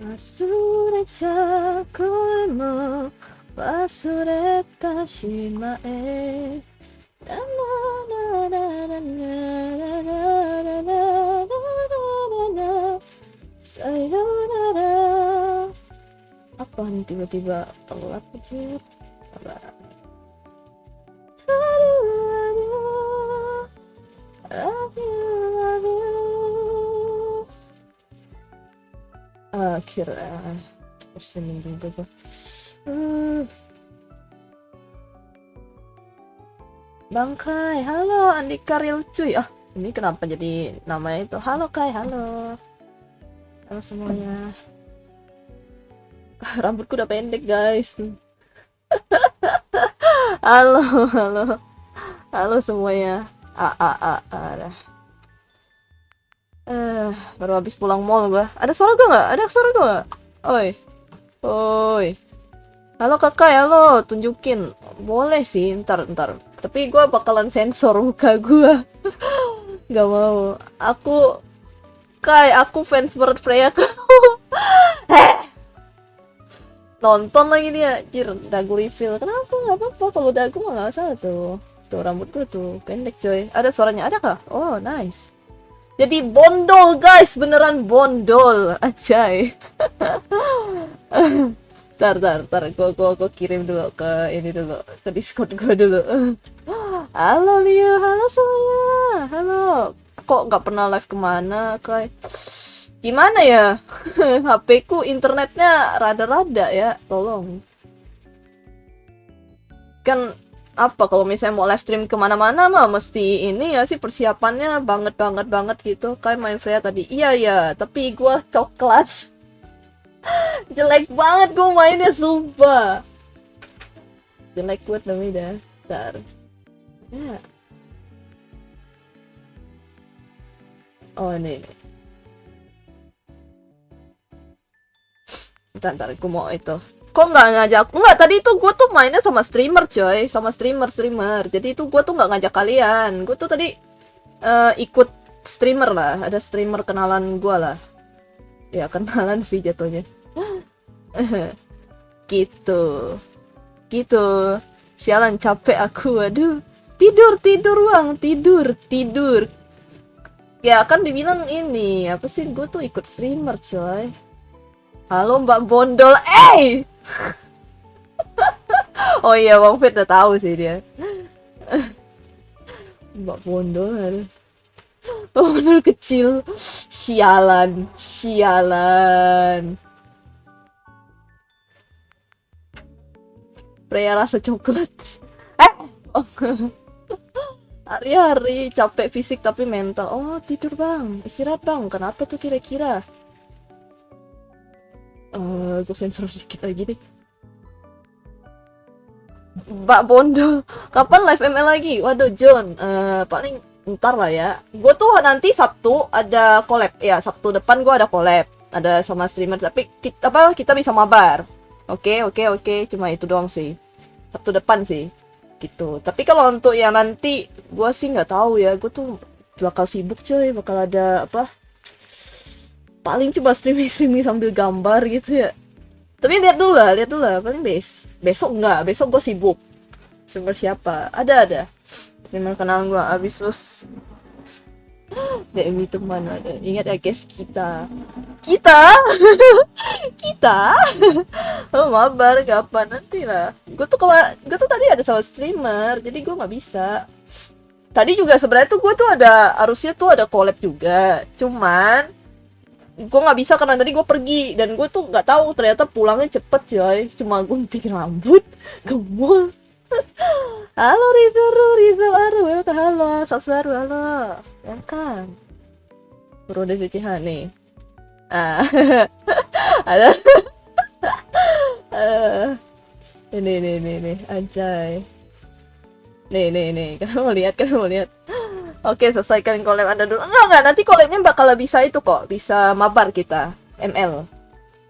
忘れちゃこれも忘れたしまえ。ラララララララララララ、sayonara. Apa nih tiba-tiba telat aja? Sabar. Aduh, love you, love you. Akhirnya streaming juga tuh. Bang Kai, halo Andika Real cuy. Ah, ini kenapa jadi namanya itu? Halo Kai, halo. Halo semuanya. Rambutku udah pendek guys. Halo, halo. Halo semuanya. Dah. Baru habis pulang mall gua. Ada suara gua nggak? Ada suara gua nggak? Oi, oi. Halo kakak, halo. Tunjukin. Boleh sih, ntar. Tapi gua bakalan sensor muka gua. Gak mau. Aku fans berat Freya. Nonton lagi dia, anjir, dagu reveal. Kenapa? Nggak apa-apa, kalau dagu mah nggak salah tuh. Tuh rambut gue tuh pendek coy. Ada suaranya, ada kah? Oh nice. Jadi bondol guys, beneran bondol, acay. Tar, gue kirim dulu ke ini dulu, ke Discord gue dulu. Halo Leo, halo semuanya, halo. Kok nggak pernah live kemana, Kai? Gimana ya? HP ku internetnya rada-rada ya, tolong. Kan apa kalau misalnya mau live stream kemana-mana mah mesti ini ya sih persiapannya banget gitu. Kayak main Freya tadi. Iya, tapi gua coklat. Jelek banget gua mainnya, sumpah. Jelek buat namanya dah. Bentar. Ya. Oh ini. Bentar, gue mau itu. Kok nggak ngajak? Nggak, tadi itu gue tuh mainnya sama streamer coy. Sama streamer. Jadi itu gue tuh nggak ngajak kalian. Gue tuh tadi ikut streamer lah. Ada streamer kenalan gue lah. Ya kenalan sih jatuhnya. Gitu. Sialan capek aku, aduh. Tidur bang, tidur. Ya kan dibilang ini, apa sih, gue tuh ikut streamer coy. Halo Mbak Bondol, Oh iya, Bang Fit udah tahu sih dia. Mbak Bondol, aduh. Oh, Bondol kecil. Sialan. Pria rasa coklat. Oh. Hari-hari capek fisik tapi mental. Oh, tidur bang, istirahat bang. Kenapa tuh kira-kira? Gue sensor sedikit lagi deh. Mbak Bondo, kapan live ML lagi? Waduh John, paling ntar lah ya. Gue tuh nanti Sabtu ada collab ya. Sabtu depan gue ada collab, ada sama streamer. Tapi kita bisa mabar. Oke. Cuma itu doang sih. Sabtu depan sih, gitu. Tapi kalau untuk yang nanti, gue sih nggak tahu ya. Gue tuh bakal sibuk coy, bakal ada apa? Paling cuma streaming sambil gambar gitu ya. Tapi lihat dulu lah. Paling besok gue sibuk. Streamer siapa? Ada. Streamer kenal gue abis lulus. DM itu mana ada. Ingat ya guys, kita. Oh, mabar kapan nanti lah. Gue tuh tadi ada sama streamer, jadi gue nggak bisa. Tadi juga sebenarnya tuh gue tuh harusnya tuh ada collab juga. Cuman gue nggak bisa karena tadi gue pergi dan gue tuh nggak tahu ternyata pulangnya cepet coy. Cuma gunting rambut ke mall. Halo Rizal Aru, halo Sasaru, halo ya kan Bro DCCH nih. Ada ini anjay. Nih kan mau lihat. Oke, selesaikan collab Anda dulu. Enggak, nanti collabnya bakal bisa itu kok, bisa mabar kita ML.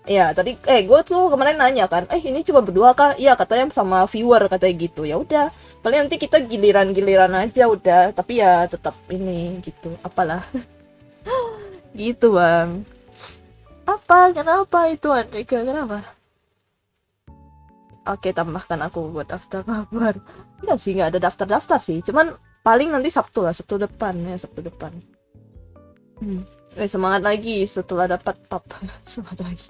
Iya, tadi gue tuh kemarin nanya kan, ini cuma berdua kah? Iya, katanya sama viewer katanya gitu. Ya udah, paling nanti kita giliran aja udah, tapi ya tetap ini gitu. Apalah. Gitu, Bang. Apa? Kenapa itu Andika? Kenapa? Oke, tambahkan aku buat daftar kabar. Enggak sih, nggak ada daftar-daftar sih. Cuman paling nanti Sabtu lah, Sabtu depan ya, Sabtu depan. Semangat lagi setelah dapat pap. Semangat lagi.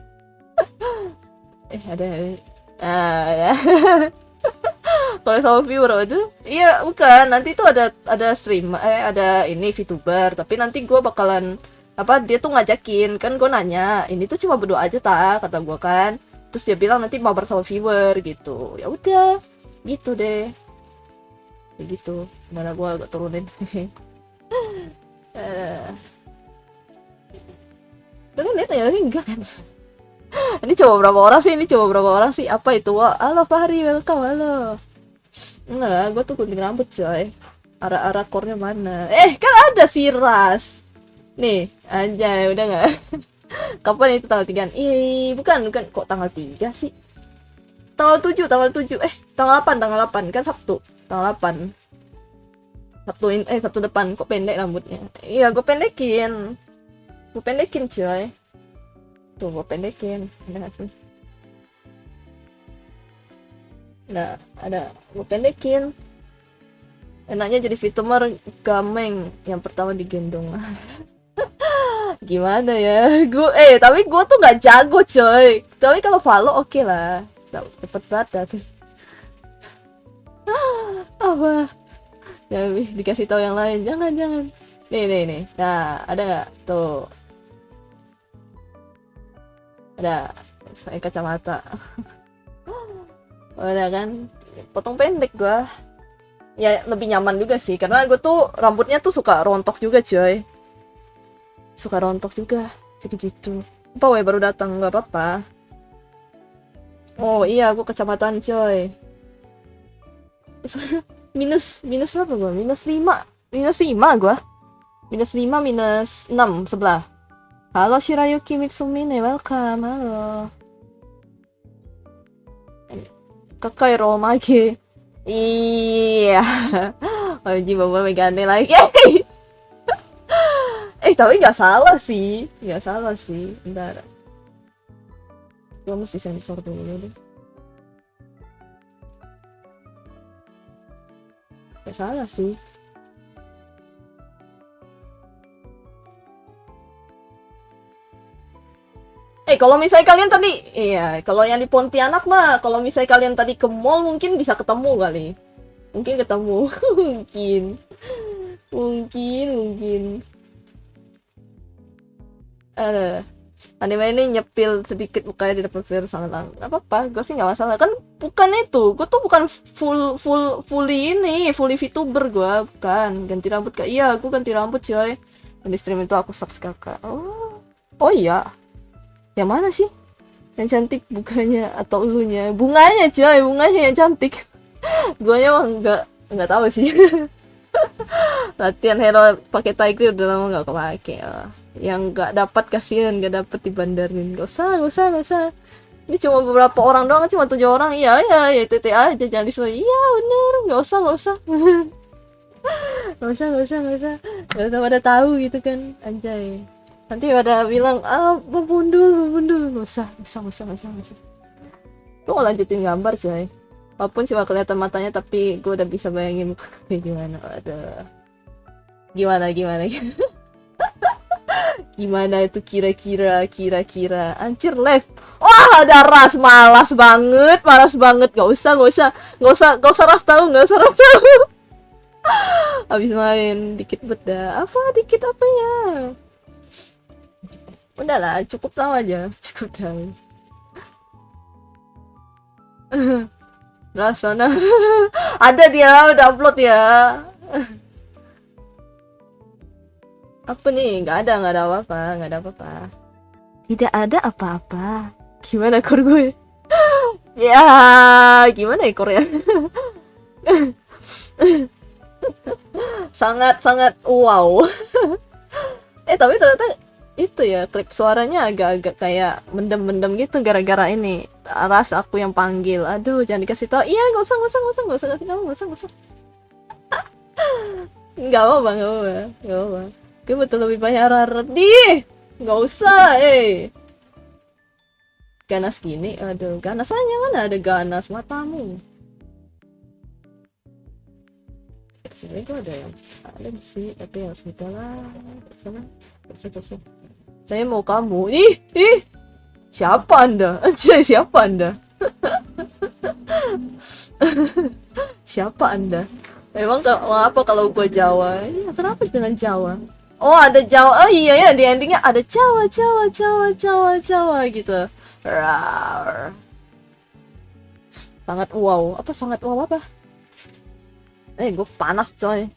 Ada. Ya. Kalau sama viewer itu, iya bukan. Nanti tuh ada stream, ada ini VTuber. Tapi nanti gue bakalan dia tuh ngajakin kan, gue nanya ini tuh cuma berdoa aja kata gue kan. Terus dia bilang nanti mau bersama viewer gitu. Ya udah, gitu deh. Kayak gitu. Mana gue agak turunin. Kalian lihat ya enggak kan? Ini coba berapa orang sih? Apa itu? Wah, halo Fahri, welcome, halo. Enggak, gue tuh gunting rambut coy. Arah-arah core-nya mana? Kan ada si Ras. Nih, anjay, udah nggak? Kapan itu tanggal 3? Bukan, kok tanggal 3 sih? Tanggal 7. Tanggal 8 kan Sabtu. Tanggal 8. Sabtu depan, kok pendek rambutnya. Iya, gue pendekin coy. Tuh, gue pendekin. Ada nggak sih? Ada. Gue pendekin. Enaknya jadi VTuber gameng yang pertama digendong. Gimana ya? Tapi gue tuh nggak jago coy. Tapi kalau Valo oke lah. Cepet banget tuh. Apa? Ya, dikasih tahu yang lain. Jangan. Nih. Nah, ada nggak? Tuh. Ada. Saya kacamata. Udah kan? Potong pendek gua. Ya lebih nyaman juga sih, karena gue tuh rambutnya tuh suka rontok juga coy. Jadi gitu. Apa baru datang, nggak apa-apa. Oh iya, aku kecamatan coy. minus berapa gue? Minus 5 gue. Minus 6 sebelah. Halo Shirayuki Mitsumine, welcome. Halo Kakai Romage. Iya. Wajib bawa megane lagi. Tapi nggak salah sih. Bentar. Gue mesti sensor dulu deh. Nggak salah sih. Kalau misalnya kalian tadi, kalau yang di Pontianak mah, kalau misalnya kalian tadi ke mall mungkin bisa ketemu kali. Mungkin ketemu. Mungkin. Anime ini nyepil sedikit mukanya di depan viewer sangat lama. Gak apa-apa, gue sih gak masalah. Kan bukan itu, gue tuh bukan fully VTuber gue. Bukan, ganti rambut kak. Iya, gue ganti rambut coy. Dan di stream itu aku subscribe kak. Oh iya. Yang mana sih? Yang cantik bukanya atau ulunya? Bunganya coy, bunganya yang cantik. Guanya mah nggak tahu sih. Latihan hero pakai Tiger udah lama nggak kepake. Yang nggak dapat kasihan, nggak dapat dibandarin. Gak usah. Ini cuma beberapa orang doang, cuma 7 orang. Iya, TT aja, jangan disuruh. Iya bener, nggak usah. Nggak usah pada tahu gitu kan, anjay. Nanti pada bilang, membundul. Nggak usah. Gue mau lanjutin gambar coy. Walaupun cuma kelihatan matanya, tapi gue udah bisa bayangin kayak gimana. Ada gimana? Gimana itu kira-kira? Anjir left. Wah, ada Ras, malas banget. Gak usah Ras tahu. Habis main dikit beda. Apa dikit apanya? Udahlah, cukup tahu aja. Rasana. Ada dia udah upload ya. Apa nih? Nggak ada apa-apa. Tidak ada apa-apa. Gimana core gue? Ya, gimana ya core ya? Sangat wow. Tapi ternyata itu ya, klip suaranya agak-agak kayak mendem gitu gara-gara ini Ras aku yang panggil. Aduh, jangan dikasih tahu. Iya, nggak usah kasih tahu, nggak usah. Nggak apa-apa. Gue betul lebih banyak rarat di. Nggak usah, ganas gini. Aduh, ganas aja, mana ada ganas matamu. Sebenarnya gue ada sih, tapi ya sudahlah. Terus. Saya mau kamu. Ih, siapa anda? Siapa anda? Siapa anda? Emang apa kalau gue Jawa? Iya, kenapa dengan Jawa? Oh, ada Jawa. Oh iya ya, di endingnya ada Jawa gitu. Rawr. Sangat wow. Apa sangat wow apa? Gue panas coy.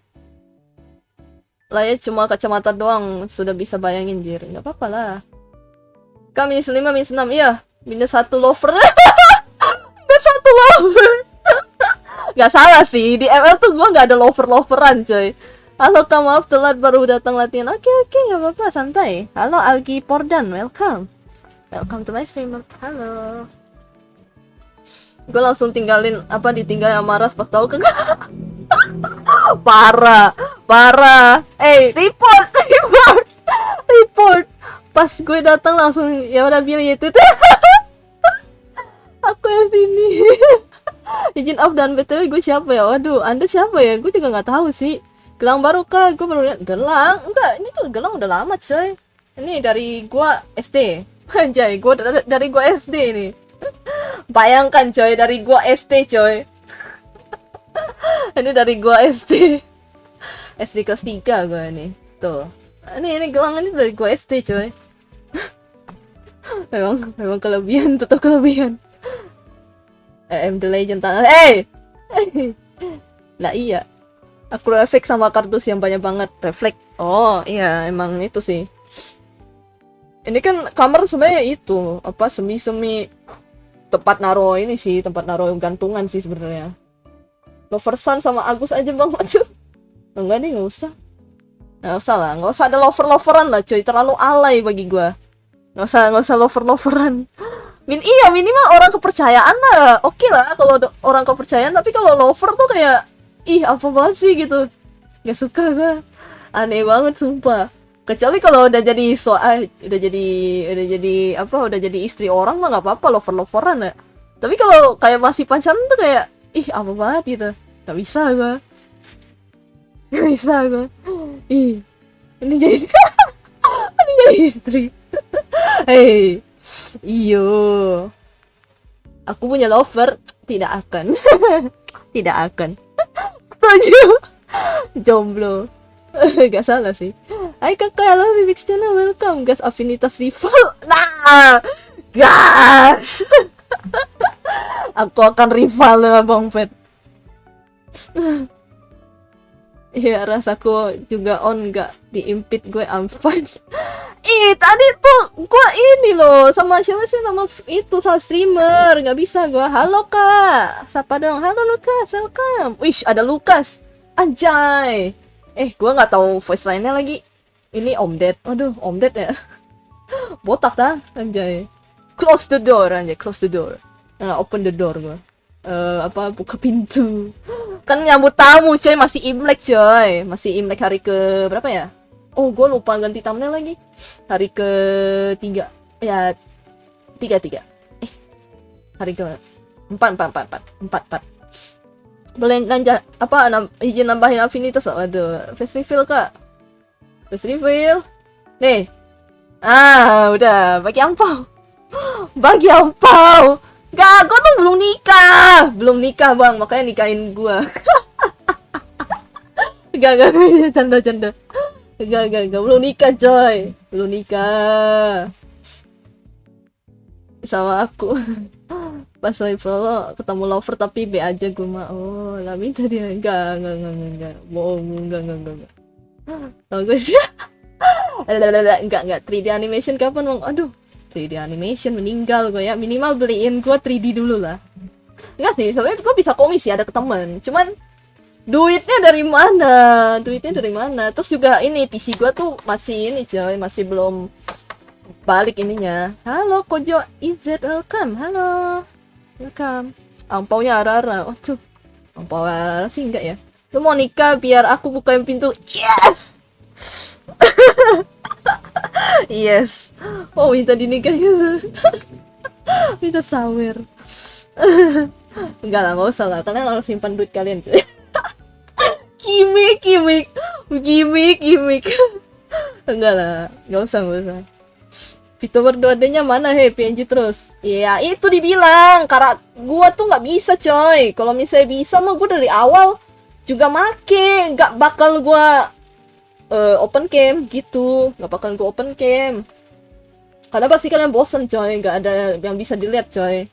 Lah ya cuma kacamata doang sudah bisa bayangin dir. Nggak apa-apa lah. Kan minus 5, minus 6. Iya. Minus 1 lover. Minus 1 lover. Gak salah sih. Di ML tuh gue gak ada lover-loveran coy. Halo Kak, maaf telat baru datang latihan. Oke, gak apa-apa, santai. Halo Algi Pordan, welcome. Welcome to my stream. Halo. Gue langsung ditinggal sama Ras pas tahu parah. Report. Pas gue datang langsung ya udah bilang itu. Aku yang sini. Izin off dan BTW gue siapa ya? Waduh, Anda siapa ya? Gue juga nggak tahu sih. Gelang baru kah? Gue baru lihat Gelang. Enggak, ini tuh Gelang udah lama coy. Ini dari gua SD. Anjay, gue dari gua SD nih. Bayangkan coy, dari gua SD coy. Ini dari gua SD. SD kelas 3 gua nih. Tuh. Ini gelang ini dari gua SD coy. memang kelebihan, tetap kelebihan. I'm the legend tanah. Lah iya. Aku refleks sama kardus yang banyak banget. Refleks. Oh iya, emang itu sih. Ini kan kamar sebenarnya itu apa semi tempat naruh ini sih, tempat naruh gantungan sih sebenarnya. Loversan sama Agus aja bang, aduh. Enggak nih, nggak usah lah, nggak usah ada loveran lah coy, terlalu alay bagi gua. Nggak usah loveran. Minimal orang kepercayaan lah, oke lah kalau orang kepercayaan, tapi kalau lover tuh kayak apa banget sih gitu, nggak suka gua, aneh banget sumpah. Kecuali kalau udah jadi udah jadi istri orang mah nggak apa-apa loveran ya. Tapi kalau kayak masih pacaran tuh kayak apa banget gitu, nggak bisa gua. Ini jadi ini jadi istri. Iyo, aku punya lover, tidak akan. Setuju. Jomblo. Gak salah sih. Hai kakak, halo Bibix channel, welcome. Gas afinitas rival. Nah, gas. Aku akan rival dengan Bang Pet. Iya, rasaku juga on, gak diimpit gue, I'm fine. Tadi tuh gue ini loh sama siapa sih, sama itu sama streamer, nggak bisa gue. Halo kak, siapa dong? Halo Lukas, welcome. Wish, ada Lukas, anjay. Gue nggak tahu voice line-nya lagi. Ini Om Ded, aduh Om Ded ya. Botak dah, anjay. Close the door, anjay, close the door. Open the door gue. Buka pintu. Kan nyambut tamu coy, masih Imlek coy. Masih Imlek hari ke berapa ya? Oh, gue lupa ganti thumbnail lagi. Hari ke 3. Ya, 3. Hari ke 4. Boleh nanya izin nambahin afinitas. Waduh, festival kak. Festival. Nih. Udah, bagi ampau. Gak, gue tuh belum nikah bang, makanya nikahin gue. Gak, canda. Gak, belum nikah coy, belum nikah sama aku. Pas lagi follow ketemu lover tapi B aja gue mah. Oh, lah minta dia. Enggak, bohong, enggak. Oh, gue sih. Enggak 3D animation kapan bang? Aduh, 3D animation meninggal gue ya. Minimal beliin gue 3D dulu lah. Enggak sih, sebenarnya gue bisa komisi ada ke temen. Cuman duitnya dari mana? Terus juga ini PC gue tuh masih ini coy, masih belum balik ininya. Halo Kojo IZ, welcome. Halo. Welcome. Ampaunya Arara. Waduh. Ampau Arara sih enggak ya. Lu mau nikah biar aku bukain pintu. Yes. Yes. Oh, minta dinikah gitu. Minta sawer. Enggak lah, nggak usah lah. Kalian harus simpan duit kalian. Gimik, gimik, gimik, gimik. Enggak lah, nggak usah. VTuber 2D-nya mana PNG terus? Iya, itu dibilang. Karena gua tuh nggak bisa coy. Kalau misalnya bisa mah gua dari awal juga make. Nggak bakal gua open cam gitu. Nggak bakal gua open cam. Karena pasti kalian bosen coy. Nggak ada yang bisa dilihat coy.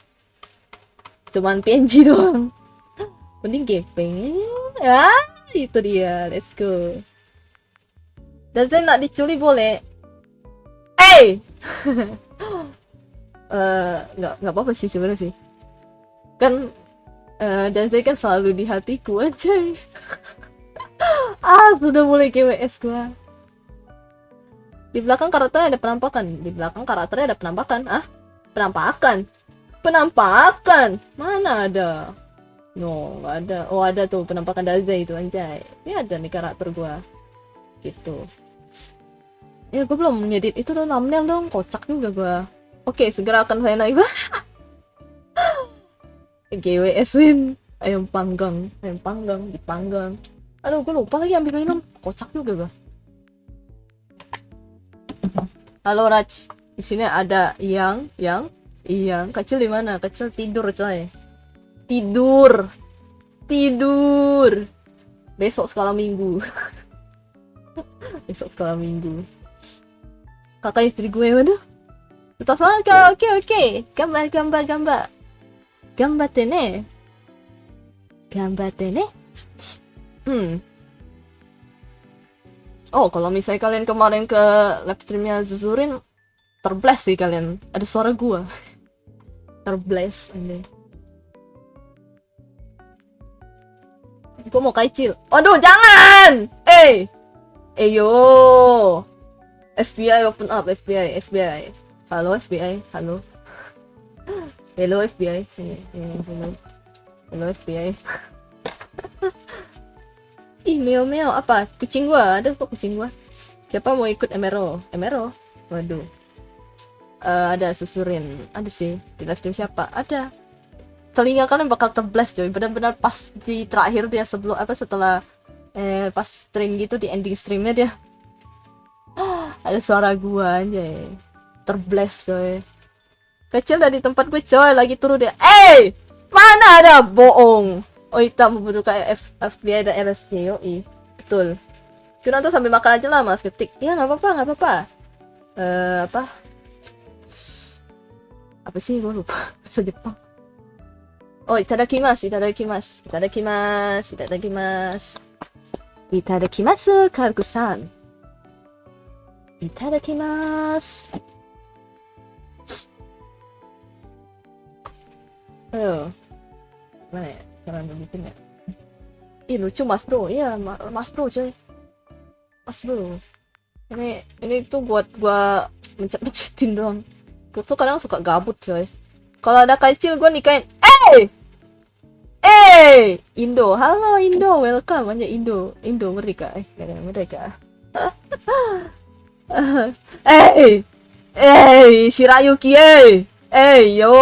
Cuman PNG doang. Mending gepeng. Ya, itu dia. Let's go. Dan saya nak dicuri boleh. Nggak apa-apa sih sebenarnya sih. Kan dan saya kan selalu di hatiku aja. Sudah mulai GWS gua. Di belakang karakternya ada penampakan. Penampakan. Mana ada? No, nggak ada. Oh, ada tuh penampakan Dazai itu anjay. Ini ada nih karakter gua. Gitu. Ya, gue belum ngedit itu dong, thumbnail dong, kocak juga gua. Oke, segera akan saya naik. GWS win, ayam panggang, dipanggang. Aduh, gue lupa lagi ambil minum, kocak juga gua. Halo Raj, di sini ada yang kecil di mana? Kecil tidur coy. Tidur. Besok sekolah minggu. Kakak istri gue, waduh. Tetap semangat kak, oke. Gambatte ne. Oh, kalau misalnya kalian kemarin ke live streamnya Zuzurin, terbless sih kalian. Ada suara gua. Terbless ini. Gua mau kecil. Aduh, jangan! Yo. FBI open up, FBI. Halo FBI, halo. Hello FBI. Hello FBI. Ih, meo apa? Kucing gua, ada kok kucing gua. Siapa mau ikut Emero? Waduh. Ada Susurin, ada sih. Di live stream siapa? Ada. Telinga kalian bakal terblast coy. Benar-benar pas di terakhir dia setelah pas stream gitu, di ending streamnya dia. Ada suara gua aja. Terblast coy. Kecil dari tempat gue coy, lagi turun dia. Mana ada bohong. Oh, hitam membutuh kayak FBI dan RSC, yoi. Betul. Kita tuh sambil makan aja lah, Mas. Ketik. Ya, nggak apa-apa. Apa sih? Gue lupa. Bahasa Jepang. Oh, itadakimasu. Itadakimasu, Kargu-san. Itadakimasu. Mana ya? Cara bikinnya. Lucu Mas Bro. Iya, Mas Bro coy. Mas Bro. Ini tuh buat gua mencet-mencetin doang. Gua tuh kadang suka gabut coy. Kalau ada kecil gua nikahin. Indo. Halo Indo, welcome aja Indo. Merdeka. Merdeka. Shirayuki. Yo,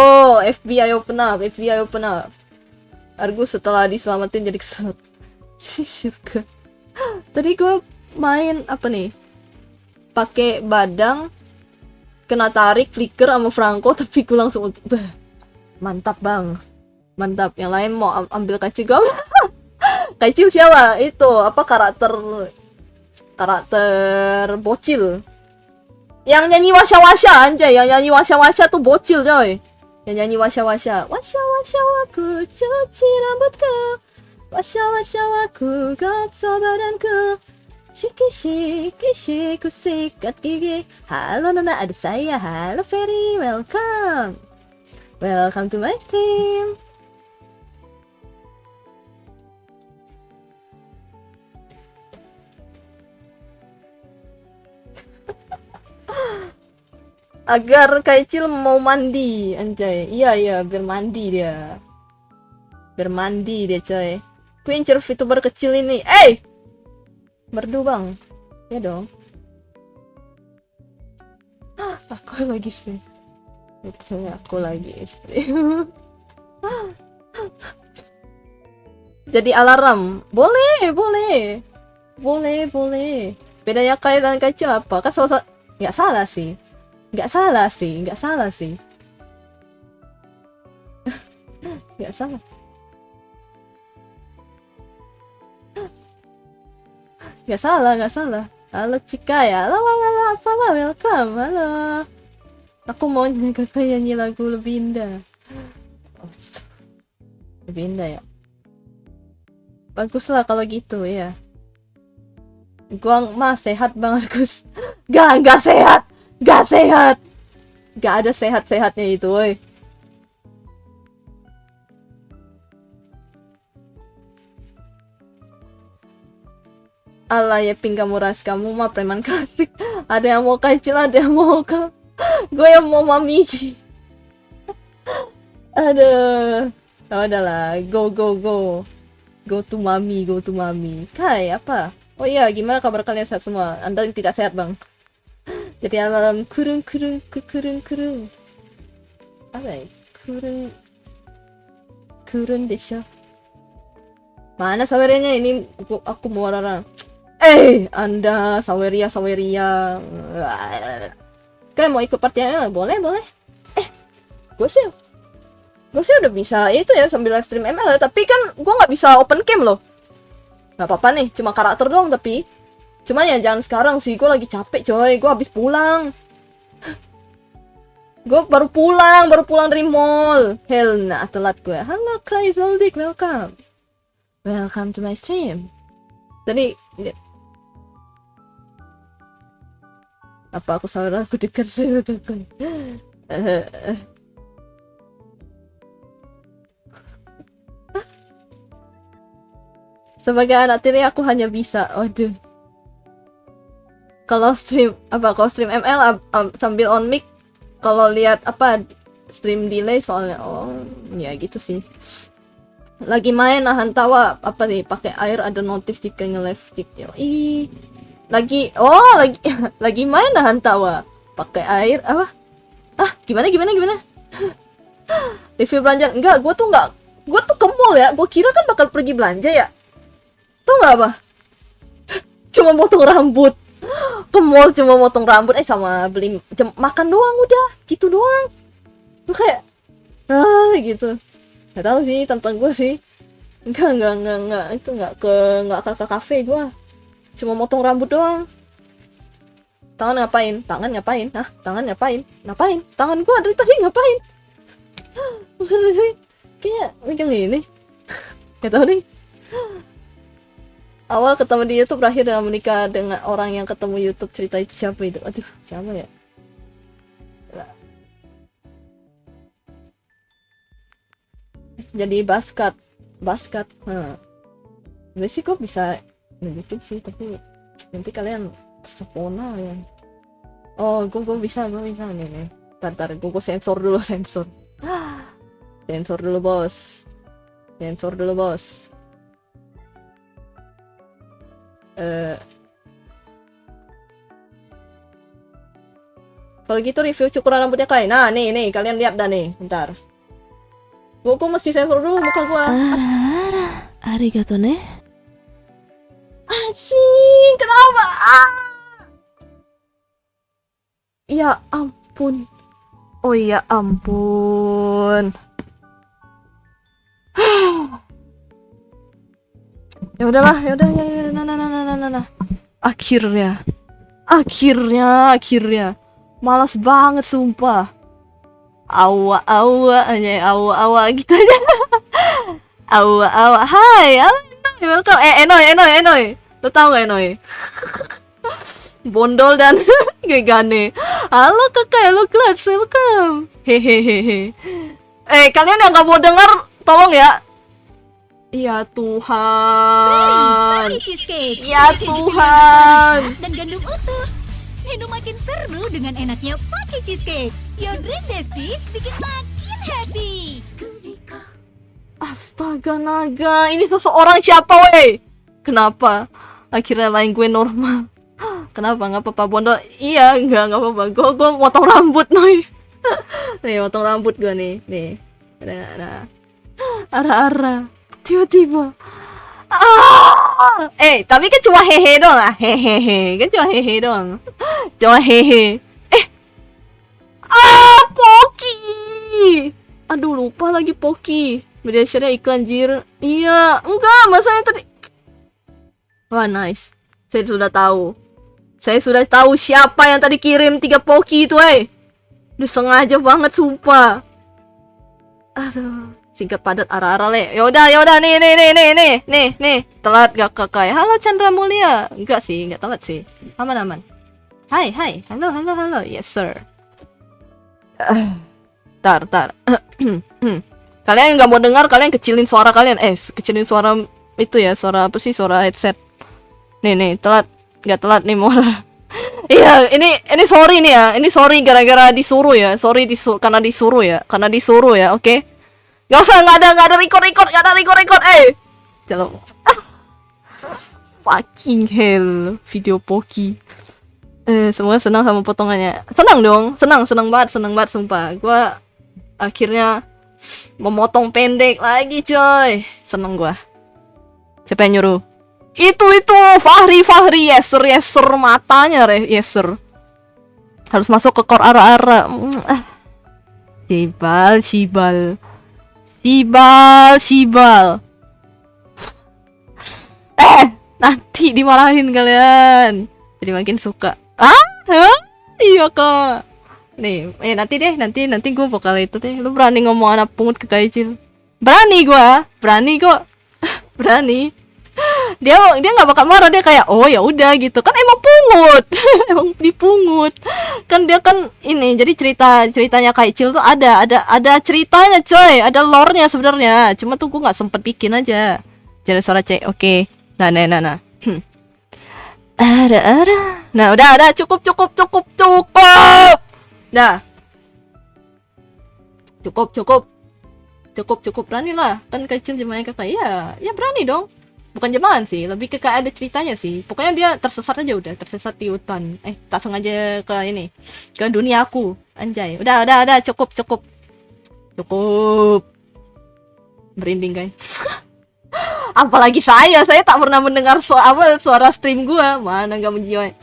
FBI open up. Argus setelah diselamatin jadi keset. Surga. Tadi gue main apa nih? Pakai badang, kena tarik, flicker sama Franco, tapi gue langsung mantap bang. Mantap. Yang lain mau ambil kacil gue. Kacil siapa? Itu apa karakter bocil. Yang nyanyi washa-washa anjay, yang nyanyi washa-washa tuh bocil coy. Yang nyanyi washa-washa. Washa-washa waku cuci rambutku. Washa-washa waku gosok badanku. Shiki-shiki-shiku sikat gigi. Halo Nona, ada saya. Halo Ferry, welcome. Welcome to my stream. Agar kecil mau mandi anjay. Iya biar mandi dia coy. Quincer VTuber kecil ini. Merdu bang. Ya dong. Aku lagi sih. Itu aku lagi istri. Jadi alarm. Boleh, boleh. Boleh, boleh. Bedanya kaya dan kecil apa? Kan salah nggak salah sih. Nggak salah sih, nggak salah sih. Nggak salah. Nggak salah, nggak salah. Halo Cika ya. Halo, halo, halo, apalah, welcome. Halo. Aku mau kakak nyanyi lagu lebih indah. Oh, lebih indah ya. Baguslah kalau gitu ya. Gua mah sehat banget Gus. Gak sehat. Gak sehat. Gak ada sehat-sehatnya itu, woi. Alah ya Pinggamuras, kamu mah preman klasik. Ada yang mau kecil, ada yang mau gue yang mau mami. Aduh. Oh, udahlah, go go go. Go to mami, go to mami. Kai, apa? Oh iya, gimana kabar kalian sehat semua? Anda yang tidak sehat, Bang. Jadi alarm kurung kurung kurung kurung. Apa ya? Kurung kurung desho. Mana sawerianya ini? Aku mau orang. Anda Saweria Saweria. Kalian mau ikut party ML? Boleh, boleh. Gue sih udah bisa itu ya sambil live stream ML ya, tapi kan gue nggak bisa open cam loh. Nggak apa-apa nih, cuma karakter doang tapi. Cuma ya jangan sekarang sih, gue lagi capek coy, gue habis pulang. Gue baru pulang dari mall. Hell nah, telat gue. Halo Cryzoldik, welcome. Welcome to my stream. Tadi apa aku salah, aku dekat sih. Sebagai anak tiri aku hanya bisa, waduh. Kalau stream ML sambil on mic, kalau lihat apa stream delay soalnya, oh ya gitu sih. Lagi main nahan tawa apa nih, pakai air ada notif jika nge-live tik. Lagi main nahan tawa pakai air apa? Gimana? Review belanja enggak, gue tuh ke mall ya, gue kira kan bakal pergi belanja ya. Tuh nggak apa? Cuma potong rambut. Ke mall cuma potong rambut sama beli makan doang, udah gitu doang. Gue kayak gitu. Gak tahu sih, tantang gue sih. Enggak itu enggak ke kafe gue. Cuma motong rambut doang. Tangan ngapain? Tangan ngapain? Tangan gue dari tadi ngapain? Kayaknya megang ini. Gak tahu nih. Awal ketemu di YouTube, berakhir dengan menikah dengan orang yang ketemu YouTube. Cerita itu siapa itu? Aduh, siapa ya? Jadi basket. Sebenernya sih gue bisa nunjukin sih, tapi nanti kalian kesepona ya. Oh, gue bisa nih. Bentar, gue sensor dulu. Sensor dulu bos. Kalau gitu review cukuran rambutnya kayak. Nah, nih kalian lihat dah nih, bentar. Gua mesti sensor dulu muka gua. Arigato ne. Anjing, kenapa? Ya ampun. Oh ya ampun. Ya udahlah, ya. Nah. Akhirnya. Malas banget sumpah. Awa gitu aja. Awa. Hai, halo Enoy, welcome. Enoy. Lo tau gak Enoy? Bondol dan gegane. Halo kakak, halo kelas, welcome. Hehehe. Kalian yang gak mau dengar, tolong ya. Ya Tuhan. Ya Tuhan. Dan gandum utuh. Minum makin seru dengan enaknya pakai cheesecake. Your drink Desti bikin makin happy. Astaga naga, ini seseorang siapa weh? Kenapa? Akhirnya lain gue normal. Kenapa? Nggak apa-apa bondol? Iya, nggak apa-apa. Gue potong rambut Noy. Nih, potong rambut gua nih. Nih. Nah. Ara-ara. Tiba-tiba. Tapi kan cuma hehe doang ah. Hehehe. Kan cuma hehe doang. Cuma hehe. Poki. Aduh, lupa lagi Poki. Media share iklan jir. Iya, enggak, masanya tadi. Wah, nice. Saya sudah tahu siapa yang tadi kirim 3 Poki itu, Udah sengaja banget, sumpah. Aduh, singkat padat ara-ara le. Yaudah, nih. Telat gak kakak? Halo Chandra Mulia. Enggak telat sih. Aman. Hai. Halo. Yes, sir. Tar. Kalian nggak mau dengar, kalian kecilin suara kalian. Kecilin suara itu ya, suara apa sih? Suara headset. Nih, telat. Nggak telat nih, Mora. Iya, ini sorry nih ya. Ini sorry gara-gara disuruh ya. Karena disuruh ya, oke? Nggak usah, nggak ada record. Jalan. Fucking hell, video Poki. Semoga senang sama potongannya. Senang banget sumpah. Gua akhirnya memotong pendek lagi, coy. Seneng gua. Siapa yang nyuruh? Itu Fahri, yes sir, matanya yes sir. Harus masuk ke core ara-ara. Sibal. Nanti dimarahin kalian. Jadi makin suka. Iya kak. Nih, nanti gue bakal itu deh. Lu berani ngomong anak pungut ke Kaicil? Berani kok. Berani. Dia nggak bakal marah, dia kayak oh ya udah gitu kan, emang pungut. Emang dipungut kan, dia kan ini. Jadi ceritanya Kaicil tuh ada ceritanya, coy, ada lore-nya sebenarnya, cuma tuh gue nggak sempet bikin aja. Jadi suara C, oke. Nah. Ada. Nah, udah, cukup. Dah. Cukup. Berani lah. Kan Kaicil jemaahnya kakak. Ya berani dong. Bukan jemaah sih, lebih ke kayak ada ceritanya sih. Pokoknya dia tersesat aja udah, tersesat di hutan. Tak sengaja ke ini, ke dunia aku. Anjay. Udah, cukup. Merinding, guys. Apalagi saya tak pernah mendengar suara stream gua. Mana enggak menjiwai.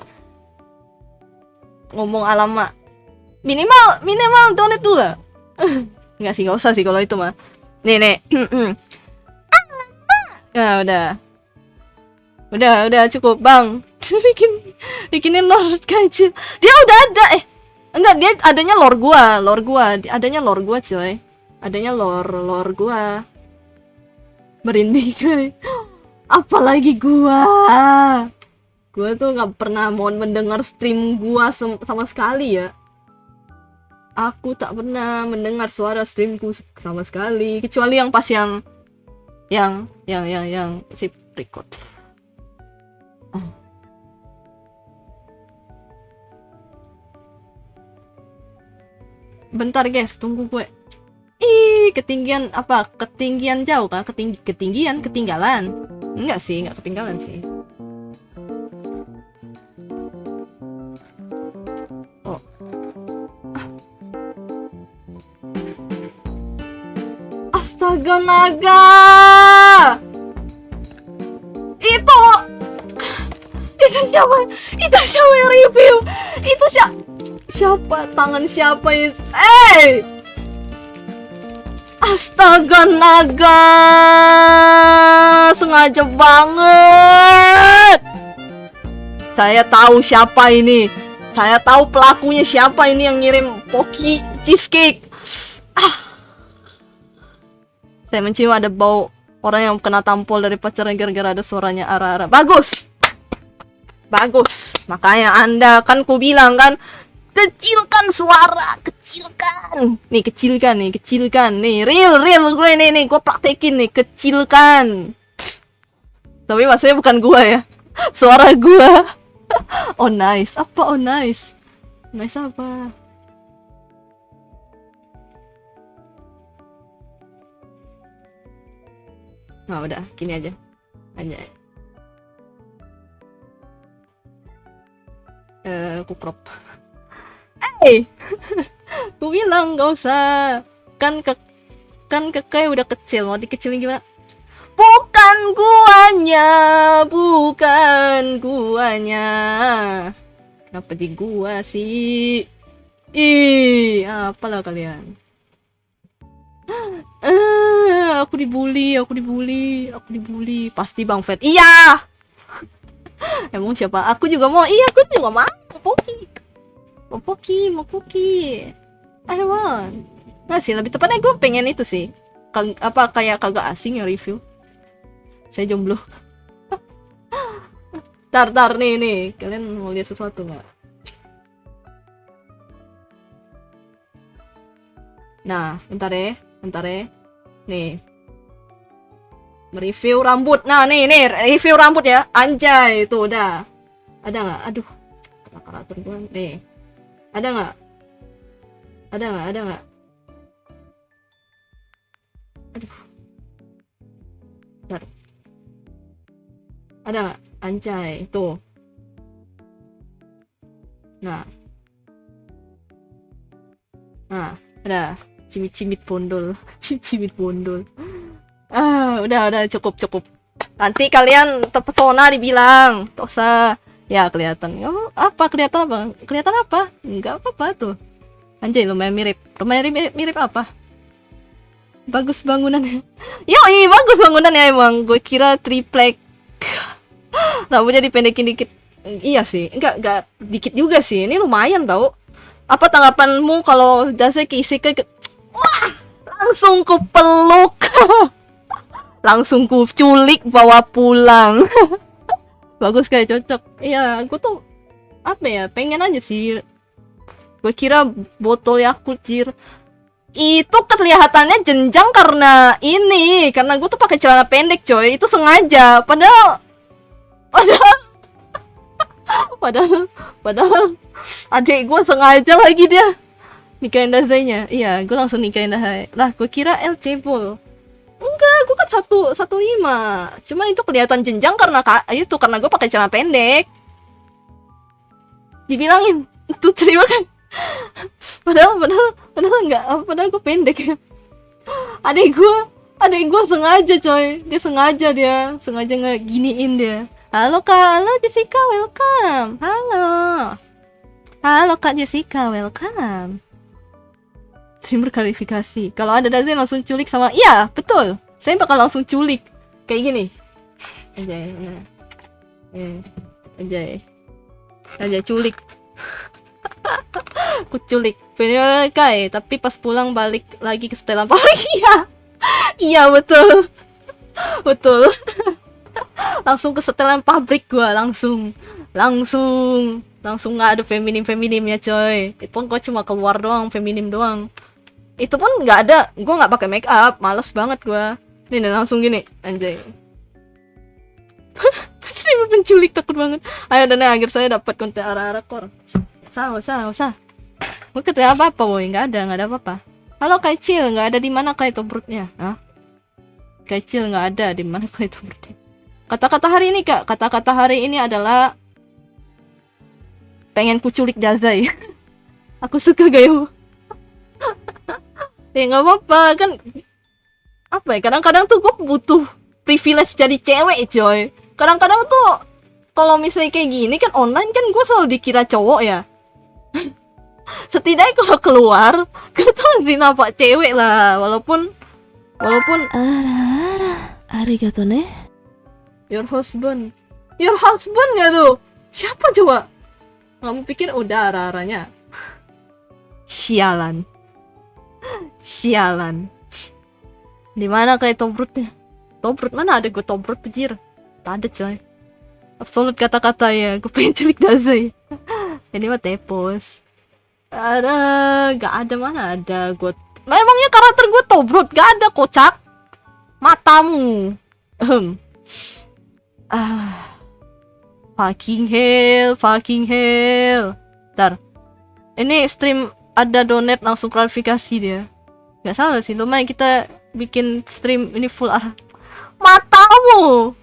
Ngomong alamak. Minimal donate dulu lah. Enggak usah sih kalau itu mah. Nih. Nah, udah cukup, Bang. Bikinin lore Kaicil. Dia udah ada. Enggak, dia adanya lore gua. Adanya lore gua, coy. Adanya lore gua. Merinding, guys. Apalagi gua tuh nggak pernah mau mendengar stream gua sama sekali ya. Aku tak pernah mendengar suara streamku sama sekali, kecuali yang pas yang sip record. Bentar guys, tunggu gue. Ketinggian apa? Ketinggian jauh kah? Ketinggalan? Enggak ketinggalan sih. Oh. Astaga naga. Itu siapa? Itu siapa yang review? Itu siapa? Tangan siapa itu? Astaga naga. Sengaja banget. Saya tahu siapa ini. Saya tahu pelakunya siapa ini yang ngirim Poki cheesecake. Saya mencium ada bau orang yang kena tampol dari pacarnya gara-gara ada suaranya ara-ara. Bagus. Makanya Anda kan ku bilang kan, kecilkan suara, kecilkan. Nih, kecilkan. Nih, real gue nih gue praktekin nih, kecilkan. Tapi maksudnya bukan gua ya. Suara gua. Oh nice. Apa oh nice? Nice apa? Nah, udah, gini aja. Anjay. Aku crop. Aku bilang gak usah. Kan kakek udah kecil, mau dikecilin gimana? Bukan guanya. Kenapa di gua sih? Ih, apalah kalian. Aku dibully. Pasti Bang Fed. Iya. Emang siapa? Aku juga mau. Iya, aku juga mau. Mau Poki. I want. Nggak sih, lebih tepatnya gue pengen itu sih. Kayak kagak asing ya review. Saya jomblo. Tar nih. Kalian mau lihat sesuatu nggak? Nah, bentar ya. Nih. Mereview rambut. Nah, nih review rambut ya. Anjay, itu udah. Ada nggak? Aduh. Karakter gue nih. Ada nggak? Aduh. Bentar. Ada nggak? Anjay, tuh. Nah, ada. Cimit bondol. Udah cukup. Nanti kalian terpesona dibilang. Tak usah. Ya kelihatan. Oh, kelihatan apa? Enggak apa-apa tuh. Anjay, lumayan mirip apa? Bagus bangunannya. Yoi, bagus bangunannya emang. Gue kira triplek. Rambutnya dipendekin dikit. Iya sih. Enggak dikit juga sih. Ini lumayan tau. Apa tanggapanmu kalau Daseki Isekai wah, langsung ku peluk. Langsung ku culik bawa pulang. Bagus kayak cocok. Iya, aku tuh apa ya? Pengen aja sih. Gue kira botol Yakult jir. Itu kelihatannya jenjang karena gue tuh pakai celana pendek, coy. Itu sengaja. Padahal adik gue sengaja lagi dia nikahin Dazainya. Iya, gue langsung nikahin Dazai. Lah, gue kira LC Ball. Enggak, gue kan 115. Cuma itu kelihatan jenjang karena gue pakai celana pendek. Dibilangin tuh terima kan. Padahal enggak, padahal gue pendek. Adik gue sengaja, coy. Dia sengaja ngeginiin dia. Halo Jessica, welcome. Halo Kak Jessica, welcome. Streamer klarifikasi. Kalau ada Dazai langsung culik sama. Iya, betul. Saya bakal langsung culik. Kayak gini. Anjay culik. Aku culik. Video Kai, tapi pas pulang balik lagi ke setelan pabrik. Iya, betul. Langsung ke setelan pabrik gua, langsung nggak ada feminim ya, coy. Itu gua cuma keluar doang, feminim doang. Itu pun nggak ada, gue nggak pakai make up, males banget gue. Nih langsung gini, anjay. Streamer penculik takut banget. Ayo dan akhir saya dapat konten arah-arah kor. Usah. Gue kata apa boy, nggak ada apa-apa. Halo Kecil, nggak ada di mana kayak tobrutnya? Hah? Kecil nggak ada di mana kayak tobrutnya? Kata-kata hari ini kak, kata-kata hari ini adalah pengen kuculik Dazai. Aku suka gaya. Ya nggak apa-apa kan, apa ya, kadang-kadang tuh gue butuh privilege jadi cewek, coy. Kadang-kadang tuh kalau misalnya kayak gini kan online kan gue selalu dikira cowok ya. Setidaknya kalau keluar gue tuh dinampak cewek lah, walaupun arigato ne. Your husband gak tuh? Siapa coba? Kamu pikir udah arah-arahnya? Sialan. Di mana kayak tobrutnya? Tobrut mana ada gue tobrut pejir? Tak ada, coy. Absolut kata-kata ya, gue pengen culik Dazai. Ini mah tepos. Gak ada, mana ada gue. Memangnya karakter gue tobrut? Gak ada, kocak. Matamu. Fucking hell. Ntar. Ini stream ada donate langsung klarifikasi dia. Gak salah sih, lumayan kita bikin stream ini full arah. Matamu.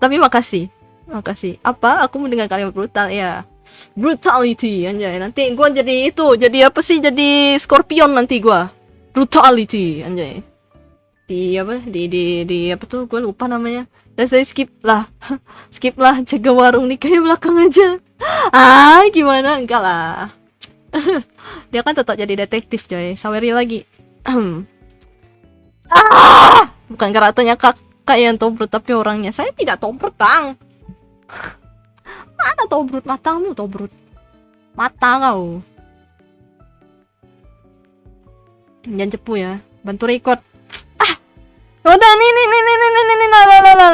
Tapi makasih. Apa? Aku mendengar kalimat brutal ya. Brutality anjay. Nanti gua jadi itu, jadi apa sih? Jadi Scorpion nanti gua. Brutality anjay. Di apa? Di apa tuh? Gua lupa namanya. Dan saya skip lah. Skip lah, jaga warung nih kayak belakang aja. Gimana? Enggak lah. Dia kan tetap jadi detektif coy. Saweri lagi. Bukan karakternya kakak yang tobrut, tapi orangnya. Saya tidak tobrut bang. Mana tobrut? Matamu tobrut. Mata kau. Jangan cepu ya. Bantu record. Udah nih.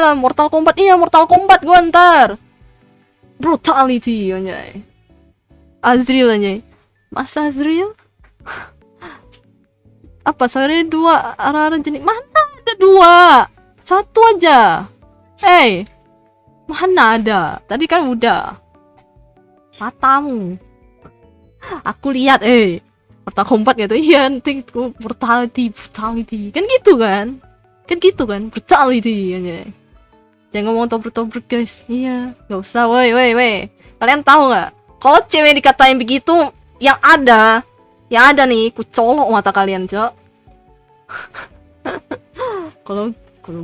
Lah. Mortal Kombat. Iya, Mortal Kombat gua ntar. Brutality anjay. Azril anjay. Masa Azril? Apa sore 2 arah-arah jenis? Mana ada 2? 1 aja. Mana ada? Tadi kan udah. Matamu. Aku lihat Mortal Kombat gitu. Iya, nanti brutality. Kan gitu kan? Brutality aja. Jangan ngomong tobruk guys. Iya, nggak usah. Woi. Kalian tahu nggak? Kalau cewek dikatain begitu, yang ada nih, ku colok mata kalian, Cok. Kalau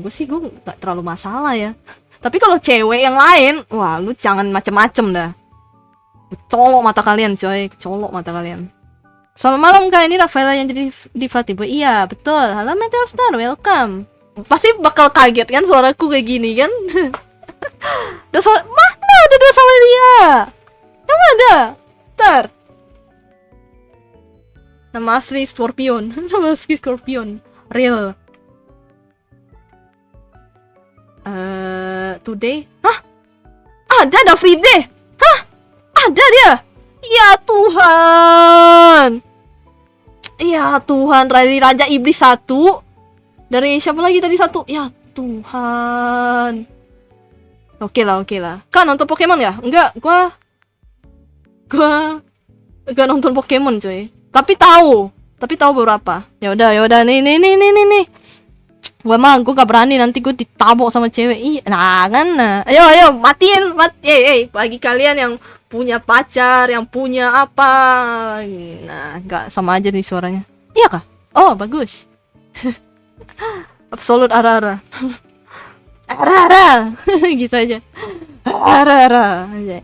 gue sih gue nggak terlalu masalah ya. Tapi kalau cewek yang lain, wah lu jangan macem-macem dah. Ku colok mata kalian, coy. Selamat malam kak, ini Rafaela yang jadi di Flatiboy. Iya, betul. Halo Meteor Star, welcome. Pasti bakal kaget kan suaraku kayak gini kan? Mana ada 2 sama dia? Yang ada? Ntar. Nama asli Scorpion. Real. Today? Hah? Ada Davide? Hah? Ada dia? Ya Tuhan. Dari Raja Iblis 1. Dari siapa lagi tadi 1? Ya Tuhan. Oke lah. Kan nonton Pokemon ya? Enggak, gua enggak nonton Pokemon, coy. Tapi tahu beberapa. Ya udah nih. Gua gak berani nanti gue ditabok sama cewek. Ayo matiin. Bagi kalian yang punya pacar, yang punya apa. Nah, enggak sama aja nih suaranya. Iya kah? Oh, bagus. Absolut Arara. Gitu aja. Arara aja.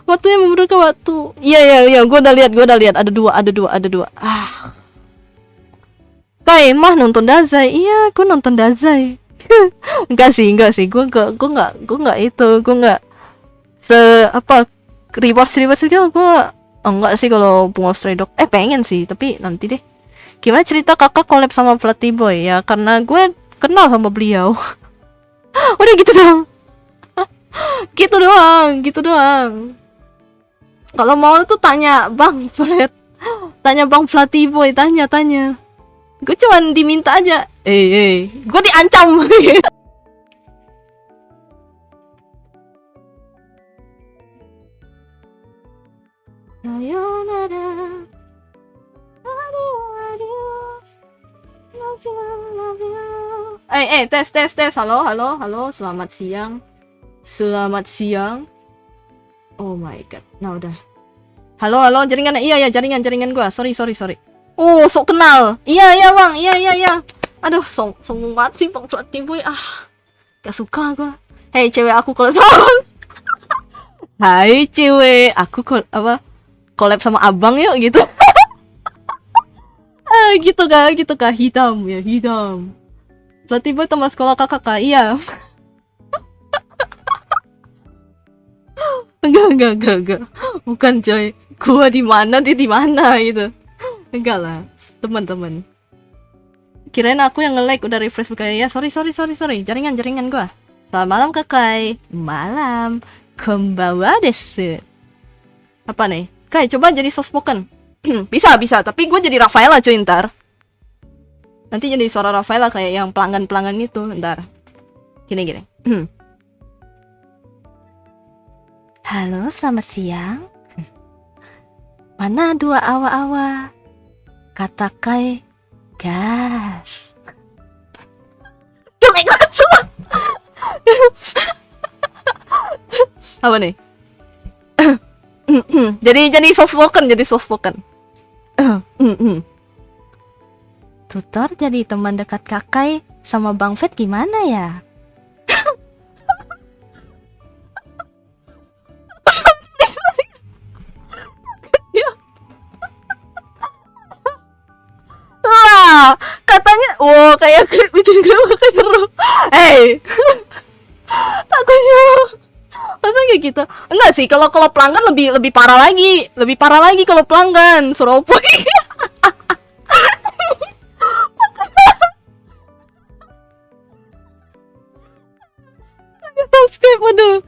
Waktunya membuka waktu. Iya, gue udah lihat ada dua. Kai mah nonton Dazai. Iya, gue nonton Dazai. enggak sih. Gue enggak rewards gitu gue enggak sih kalau Bunga Stray Dog. Pengen sih, tapi nanti deh. Gimana cerita kakak collab sama Flatiboy? Ya karena gue kenal sama beliau. Udah gitu dong. gitu doang. Kalau mau tuh tanya Bang Fred. Tanya Bang Flatiboy, tanya. Gue cuman diminta aja. Gue diancam. Tes. Halo. Selamat siang. Oh my god. Nah udah. Halo, jaringan. Iya, jaringan gua. Sorry. Oh, sok kenal. Iya, Bang. Iya. Aduh, sombong banget sih Bang Flatiboy. Gak suka gua. Hei, cewek aku collab sama Hai, cewek. Aku collab sama abang yuk gitu. gitu kah. Hitam. Flatiboy teman sekolah kakak kah? Iya. Enggak. Bukan coy. Gua di mana dia di mana gitu. Enggak lah, teman-teman. Kirain aku yang nge-like udah refresh bukannya ya. Sorry. Jaringan gua. Selamat malam Kakai. Malam. Konbanwa desu. Apa nih? Kai, coba jadi soft spoken. bisa, tapi gue jadi Rafaela cuy ntar. Nanti jadi suara Rafaela kayak yang pelanggan itu ntar. Gini. Halo, selamat siang. Mana 2 awa-awa? Kata Kai, gas. Apa nih? jadi soft spoken. Tutor jadi teman dekat Kakai sama Bang Fed gimana ya? Wah, katanya, wow, kayak bikin gue kayak seru. Hey, takutnya, masa kayak gitu? Enggak sih, kalau pelanggan lebih parah lagi kalau pelanggan Suropoy. Subscribe, waduh.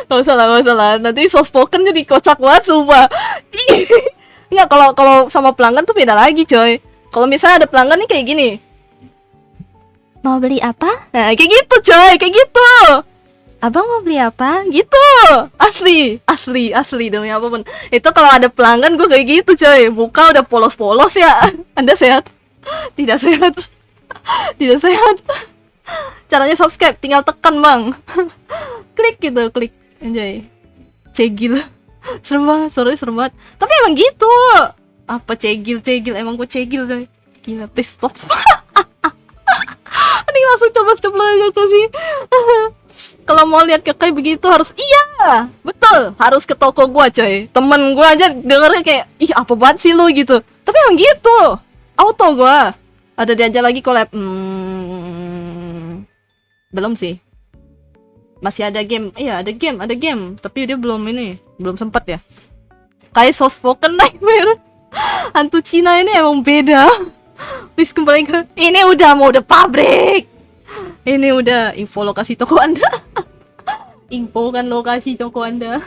Gak usah lah. Nanti soft spoken jadi kocak banget, sumpah. Enggak, kalau sama pelanggan tuh beda lagi, coy. Kalau misalnya ada pelanggan nih kayak gini. Mau beli apa? Nah, kayak gitu, coy. Kayak gitu. Abang mau beli apa? Gitu. Asli demi apapun. Itu kalau ada pelanggan gue kayak gitu, coy. Muka udah polos-polos ya. Anda sehat? Tidak sehat. Tidak sehat. Caranya subscribe, tinggal tekan, Bang. Klik gitu, klik. Anjay. Cegil. Serem banget, serem banget. Tapi emang gitu. Apa cegil, emang gue cegil, coy. Gila, please stop. Ini langsung coba aja sih. Kalau mau lihat Kakai begitu harus, iya, betul, harus ke toko gua, coy. Temen gua aja dengernya kayak, ih apa banget sih lu gitu. Tapi emang gitu. Auto gua. Ada diajak lagi collab. Belum sih. Masih ada game. Iya, ada game. Tapi dia belum sempet ya. Kayak soft spoken nightmare. Hantu Cina ini emang beda. Please kembali ke ini udah mode pabrik. Ini udah info lokasi toko Anda. Info kan lokasi toko Anda.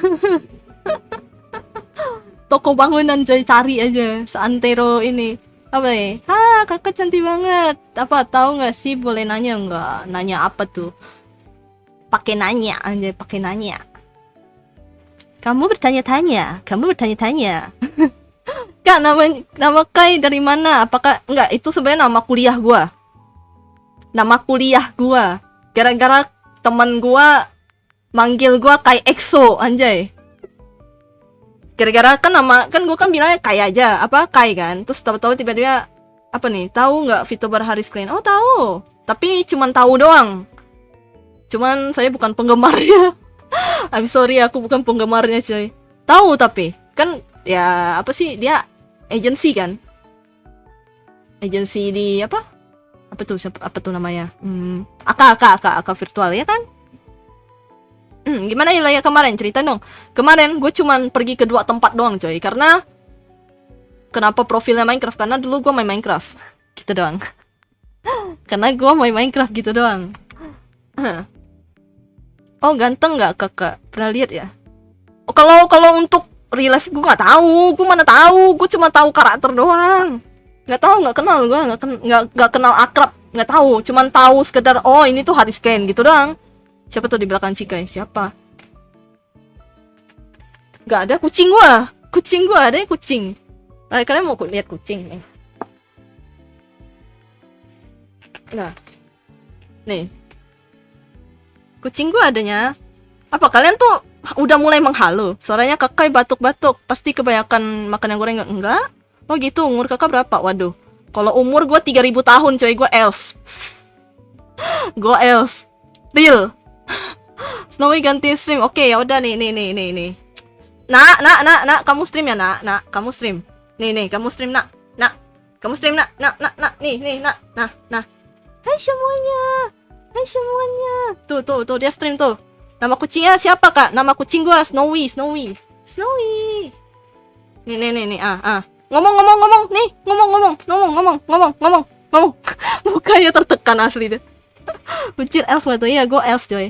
Toko bangunan, coy, cari aja seantero ini. Apa ya? Kakak cantik banget. Apa tahu nggak sih, boleh nanya nggak? Nanya apa tuh? Pakai nanya aja, pakai nanya. Kamu bertanya-tanya. Kak, nama Kai dari mana? Apakah enggak, itu sebenarnya nama kuliah gua. Gara-gara teman gua manggil gua Kai EXO, anjay. Gara-gara kan gua kan bilangnya Kai aja, Kai kan. Terus tahu-tahu tiba-tiba apa nih? Tahu nggak VTuber Haris Clan? Oh, tahu. Tapi cuman tahu doang. Cuman saya bukan penggemarnya. I'm sorry, aku bukan penggemarnya, coy. Tahu tapi kan ya apa sih, dia agency kan? Agency di apa tuh namanya? AK virtual ya kan? Gimana ya kemarin, cerita dong. Kemarin gue cuman pergi ke 2 tempat doang, coy. Karena kenapa profilnya Minecraft? Karena dulu gue main Minecraft. Gitu doang. Karena gue main Minecraft gitu doang. Oh, ganteng nggak kakak? Pernah lihat ya? Oh, kalau untuk real life gue nggak tahu. Gue mana tahu? Gue cuma tahu karakter doang. Nggak tahu, nggak kenal gue, nggak kenal akrab, nggak tahu. Cuman tahu sekedar, oh ini tuh Haris Clan gitu doang. Siapa tuh di belakang Cikai? Siapa? Nggak ada kucing gua. Ada ya kucing. Kalian mau lihat kucing nih? Nah, nih. Kucing gua adanya. Apa kalian tuh udah mulai menghalu? Suaranya Kakai batuk-batuk. Pasti kebanyakan makan yang goreng. Enggak? Oh gitu, umur kakak berapa? Waduh. Kalau umur gue 3000 tahun, coy. Gue elf. Gue elf. Real. Snowy ganti stream. Oke, ya udah nih. Nak, kamu stream ya, nak. Kamu stream. Nih, kamu stream, nak. Kamu stream, nak. Nih, nak. Hai semuanya. Tuh, dia stream tuh. Nama kucingnya siapa, Kak? Nama kucing gua Snowy. Nih. Ngomong. Nih, ngomong. Mukanya tertekan asli deh. Bucir elf gak tuh? Iya, gue elf, coy.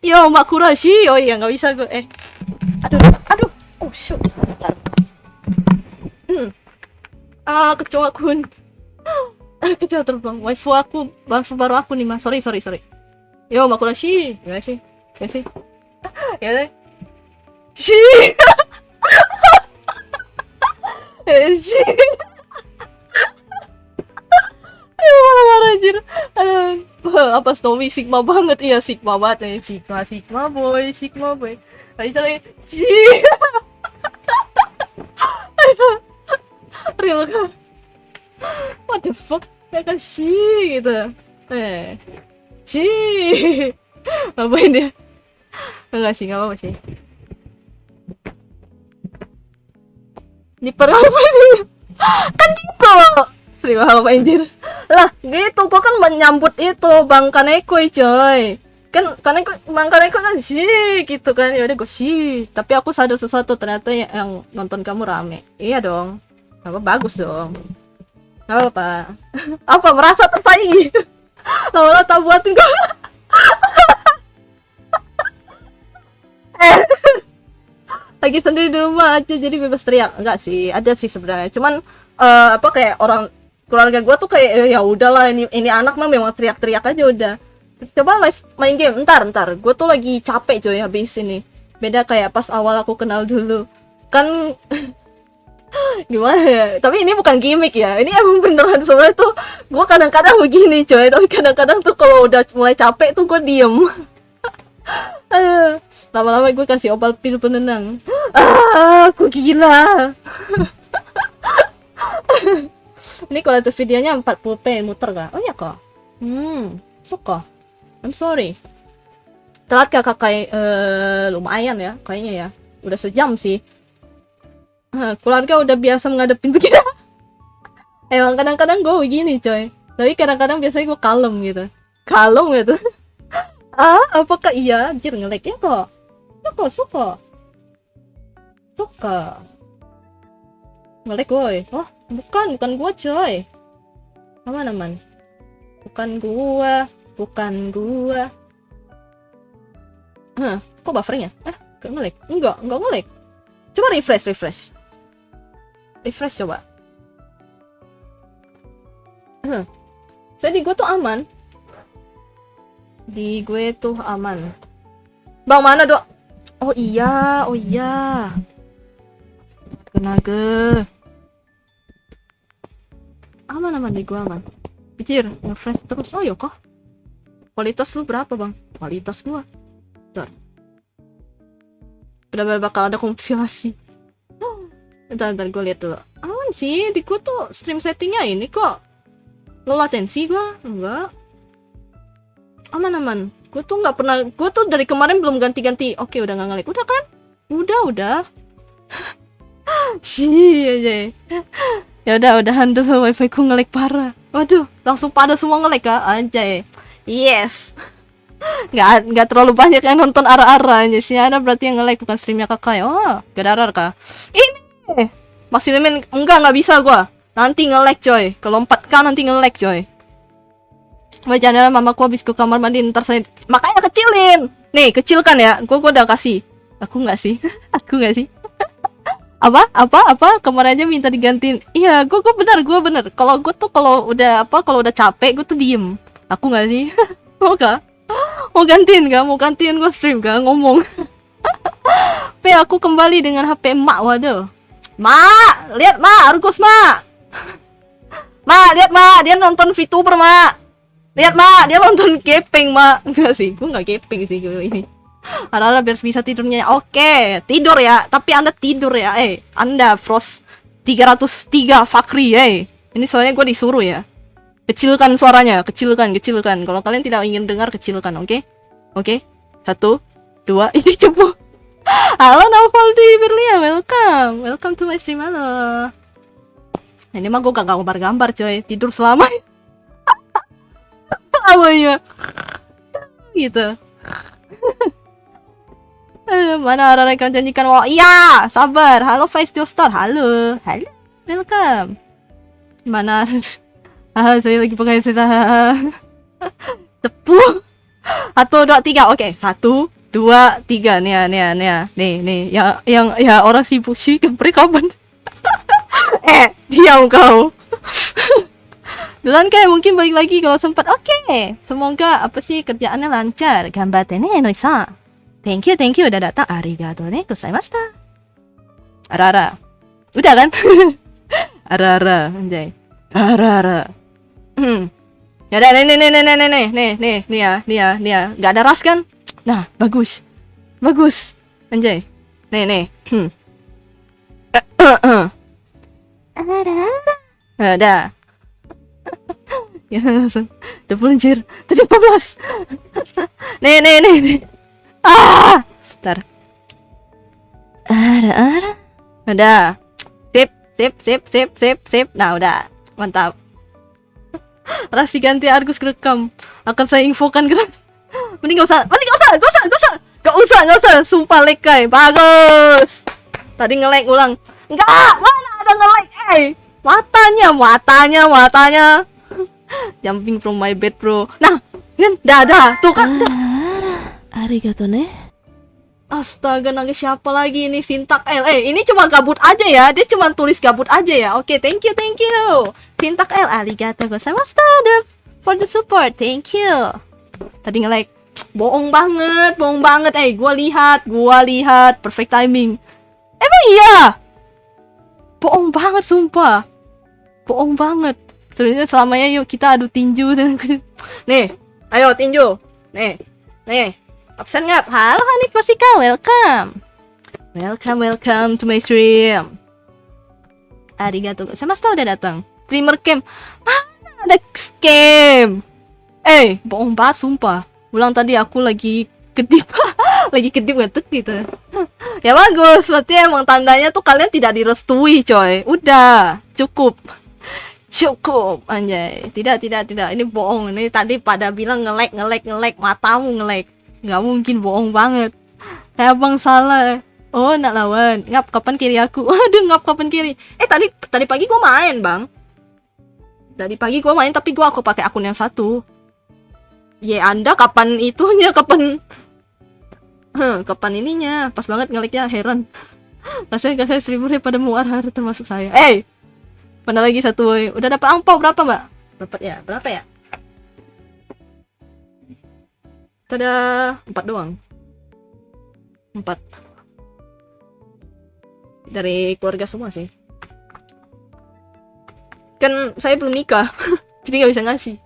Yo, Mbak Kurashi. Oh iya, gak bisa gue. Aduh. Oh, shoot. Kecoa kun. Kecoa terbang. Waifu baru aku nih, Mas. Sorry. Yo, Mbak Kurashi. Gimana sih? Ya deh. Shi. Marah-marah anjir. apa Snowy Sigma banget, iya Sigma banget nih, Sigma boy. Lagi real kan? What the fuck? Kayak kan gitu. Ngapain dia? Enggak sih, nggak apa-apa sih. Di perang kan gitu loh. Terima apa anjir. Lah, gitu gua kan menyambut itu Bang Kaneko coy. Kan Kaneko Bang Kaneko kan gitu kan. Ya udah gua tapi aku sadar sesuatu, ternyata yang nonton kamu rame. Iya dong. Apa bagus dong. Enggak apa. Apa merasa tersaingi? Lama tak buatin gua. Lagi sendiri di rumah aja jadi bebas teriak. Enggak sih, ada sih sebenarnya. Cuman apa kayak orang keluarga gue tuh kayak ya udahlah, ini anak mah memang teriak-teriak aja udah. Coba live main game, ntar gue tuh lagi capek coy habis ini. Beda kayak pas awal aku kenal dulu kan. Gimana ya, tapi ini bukan gimmick ya, ini emang beneran. Soalnya tuh gue kadang-kadang begini coy, tapi kadang-kadang tuh kalau udah mulai capek tuh gue diem. Lama-lama gue kasih obat pil penenang. Aku gila. Ini kualitas videonya 40p muter kah? Oh ya kak. Suka. I'm sorry. Telat kak kakak, lumayan ya kayaknya ya. Udah sejam sih. Keluarga udah biasa ngadepin begini. Emang kadang-kadang gue begini coy. Tapi kadang-kadang biasanya gue kalem gitu. Apakah iya? Anjir nge-lag ya kok. Ya kok suka. Nge-lag woy. Oh, bukan gua coy. Aman. Bukan gua. Kok buffering ya? Gak nge-lag. Enggak nge-lag. Coba refresh. Refresh coba. Jadi di gua tuh aman. Bang mana dok? Oh iya. Tenaga. Aman di gua aman. Pikir refresh terus. Oh yuk kok. Kualitas lu berapa bang? Kualitas gua. Bentar. Benar-benar bakal ada kompilasi. Bentar gue lihat dulu. Aman sih, di gua tuh stream settingnya ini kok. Low latensi gua? Enggak. Aman. Gue tuh nggak pernah. Gue tuh dari kemarin belum ganti-ganti. Oke, udah nggak nge-lag. Udah kan? Udah. Sih. Ya udahan dulu, wifi ku nge-lag parah. Waduh, langsung pada semua nge-lag kah? Anjay. Yes. Nggak terlalu banyak yang nonton ara-ara aja sih. Ada berarti yang nge-lag bukan streamnya kakak ya. Oh, gak ada ara kah? Ini masih lemen. Nggak bisa gua. Nanti nge-lag coy. Kalau 4K nanti nge-lag coy. Jangan mamaku habis ke kamar mandi, ntar saya makanya kecilin. Nih, kecilkan ya. Gua udah kasih. Aku nggak sih. Apa? Kemarin aja minta digantiin. Iya, gue bener. Kalau gue tuh kalau udah capek, gue tuh diem. Aku nggak sih. Mau gantiin gue stream kah? Ngomong. Aku kembali dengan HP emak. Waduh. Mak, lihat mak, Argus mak. Mak, lihat mak, dia nonton VTuber mak. Lihat mak, dia nonton gepeng mak. Enggak sih, gue nggak gepeng sih gue ini. Ara-ara biar bisa tidurnya. Oke, tidur ya. Tapi Anda tidur ya. Anda Frost 303 Fakri. Ini soalnya gue disuruh ya. Kecilkan suaranya, kecilkan. Kalau kalian tidak ingin dengar, kecilkan, oke? 1, 2, ini cepu. Halo Navaldi Berlia, welcome to my stream. Halo. Ini mah gue gak gambar-gambar coy. Tidur selama. Apa ya? Gitu. Mana orang yang janjikan? Wah, iya, sabar. Halo Face Joestar. Halo. Welcome. Mana? Saya lagi pakai sisa. Tepung. 1, 2, 3. Oke, 1, 2, 3. Nih. Ya orang sibuk sih. Kepri kapan? Diam kau. Duluan kayak mungkin balik lagi kalau sempat. Oke. Semoga kerjaannya lancar. Gambatte ne Noi-san. Thank you udah datang. Arigato ne gozaimashita. Ara. Udah kan? Ara anjay. Ara. Ya udah, nih ya. Nggak ada ras kan? Nah, bagus. Anjay. Nih. Ada. Ya langsung. Udah peluncur. 17. Nih. Bentar. Ada. Sip. Nah, udah. Mantap. Ras diganti Argus kerekam. Akan saya infokan keras. Mending gak usah. Sumpah lag, guys. Bagus. Tadi nge-lag ulang. Enggak, mana ada nge-lag. Matanya. Jumping from my bed, bro. Nah, kan dah. Tuh kan. Arigato ne. Astaga, nangis siapa lagi ini? Sintak L. Ini cuma gabut aja ya. Dia cuma tulis gabut aja ya. Oke, thank you. Sintak L, arigato gozaimashita for the support. Thank you. Tadi nge-like. Bohong banget. Gua lihat. Perfect timing. Emang iya? Bohong banget, sumpah. Bohong banget. Sebenarnya selamanya yuk kita adu tinju. Nih, ayo tinju. Nih. Absen ngap. Halo Hanif Pasika, welcome to my stream. Arigato. Sama udah datang. Streamer camp. Mana ada scam? Bohong banget sumpah. Ulang tadi aku lagi kedip. Lagi kedip ngetek gitu. Ya bagus, berarti emang tandanya tuh kalian tidak direstui, coy. Udah, cukup anjay. Tidak. Ini bohong. Ini tadi pada bilang nge-lag, matamu nge-lag. Nggak mungkin, bohong banget. Abang salah. Oh, nak lawan. Ngap kapan kiri aku? Aduh, ngap kapan kiri. Tadi pagi gua main, Bang. Tapi aku pakai akun yang satu. Anda kapan itunya? Kapan ininya? Pas banget nge-lag-nya, heran. Kasih streamernya pada muar termasuk saya. Mana lagi satu, woy. Udah dapat angpau berapa, Mbak? Berapa ya? Ada 4 doang. 4 dari keluarga semua sih. Kan saya belum nikah. Jadi gak bisa ngasih.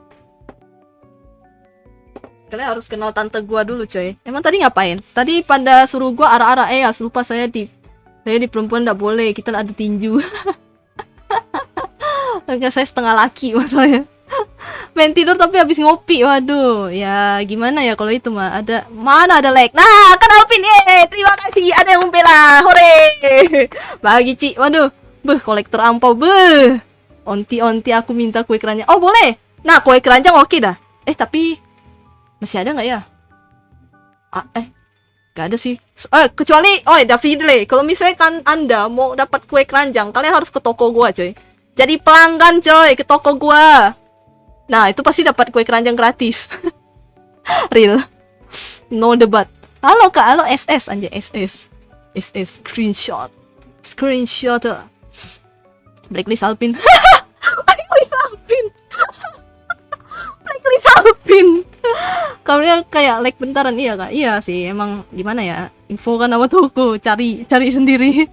Kalian harus kenal tante gua dulu, coy. Emang tadi ngapain? Tadi pada suruh gua arah-arah. Lupa saya di perempuan gak boleh. Kita ada tinju. Enggak, saya setengah laki masalahnya. Main tidur tapi habis ngopi. Waduh, ya gimana ya kalau itu mah. Mana ada lag. Nah, kan Alvin. Terima kasih ada yang membela. Hore. Bagi Ci. Waduh. Kolektor ampau. Onti aku minta kue keranjang. Oh, boleh. Nah, kue keranjang oke dah. Tapi masih ada nggak ya? Gak ada sih. Kecuali Davidle. Kalau misalnya kan Anda mau dapat kue keranjang, kalian harus ke toko gua, coy. Jadi pelanggan, coy, ke toko gua. Nah, itu pasti dapat kue keranjang gratis. Real. No debat. Halo Kak, halo SS anjay, SS. Screenshot. Blacklist Alpin. Blacklist Alpin. Kamunya kayak like bentaran, iya Kak. Iya sih, emang gimana ya? Info kan nama toko, cari sendiri.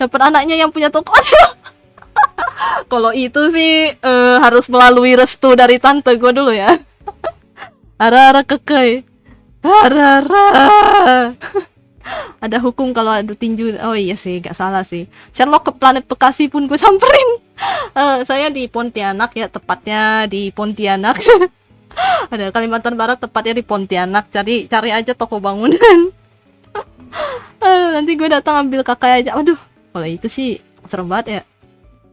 Dapat anaknya yang punya toko. Kalau itu sih harus melalui restu dari tante gue dulu ya. Ara kekei. Ada hukum kalau ada tinju. Oh iya sih, gak salah sih. Sherlock ke planet Bekasi pun gue samperin. Saya di Pontianak ya, tepatnya di Pontianak. Ada Kalimantan Barat, tepatnya di Pontianak. Cari aja toko bangunan. Nanti gue datang ambil kakak aja. Waduh, kalau itu sih serem banget ya.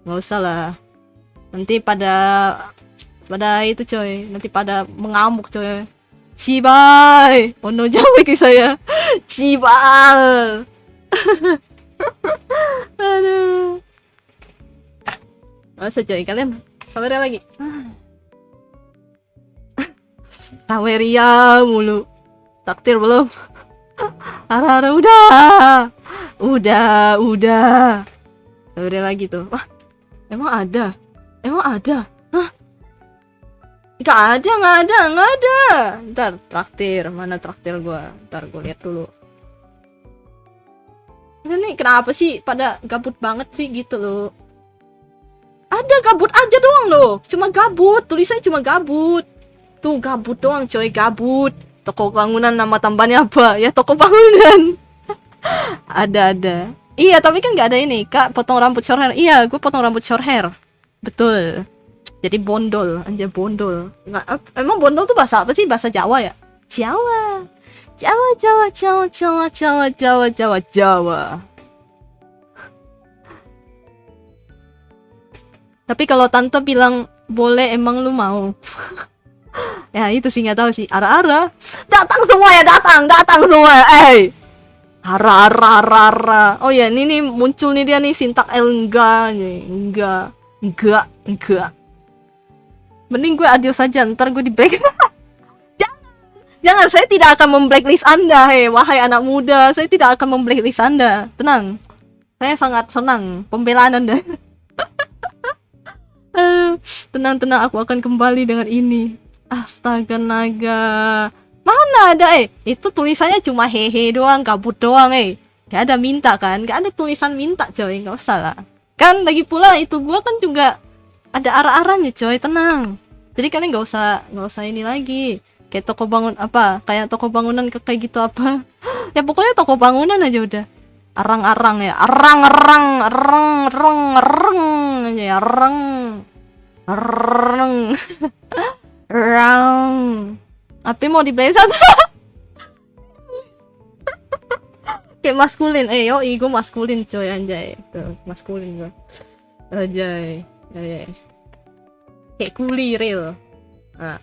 Nggak usah lah. Nanti pada itu coy. Nanti pada mengamuk coy. Cibai. Oh no, jangan bagi saya. Cibal. Aduh. Masa coy, kalian Saweria lagi? Saweria mulu. Takdir belum? Ara udah. Saweria lagi tuh. Wah, emang ada? Hah? Nggak ada. Ntar traktir, mana traktir gua? Ntar gua lihat dulu. Ini kenapa sih pada gabut banget sih gitu loh? Ada gabut aja doang loh. Cuma gabut, tulisannya cuma gabut. Tuh gabut doang coy, gabut. Toko bangunan nama tambahnya apa? Ya toko bangunan. Ada. Iya, tapi kan nggak ada ini, Kak, potong rambut short hair. Iya, gue potong rambut short hair. Betul. Jadi bondol, anjay bondol. Nggak, emang bondol tuh bahasa apa sih? Bahasa Jawa ya? Jawa. Tapi kalau tante bilang boleh, emang lu mau? Ya itu sih, nggak tahu sih. Ara-ara. Datang semua ya, datang semua. Ara. Oh ya, ini nih muncul nih dia nih sintak L enggak. Mending gue adios saja, ntar gue di black. Jangan, saya tidak akan memblacklist Anda, wahai anak muda. Saya tidak akan memblacklist Anda. Tenang. Saya sangat senang pembelaan Anda. Tenang, aku akan kembali dengan ini. Astaga naga. Mana ada itu tulisannya cuma hehe doang, kabut doang Gak ada minta kan? Gak ada tulisan minta coy, gak usah lah. Kan lagi pula itu gua kan juga ada arah-arahnya coy, tenang. Jadi kalian gak usah ini lagi. Kayak toko bangun apa? Kayak toko bangunan kayak gitu apa? Ya pokoknya toko bangunan aja udah. Arang-arang ya. Arang aja ya. Arang. Tapi mau di blazer. Kayak maskulin. Yoi, gue maskulin coy, anjay. Tuh, maskulin gue. Anjay. Kayak kuli real. Nah.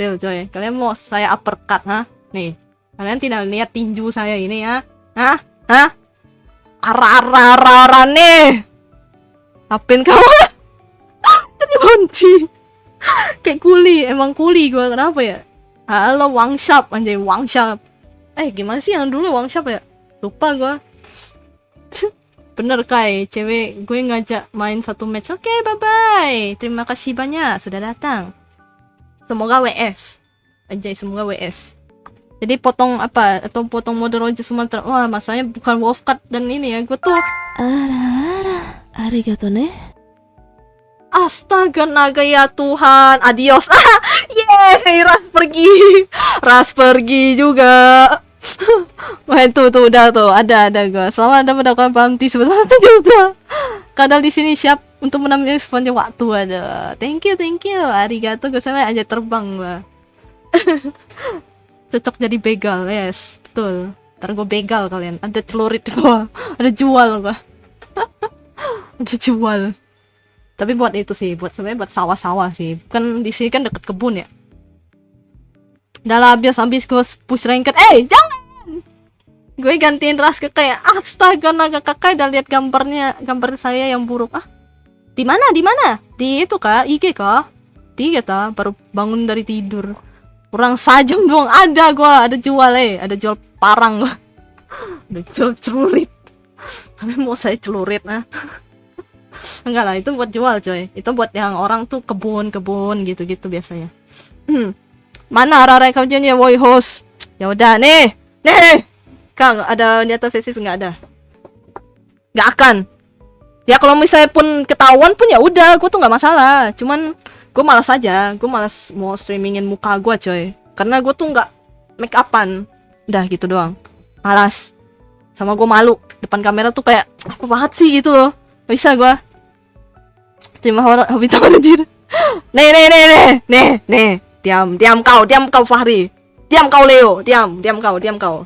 Real coy. Kalian mau saya uppercut, Nih. Kalian tidak lihat tinju saya ini ya? Ara nih. Apin kamu? Jadi bonci. Kayak kuli, emang kuli gue, kenapa ya? Halo Wang Shap, anjay Wang Shap. Gimana sih yang dulu Wang Shap ya? Lupa gue. Bener Kai, cewek gue ngajak main satu match. Oke, bye-bye. Terima kasih banyak sudah datang. Semoga WS. Anjay, semoga WS. Jadi potong apa? Atau potong mode Roger Sumatera. Wah, masanya bukan Wolfcut dan ini ya. Gue tuh arigato ne. Astaga naga ya Tuhan. Adios. Yeay, Ras pergi juga. Wah, tuh udah tuh. Ada gue. Selamat Anda mendapatkan bounty sebesar 1 juta. Kadal di sini siap untuk menemani sepanjang waktu. Ada. Thank you. Arigato, gue sama aja terbang gue. Cocok jadi begal, yes, betul. Ntar gue begal kalian. Ada celurit di bawah. Ada jual gue. Ada jual. Tapi buat itu sih, sebenarnya buat sawah-sawah sih. Kan di sini kan deket kebun ya. Udah lah, habis gue push ranked. Jangan. Gue gantiin ras ke kayak astaga naga kakak. Dan lihat gambar saya yang buruk. Di mana? Di itu kah? IG kah? Di kata baru bangun dari tidur. Kurang sajam doang ada jual ada jual parang gua. Ada jual celurit. Kalian mau saya celurit Enggak lah, itu buat jual coy. Itu buat yang orang tuh kebun gitu biasanya. Mana arah kajiannya woi host? Ya udah nih. Kang, ada niatan festif nggak ada? Nggak akan. Ya kalau misalnya pun ketahuan pun ya udah, gue tuh nggak masalah. Cuman gue malas aja, gue malas mau streamingin muka gue coy. Karena gue tuh nggak make upan. Udah gitu doang. Malas. Sama gue malu. Depan kamera tuh kayak apa banget sih gitu loh. Gak bisa gue. Terima hobi tahu anjir. Nih. Diam kau Fahri. Diam kau Leo. Diam kau.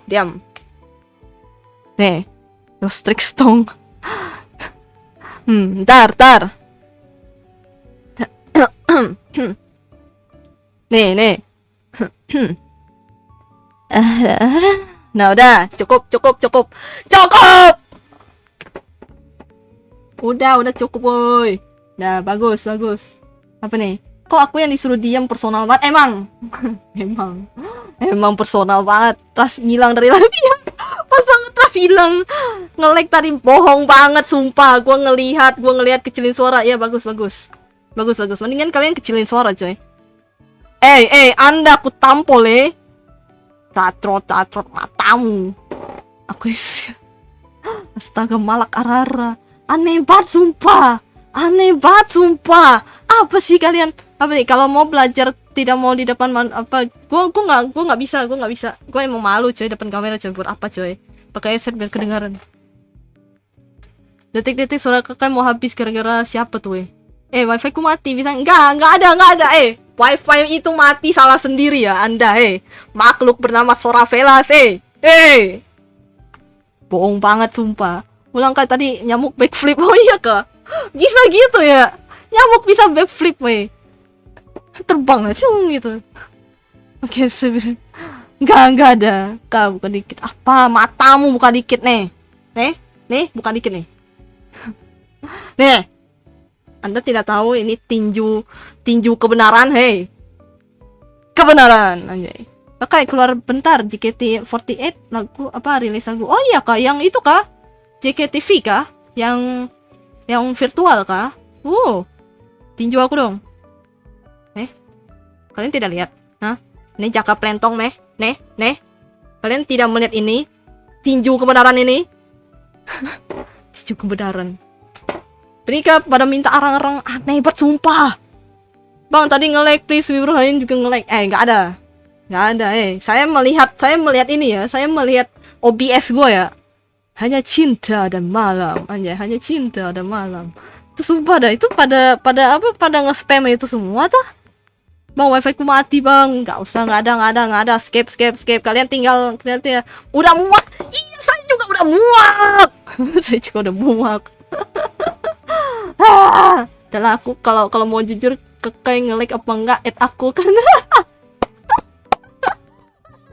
Nih. Terus trik stong. Ntar. Nih. Nah udah, cukup. Udah cukup boy. Nah bagus. Apa nih? Kok aku yang disuruh diam personal banget? Emang personal banget. Ras ngilang dari live ya. Pas banget Ras hilang. Nge-lag tadi bohong banget sumpah. Gua ngelihat kecilin suara. Ya bagus. Mendingan kalian kecilin suara coy. Anda aku tampol Tatrot matamu. Aku astaga malak arara. Aneh banget sumpah. Apa sih kalian? Apa nih kalau mau belajar tidak mau di depan gue nggak bisa, gue emang malu coy depan kamera coy. Buat apa coy pakai headset biar kedengaran. Detik-detik suara kakak mau habis gara-gara siapa tuh wifi ku mati bisa nggak ada wifi itu mati salah sendiri ya anda makhluk bernama Sora Velas bohong banget sumpah. Ulang kali tadi nyamuk backflip. Oh iya kak, bisa gitu ya, nyamuk bisa backflip terbang aja gitu. Oke sebenernya nggak ada kak, bukan dikit apa, matamu bukan dikit nih bukan dikit nih Anda tidak tahu ini tinju kebenaran kebenaran anjay. Oke keluar bentar JKT48 lagu apa rilis lagu. Oh iya kak, yang itu kah JKTV kah yang virtual kah? Tinju aku dong. Kalian tidak lihat? Ini Jaka Plentong kalian tidak melihat ini tinju kebenaran ini? Tinju kebenaran. Mereka pada minta arang-arang aneh banget sumpah. Bang tadi nge-lag please, viewer lain juga nge-lag. Nggak ada saya melihat ini ya, saya melihat OBS gue ya. Hanya cinta dan malam anjay, hanya cinta dan malam. Itu sumpah dah, itu pada nge-spam itu semua tuh. Bang wifi ku mati bang, nggak usah, nggak ada, skip. Kalian tinggal udah muak. Iya saya juga udah muak. Saya juga udah muak. Adalah aku kalau mau jujur kayak nge-like apa enggak aku kan.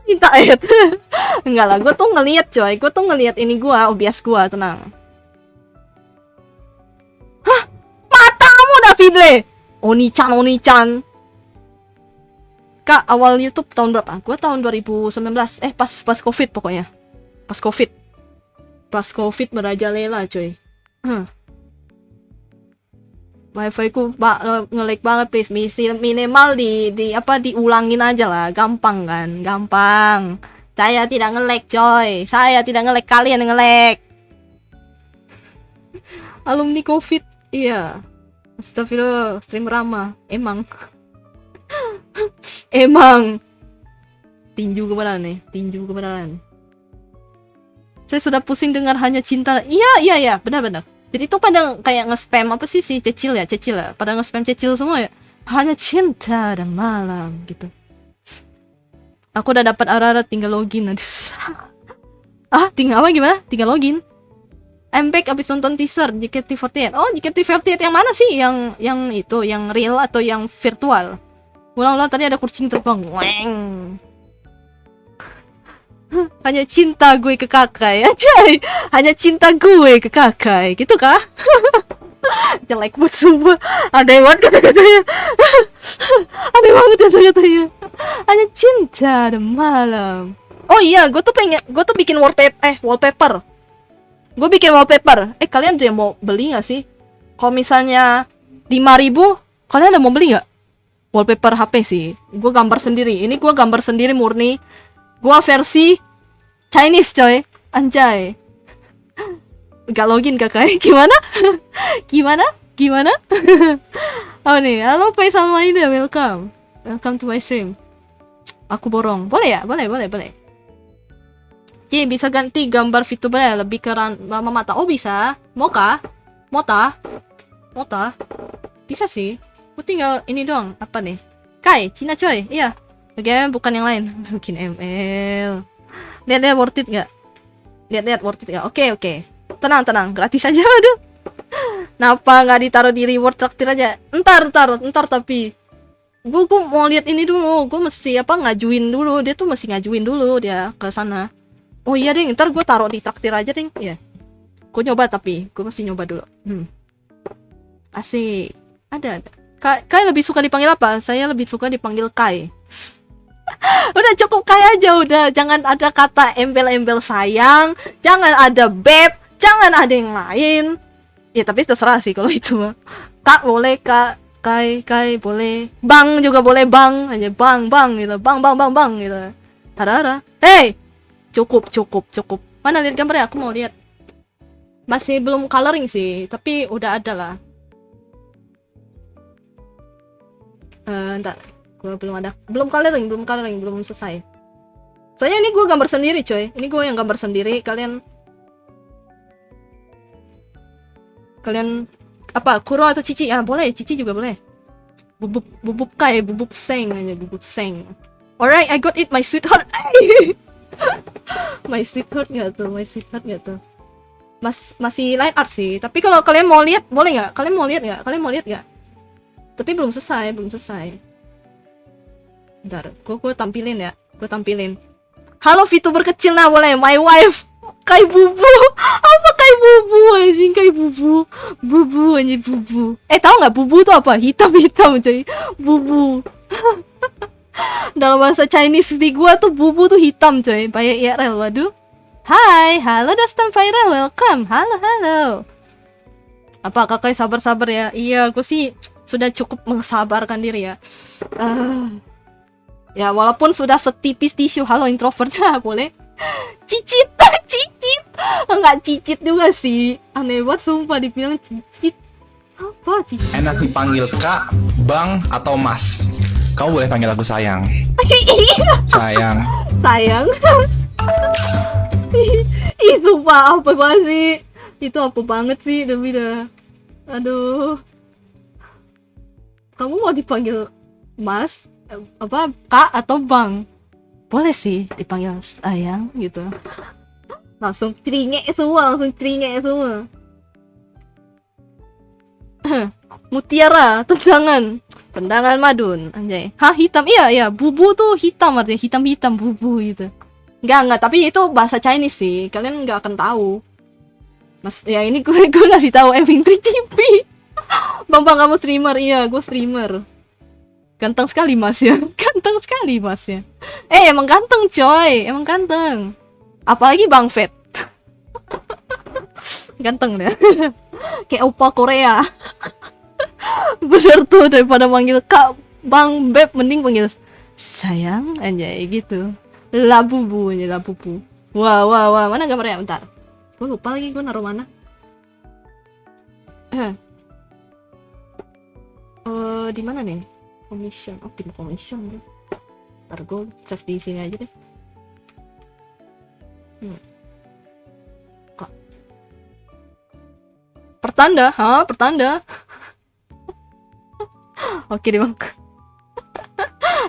Minta enggak lah, gue tuh ngeliat coy, ini gue OBS gue, tenang. Matamu Davidle Oni-chan Kak, awal YouTube tahun berapa? Gue tahun 2019. Pas Covid pokoknya. Pas Covid merajalela, coy. Wifi ku nge-lag banget, please. Minimal diulangin aja lah. Gampang kan? Gampang. Saya tidak nge-lag, coy. Saya tidak nge-lag, kalian yang nge-lag. Alumni Covid. Iya. Astagfirullah, stream ramah. Emang tinju kebenaran. Saya sudah pusing dengar hanya cinta. Iya, benar. Jadi itu pada kayak nge-spam apa sih si Cecil ya, pada nge-spam Cecil semua ya. Hanya cinta dan malam gitu. Aku udah dapat arah tinggal login. Aduh. Tinggal apa gimana? Tinggal login. I'm back abis nonton teaser JKT48. Oh, JKT48 yang mana sih? Yang itu, yang real atau yang virtual? Ulang-ulang tadi ada kucing terbang. Weng. Hanya cinta gue ke kakak ya, coy. Hanya cinta gue ke kakak, gitu kah? Jelek banget semua. Aneh banget kata-katanya. Aneh banget kata-katanya. Hanya cinta dan malam. Oh iya, gue tuh bikin wallpaper. Gue bikin wallpaper. Kalian ada yang mau beli gak sih? Kalau misalnya 5.000, kalian ada mau beli gak? Wallpaper HP sih. Gue gambar sendiri. Ini gue gambar sendiri murni. Gue versi Chinese coy. Anjay. Gak login kakak. Gimana? Gimana? Oh nih. Halo Faisal Maida. Welcome to my stream. Aku borong. Boleh ya? Boleh. Bisa ganti gambar VTuber ya, lebih ke lama mata. Oh bisa. Mota. Bisa sih. Aku tinggal ini doang. Apa nih? Kai, Cina coy. Iya. Bagaimana bukan yang lain. Bikin ML. Lihat worth it nggak? Lihat worth it nggak? Oke. Tenang. Gratis aja. Aduh. Kenapa nggak ditaruh di reward traktir aja? Ntar tapi. Gue mau lihat ini dulu. Gue mesti ngajuin dulu. Dia tuh mesti ngajuin dulu dia ke sana. Oh iya deh. Ntar gue taruh di traktir aja deh. Iya. Gue nyoba tapi. Gue mesti nyoba dulu. Asik. Ada. Kai lebih suka dipanggil apa? Saya lebih suka dipanggil Kai. Udah cukup Kai aja udah. Jangan ada kata embel-embel sayang. Jangan ada beb. Jangan ada yang lain. Ya tapi terserah sih kalau itu mah. Kak boleh kak. Kai boleh. Bang juga boleh bang. Aja bang gitu. Bang gitu. Ada. Hey. Cukup. Mana lihat gambarnya? Aku mau lihat. Masih belum coloring sih. Tapi udah ada lah. Ntar gue belum coloring, belum selesai. Soalnya ini gue gambar sendiri coy, ini gue yang gambar sendiri. Kalian apa, Kuro atau Cici? Ah boleh, Cici juga boleh. Bubuk seng aja, bubuk seng. Alright, I got it, my sweetheart. My sweetheart nggak tuh? Masih line art sih. Tapi kalau kalian mau lihat, boleh nggak? Kalian mau lihat nggak? Tapi belum selesai. Bentar, gue tampilin ya. Halo VTuber kecil, nah boleh. My wife Kai Bubu. Apa Kai Bubu anjing? Kai Bubu. Bubu anjing, Bubu. Tahu nggak Bubu tuh apa? Hitam coy. Bubu. Dalam bahasa Chinese di gua tuh Bubu tuh hitam coy. Banyak IRL. Waduh. Hai, halo Dastan Viral, welcome. Halo. Apa kakak sabar ya? Iya, aku sih sudah cukup mensabarkan diri ya. Ya walaupun sudah setipis tisu. Halo introvert. Boleh. Cicit. Enggak cicit juga sih. Aneh banget sumpah dibilang cicit. Apa cicit? Enak dipanggil Kak, Bang, atau Mas. Kamu boleh panggil aku sayang. Sayang. Ih sumpah apa banget sih. Itu apa banget sih demi dah. Aduh. Kamu mau dipanggil Mas? Apa Kak atau Bang? Boleh sih dipanggil sayang gitu. Langsung teringet semua. Mutiara, tendangan madun, anjay. Hah, hitam? Iya, Bubu tuh hitam, artinya hitam Bubu gitu. Enggak, tapi itu bahasa Chinese sih. Kalian nggak akan tahu. Mas, ya ini gue ngasih tahu Eving 3GP. Bang, kamu streamer? Iya, gue streamer. Ganteng sekali mas ya. Emang ganteng coy, emang ganteng. Apalagi Bang Fat. Ganteng deh. Kayak opa Korea. Bener tuh, daripada manggil Kak, Bang, Beb, mending panggil sayang anjay gitu. Labubu. Wah, mana gambarnya? Bentar. Gue lupa lagi gue naruh mana. Di mana nih? Commission. Tim commission. Ntar gue save di sini aja deh. Kak. Pertanda. Oke deh bang.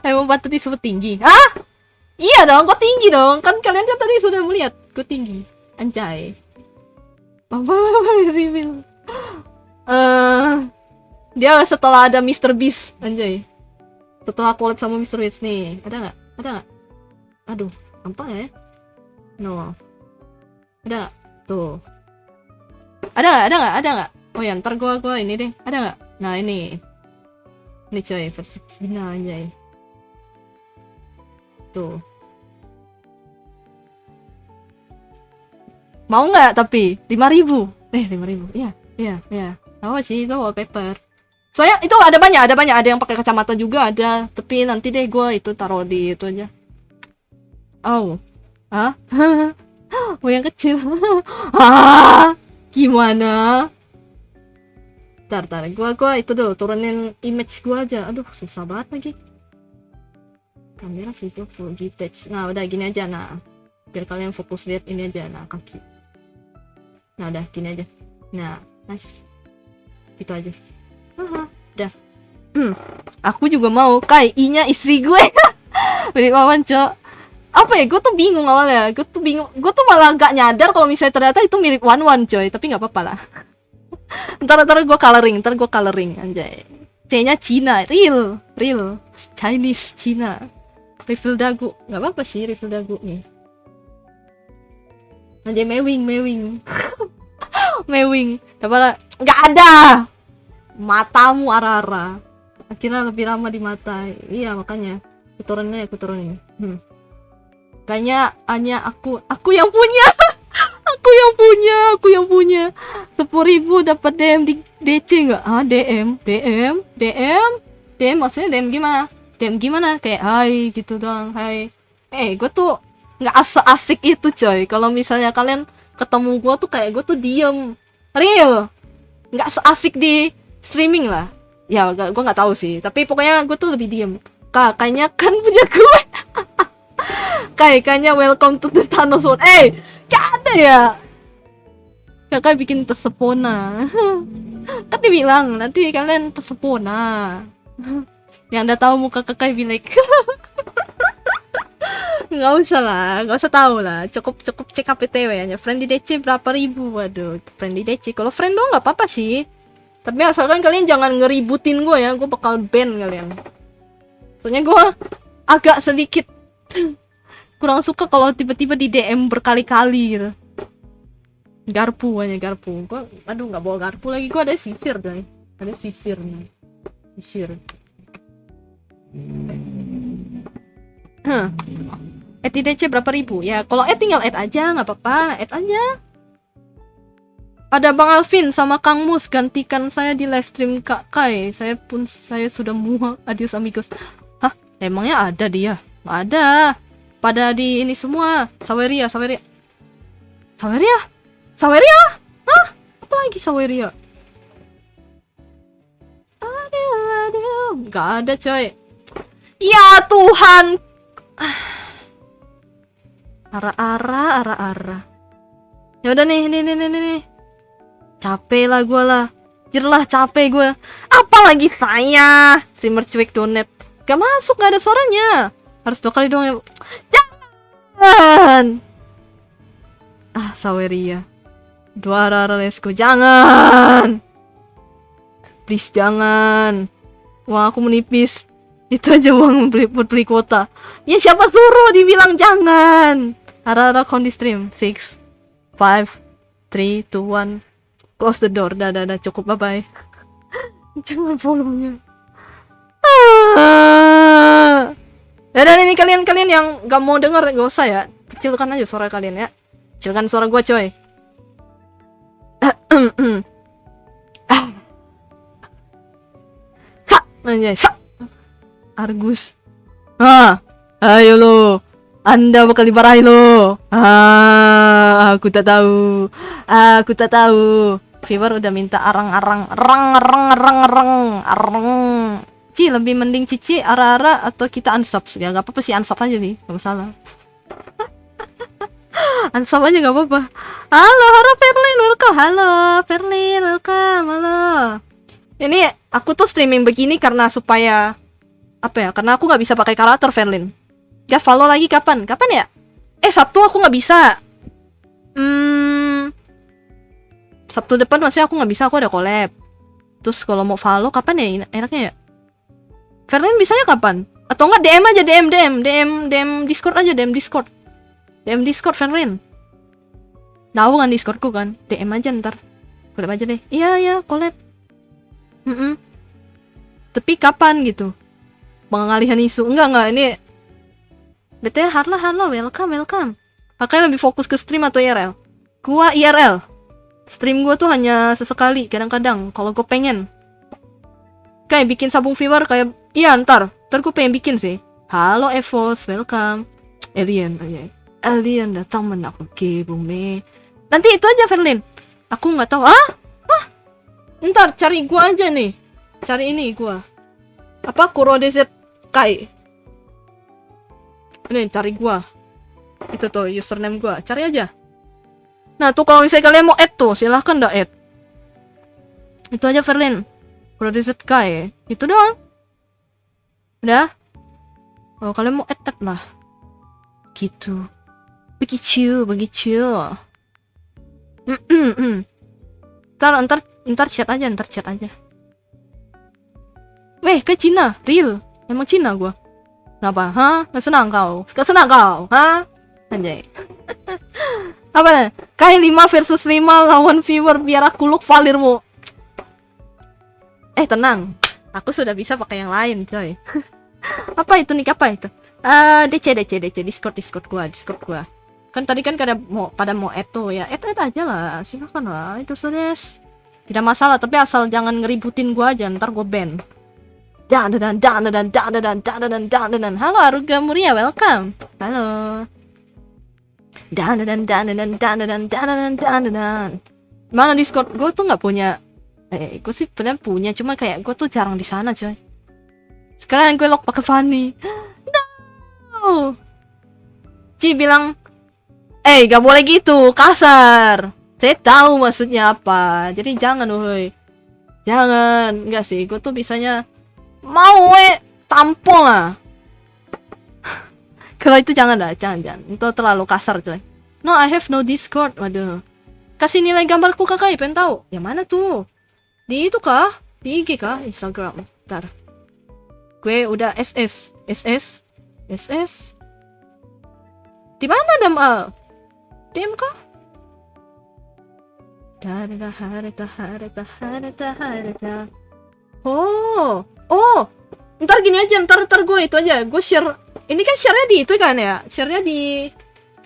Emang patut disebut tinggi. Iya dong, kok tinggi dong. Kan kalian kan tadi sudah melihat gue tinggi. Anjay. Apa reveal. Dia setelah ada Mr. Beast, anjay. Setelah collab sama Mr. Beast nih. Ada nggak? Aduh, apa ya? No. Ada nggak? Tuh. Ada nggak? Oh ya, ntar gua ini deh. Ada nggak? Nah ini coy, versi Cina anjay. Tuh. Mau nggak tapi 5.000? 5.000. Iya. Tahu sih itu wallpaper. Soalnya itu ada banyak, ada yang pakai kacamata juga ada. Tapi nanti deh gue itu taruh di itu aja. Oh. Hah? Oh yang kecil. Gimana? Tar. Gua itu dulu turunin image gua aja. Aduh, susah banget lagi. Kamera video full detach. Nah, udah gini aja nah. Biar kalian fokus lihat ini aja nah, kaki. Nah, udah gini aja. Nah, nice. Gitu aja. Udah. Aku juga mau Kai I-nya istri gue. Beri Wawan, Cok. Apa ya? Gue tuh bingung awalnya. Gue tuh malah gak nyadar kalau misalnya ternyata itu mirip Wan, coy. Tapi nggak apa-apa lah. ntar gue coloring anjay. C-nya Cina, real Chinese Cina. Refill dagu, nggak apa-apa sih refill dagu nih. Anjay mewing. Daripada nggak ada. Matamu Arara. Akhirnya lebih lama di mata. Iya makanya. Aku turunin. Kayaknya hanya aku yang punya. Aku yang punya 10.000 dapat DM di DC nggak? DM maksudnya DM gimana kayak hai gitu doang, hai. Gue tuh nggak asik itu coy. Kalau misalnya kalian ketemu gue tuh kayak gue tuh diem, real, nggak seasik di streaming lah. Ya gue nggak tahu sih, tapi pokoknya gue tuh lebih diem. Kayaknya kan punya gue. Kayaknya welcome to the Thanos World. Gak ada ya. Kakak bikin tersepona. Kan dibilang nanti kalian tersepona. Yang anda tahu muka kakak bilang. Nggak usah lah, nggak usah tahu lah. Cukup cek KPTW aja. Friendly DC berapa ribu? Waduh, friendly DC. Kalau friend doang nggak apa-apa sih. Tapi asalkan kalian jangan ngeributin gue ya, gue bakal ban kalian. Soalnya gue agak sedikit kurang suka kalau tiba-tiba di DM berkali-kali gitu. Garpu aja, garpu. Gue, aduh nggak bawa garpu lagi. Gue ada sisir dong. Ada sisir nih. Sisir. Di DC berapa ribu? Ya kalau tinggal aja, nggak apa-apa, aja. Ada Bang Alvin sama Kang Mus gantikan saya di live stream Kak Kai. Saya sudah muak. Adios amigos. Hah? Emangnya ada dia? Nggak ada. Pada di ini semua. Saweria. Hah? Apa lagi Saweria? Aduh. Nggak ada coy. Ya Tuhan. Ara. Ya udah nih. Capek lah gue lah. Jerlah capek gue. Apalagi saya. Streamer cuek donate. Gak masuk, gak ada suaranya. Harus 2 kali doang ya. Jangan. Saweria. 2 Ara let's go. Jangan. Please jangan. Wah aku menipis. Itu aja uang buat beli kuota. Ya siapa suruh dibilang jangan. Ara kondi stream 6 5 3 2 1. Close the door. Dah cukup, bye bye. Jangan volumenya. Dan ini kalian yang gak mau denger gak usah ya. Kecilkan aja suara kalian ya. Kecilkan suara gua coy. Argus. Ayo lo. Anda bakal dimarahin lo. Aku tak tahu. Fever udah minta arang. Ci, lebih mending Cici Ara atau kita unsub. Ya gak apa-apa sih, unsub aja nih. Gak masalah. Unsub aja gak apa-apa. Halo Ferlin, welcome. Halo Ferlin, welcome. Halo. Ini aku tuh streaming begini karena supaya karena aku nggak bisa pakai karakter Ferlin. Ya follow lagi kapan ya? Sabtu aku nggak bisa. Sabtu depan masih aku nggak bisa, aku ada collab. Terus kalau mau follow kapan ya enaknya ya? Ferlin bisanya kapan? Atau enggak DM aja, DM Discord aja, DM Discord Ferlin. Tahu kan Discordku kan? DM aja ntar. Collab aja deh. Iya collab. Tapi kapan gitu? Pengalihan isu. Enggak ini BTW halo welcome. Makanya lebih fokus ke stream atau IRL? Gua IRL. Stream gua tuh hanya sesekali kadang-kadang kalau gue pengen. Kayak bikin sabung viewer kayak ntar gue pengen bikin sih. Halo Evos, welcome. Alien datang menakut ke bumi. Nanti itu aja Ferlin. Aku nggak tahu. Ntar cari gua aja nih. Cari ini gua. Kuro DZ Kai. Ini cari gua. Itu tuh username gua. Cari aja. Nah, tuh kalau misalnya kalian mau add tuh, silahkan dah add. Itu aja Ferlin. Kuro DZ Kai. Itu doang. Udah. Kalau kalian mau add lah. Gitu. Begitu. Ntar chat aja. Weh, ke Cina, real. Emang Cina gua. Kenapa? Gak senang kau? Anjay. Apa nih? Kayak 5 versus 5 lawan viewer biar aku look valirmu. Tenang. Aku sudah bisa pakai yang lain, coy. Apa itu nih? DC Discord gua. Kan tadi kan pada mau add tuh ya. Add aja lah. Silakan lah. Itu serius. Tidak masalah, tapi asal jangan ngeributin gua aja, ntar gua ban. Dan. Halo Aruga Muria, welcome. Halo. Dan. Mana Discord? Gue tuh nggak punya. Gue sih bener punya, cuma kayak gue tuh jarang di sana, coy. Sekarang gue lock pakai Fanny. No. Ci bilang, gak boleh gitu, kasar. Saya tahu maksudnya apa. Jadi jangan, woi. Jangan. Enggak sih, gue tuh bisanya mau tampol lah. Kalau itu jangan dah, jangan. Itu terlalu kasar coy. No, I have no Discord. Waduh. Kasih nilai gambarku kakak, pengen tahu. Yang mana tuh? Di itu kah? Di IG kah? Instagram. Bentar. Gue udah SS. Di mana Damal? DM kah? Oh. Ntar gini aja, ntar gue itu aja. Gue share. Ini kan share-nya di itu kan ya? Share-nya di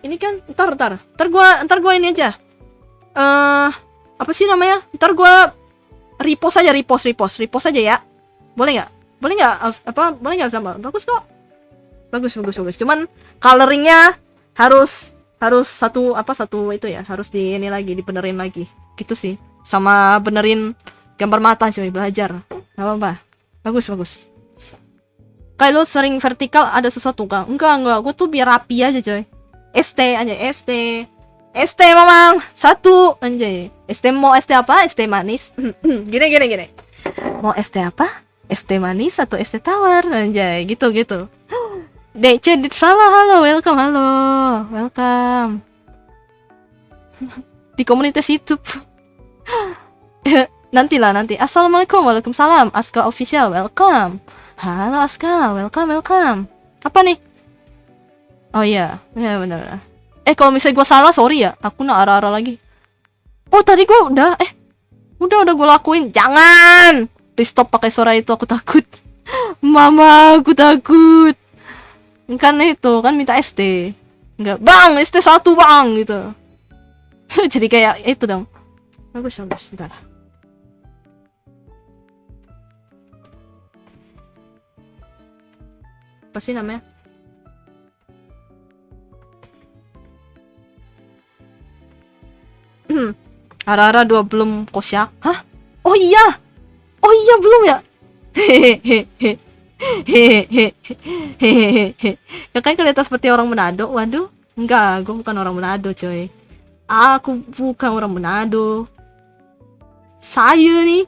ini kan ntar gue ini aja. Apa sih namanya? Ntar gue repost aja aja ya. Boleh nggak? Boleh nggak sama? Bagus kok. Bagus. Cuman coloringnya harus satu itu ya, harus di ini lagi, dibenerin lagi. Gitu sih. Sama benerin gambar mata coy, belajar. Gak apa-apa. Bagus. Kalau sering vertikal ada sesuatu kah? Enggak. Gue tuh biar rapi aja coy. ST aja, ST mamang. Satu anjay. ST mau ST apa? ST manis. Gini. Mau ST apa? ST manis atau ST tawar anjay, gitu. Dek, cedit salah. Halo. Welcome. Di komunitas YouTube. Nanti. Assalamualaikum, waalaikumsalam. Aska official, welcome. Halo Aska, welcome. Apa nih? Oh iya, benar. Kalau misalnya gue salah, sorry ya. Aku nak arah-arah lagi. Oh, tadi gue udah gue lakuin. Jangan. Please stop pakai suara itu, aku takut. Mama, aku takut. Kan itu, kan minta ST. Enggak, Bang, ST 1 Bang, gitu. Jadi kayak itu dong. Bagus, bentar. Apa sih namanya? Ara-ara 2 belum kosyak. Hah? Oh iya belum ya? Kakak kelihatan seperti orang Manado. Waduh, enggak, gue bukan orang Manado coy. Aku bukan orang Manado. Saya nih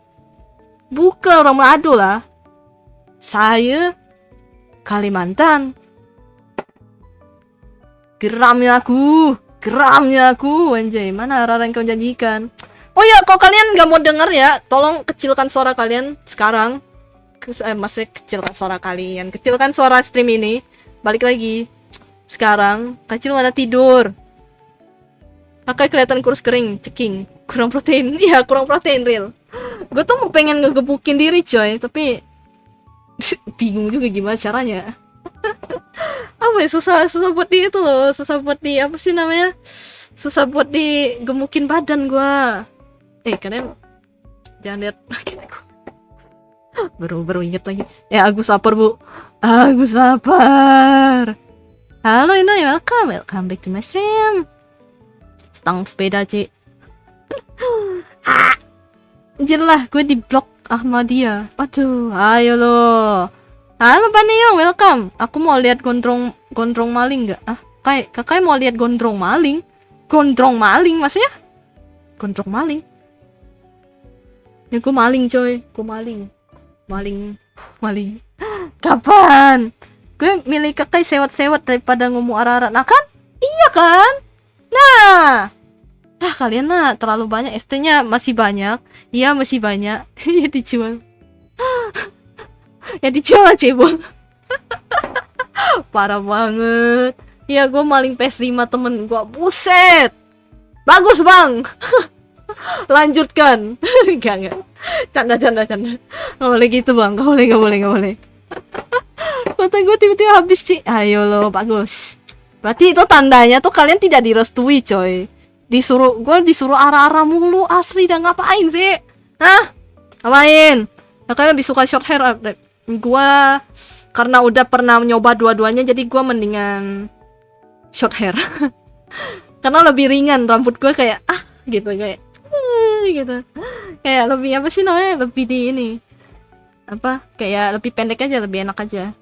bukan orang Manado lah. Saya Kalimantan. Geramnya aku anjay. Mana arah yang kau janjikan? Oh ya, kalau kalian gak mau denger ya, tolong kecilkan suara kalian sekarang. Maksudnya kecilkan suara kalian, kecilkan suara stream ini. Balik lagi. Sekarang kecil mana tidur. Kakak kelihatan kurus kering, ceking, kurang protein. Iya, kurang protein real. Gue tuh pengen ngegebukin diri coy, tapi bingung juga gimana caranya. Apa ya, susah buat di itu loh, susah buat di apa sih namanya, susah buat digemukin badan gua. Kalian jangan lihat baru inget lagi ya. Agus lapar bu, Agus lapar. Halo Inoy, welcome back to my stream. Stang sepeda Ci. Anjir lah, gue di blok Ahmadiyah. Aduh, ayo lo. Halo Paneyong, welcome. Aku mau lihat gondrong maling nggak? Kakak mau lihat gondrong maling? Gondrong maling maksudnya? Gondrong maling? Ya gue maling coy, gue maling. Kapan? Gue milih kakak sewot-sewot daripada ngomong arah-arah. Nah kan? Iya kan? Nah, kalian terlalu banyak. ST-nya masih banyak. Iya masih banyak. Ya dijual. Ya dijual cebol. Parah banget. Ya gue maling PS5 temen gue. Buset. Bagus bang. Lanjutkan. Enggak. Canda. Gak boleh gitu bang. Gak boleh. Kota gue tiba-tiba habis Ci. Ayo lo, bagus. Berarti itu tandanya tuh kalian tidak direstui coy. Gue disuruh arah-arah mulu. Asli dah, ngapain sih? Hah? Ngapain? Kalian lebih suka short hair. Gue karena udah pernah nyoba dua-duanya, jadi gue mendingan short hair. Karena lebih ringan rambut gue, kayak gitu, kayak gitu. Kayak lebih apa sih namanya? Lebih di ini. apa kayak lebih pendek aja, lebih enak aja.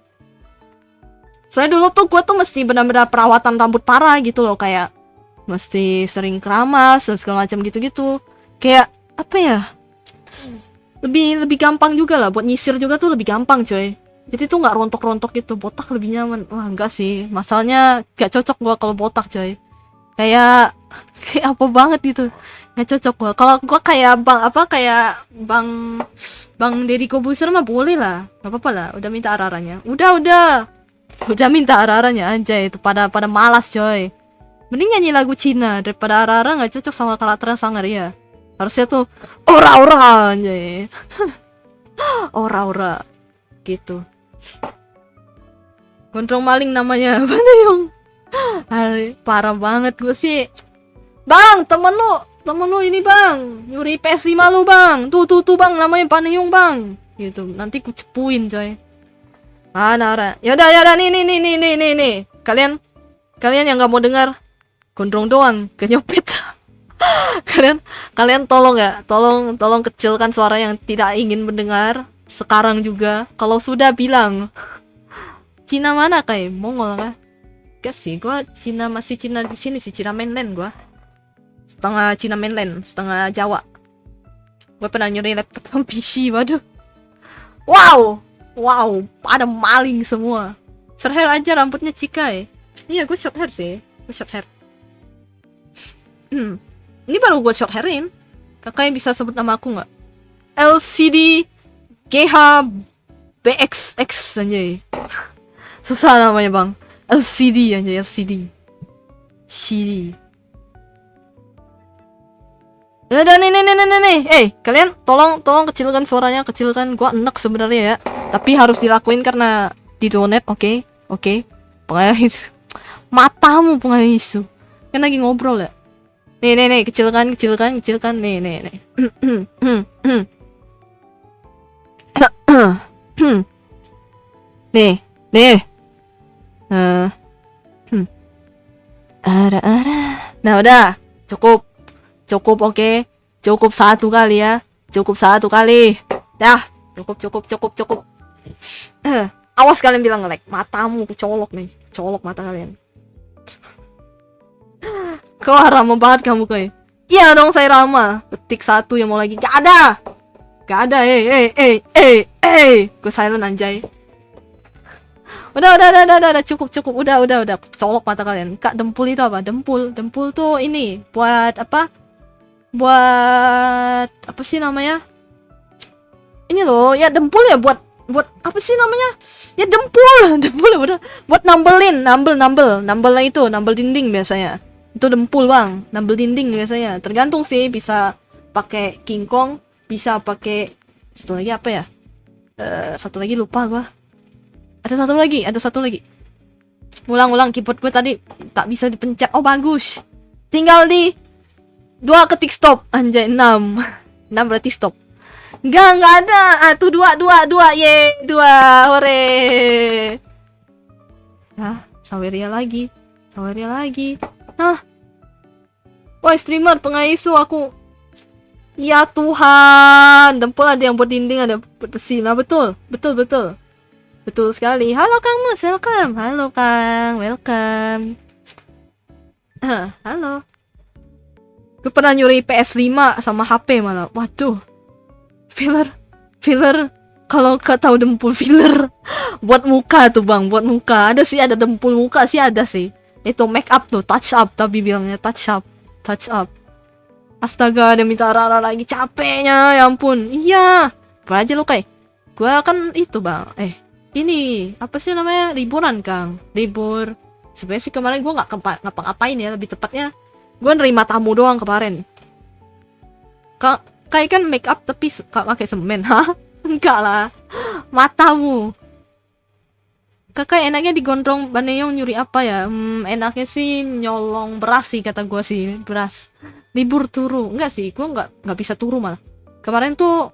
Soalnya dulu tuh gue tuh mesti benar-benar perawatan rambut parah gitu loh, kayak mesti sering keramas dan segala macam gitu-gitu. Kayak apa ya? Lebih gampang juga lah buat nyisir juga tuh, lebih gampang coy. Jadi tuh nggak rontok-rontok gitu, botak lebih nyaman. Wah enggak sih, masalahnya gak cocok gua kalau botak coy. Kayak apa banget gitu, nggak cocok gua. Kalau gua kayak bang Deddy Kobuser mah boleh lah, nggak apa-apa lah. Udah minta araranya, udah minta araranya anjay, itu pada malas coy. Mending nyanyi lagu Cina daripada arara nggak cocok sama karakter Sangaria. Harusnya tuh ora anjay. Ora gitu. Gondrong maling namanya Panayong. Parah banget gue sih. Bang, temen lu ini bang, nyuri PS5 lu bang. Tuh bang, namanya Panayong bang. Gitu, nanti ku cepuin coy. Nara. Yaudah nih. Kalian yang nggak mau dengar, gondrong doang, kenyopet. kalian tolong ya, tolong kecilkan suara yang tidak ingin mendengar sekarang juga. Kalau sudah bilang Cina mana kayak Mongol kah? Gak sih, gua masih Cina di sini sih, Cina mainland gua. Setengah Cina mainland, setengah Jawa. Gue pernah nyuri laptop sama PC, waduh. Wow, pada maling semua. Short hair aja rambutnya cikai. Iya, gue short hair sih, Ini baru gue short hairin. Kakaknya bisa sebut nama aku nggak? LCD GH BXX anjay. Susah namanya bang. LCD anjay, LCD. CD. Udah nih. Kalian tolong kecilkan suaranya, kecilkan. Gua enak sebenarnya ya. Tapi harus dilakuin karena di donate, oke? Pengais. Matamu pengais. Kan lagi ngobrol ya. Nih, kecilkan. Nih. Nih. Nah, udah. Cukup, oke. Cukup satu kali ya. Dah, cukup. Awas kalian bilang nge-lag. Matamu colok nih. Colok mata kalian. Kau ramah banget kamu coy. Iya dong saya ramah. Petik satu yang mau lagi. Gak ada. Gue silent anjay. Udah cukup. Udah. Colok mata kalian. Kak, dempul itu apa? Dempul tuh ini buat apa? Buat apa sih namanya? Ini loh, ya dempul ya buat apa sih namanya? Ya dempul ya udah. Buat nambel itu, nambel dinding biasanya. Itu dempul bang, nambel dinding biasanya. Tergantung sih, bisa pakai King Kong, bisa pakai satu lagi apa ya? Satu lagi lupa gua. Ada satu lagi. Ulang keyboard gue tadi tak bisa dipencet. Oh bagus. Tinggal di 2 ketik stop. Anjay 6 berarti stop. Enggak ada. Tuh 2 ye 2 hore. Nah, Saweria lagi. Woi streamer pengaisu aku. Ya Tuhan, dempul ada yang buat dinding, ada buat besi. Nah betul sekali. Halo Kang Mas, welcome. Halo Kang, welcome. Halo. Gue pernah nyuri PS5 sama HP malah. Waduh. Filler. Kalau kau tahu dempul filler buat muka tuh bang, buat muka. Ada dempul muka sih ada sih. Itu make up tuh, touch up tapi bilangnya touch up. Astaga, dia minta rara lagi, capeknya, ya ampun. Iya, aja lo kayak. Gua kan itu bang, ini apa sih namanya, liburan Kang, libur. Sebenarnya sih kemarin gua nggak ngapa-ngapain ya, lebih tepatnya gua nerima tamu doang kemarin. Kayak kan make up tapi pakai semen, hah? Enggak lah, matamu. Kakak enaknya digondrong Baneyong nyuri apa ya? Enaknya sih nyolong beras sih kata gua sih, beras. Libur turu. Enggak sih, gua nggak bisa turu malah. Kemarin tuh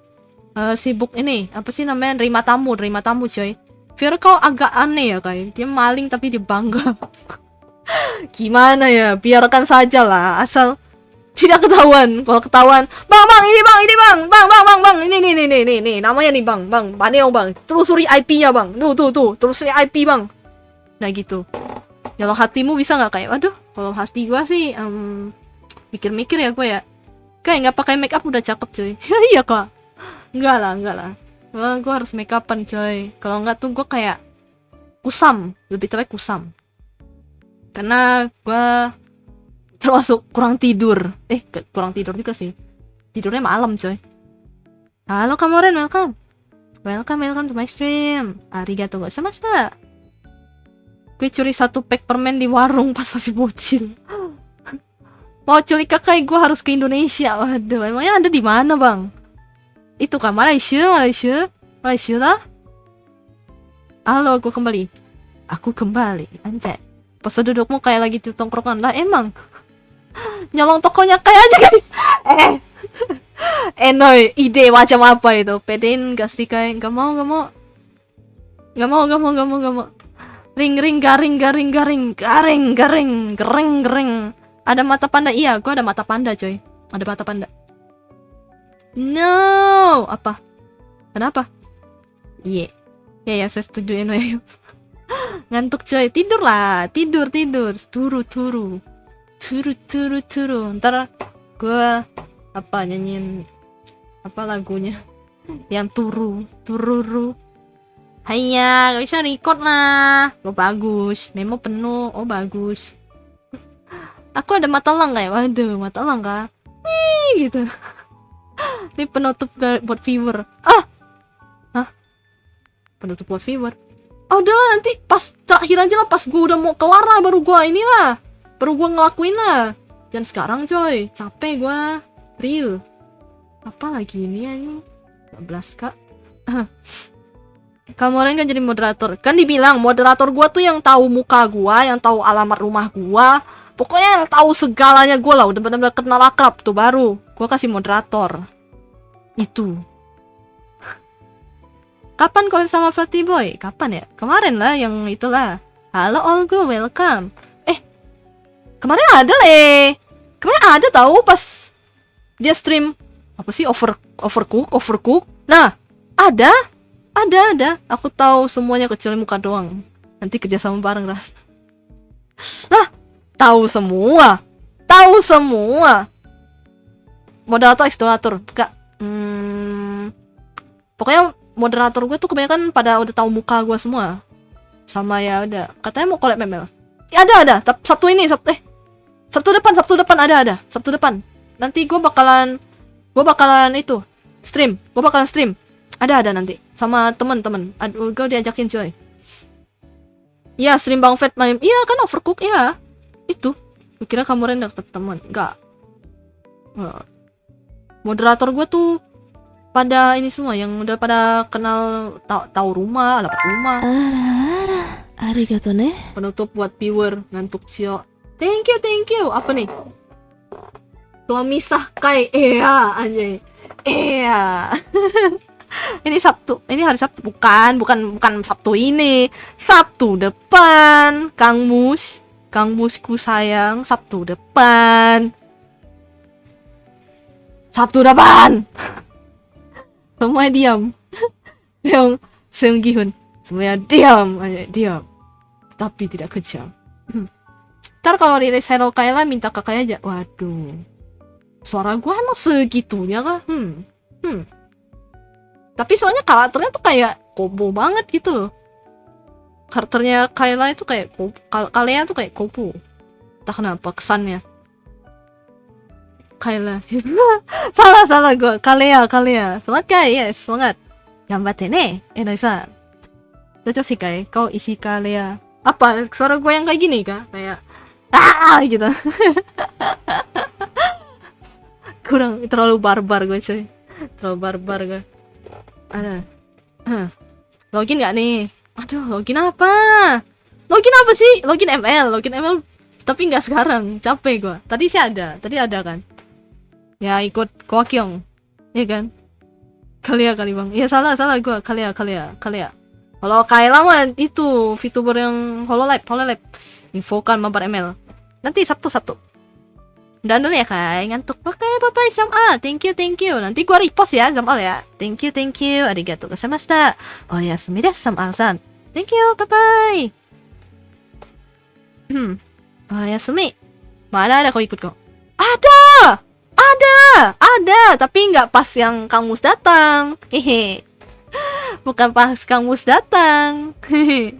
sibuk ini, apa sih namanya? Nerima tamu coy. Fir kau agak aneh ya kayak. Dia maling tapi dia bangga. Gimana ya? Biarkan saja lah, asal Tidak ketahuan. Kalau ketahuan, bang, ini namanya nih bang, Paneo bang, telusuri IP-nya bang, tuh, telusuri IP bang. Nah gitu. Kalau hatimu bisa nggak kayak, waduh, kalau hati gua sih, mikir-mikir ya gue ya, kayak nggak pakai make up udah cakep cuy. Iya kok, enggak lah. Wah, gue harus make upan coy. Kalau nggak tuh gue kayak kusam, lebih tepatnya kusam. Karena gue termasuk kurang tidur. Kurang tidur juga sih. Tidurnya malam coy. Halo Kamoren, welcome to my stream. Arigatou gozaimashita. Gue curi 1 pack permen di warung pas masih bocil. Mau culik kakak gue harus ke Indonesia. Waduh, emangnya ada di mana bang? Itu kan Malaysia lah. Halo, aku kembali. Anjay. Pas dudukmu kayak lagi di tongkrongan lah emang. Nyolong tokonya kayak aja guys. Noy, ide macam apa itu? Pedein gak sih kayak gak mau. Ring garing. Ada mata panda. Iya, gua ada mata panda coy. Ada mata panda. No, apa? Kenapa? Iya. Ya, saya setuju Noy. Ngantuk coy. Tidur lah. Tidur. Turu. Ntar gue nyanyiin lagunya yang tururu. Hayya, gak bisa record lah. Oh bagus, memo penuh. Oh bagus. Aku ada mata elang kayak, waduh, mata elang kah? Gitu. Ini penutup buat viewer. Penutup buat viewer. Udah nanti pas terakhir aja lah, pas gue udah mau kelar lah baru gue ngelakuin lah. Jangan sekarang coy, capek gue. Real. Apa lagi ini anjing? 12 kak. Kamu kan jadi moderator. Kan dibilang moderator gue tuh yang tahu muka gue, yang tahu alamat rumah gue. Pokoknya yang tahu segalanya gue lah. Udah benar-benar kenal akrab tuh baru gue kasih moderator. Itu. Kapan collab sama Fluffy Boy? Kapan ya? Kemarin lah yang itulah. Halo Olgo, welcome. Kemarin ada Kemarin ada tahu pas dia stream apa sih overcook. Nah, ada. Aku tahu semuanya kecuali muka doang. Nanti kerja sama bareng ras. Lah, tahu semua. Moderator eksterator. Enggak. Pokoknya moderator gue tuh kebanyakan pada udah tahu muka gue semua. Sama ya udah. Katanya mau collab ML. Ya, ada. Sabtu depan ada. Sabtu depan. Nanti gue bakalan itu stream. Ada nanti sama temen-temen. Aduh, gue diajakin coy. Ya, stream Bang Fed main. Iya kan overcook ya. Itu. Gue kira kamu dapet teman. Enggak. Moderator gue tuh pada ini semua yang udah pada kenal tahu rumah, alamat rumah. Arigato ne. Penutup buat viewer ngantuk cio. Thank you. Apa nih? Suami Sakai. Iya, anjay. Iya. Ini Sabtu. Ini hari Sabtu. Bukan Sabtu ini. Sabtu depan. Kang Musku sayang. Sabtu depan. Semua diam. Yang Seung Gi-hun. Semuanya diam. Tapi tidak kejam. Ntar kalau rilis Hero Kayla minta kakak aja. Waduh, suara gue emang segitunya kah? Tapi soalnya karakternya tuh kayak Kobo banget gitu loh. Karakternya Kayla itu kayak Kalea tuh kayak Kobo. Entah kenapa kesannya Kayla. salah gue. Kalea. Semangat kai, yes, semangat. Gambatte ne, Enoi-san. Cocok sih kai, kau isi Kalea. Apa suara gue yang kayak gini kah? Kayak gitu. Kurang terlalu barbar gue coy. Ada. Login gak nih? Aduh, login apa sih? Login ML tapi nggak sekarang, capek gue. Tadi ada kan? Ya ikut Koakyong, ya kan? Kalea kali bang. Iya salah gue. Kalea. Kalau Kayla mah itu VTuber yang Hololive. Infokan mabar ML. Nanti Sabtu. Udah dulu ya Kai, ngantuk. Oke, bye-bye Samal. Thank you. Nanti gua repost ya Samal ya. Thank you. Arigatou gozaimashita. Oyasumi desu Samal-san. Thank you, bye-bye. Oyasumi. Mana ada kau ikut kok? Ada. Tapi nggak pas yang Kang Mus datang. Hehe. Bukan pas Kang Mus datang. Hehe.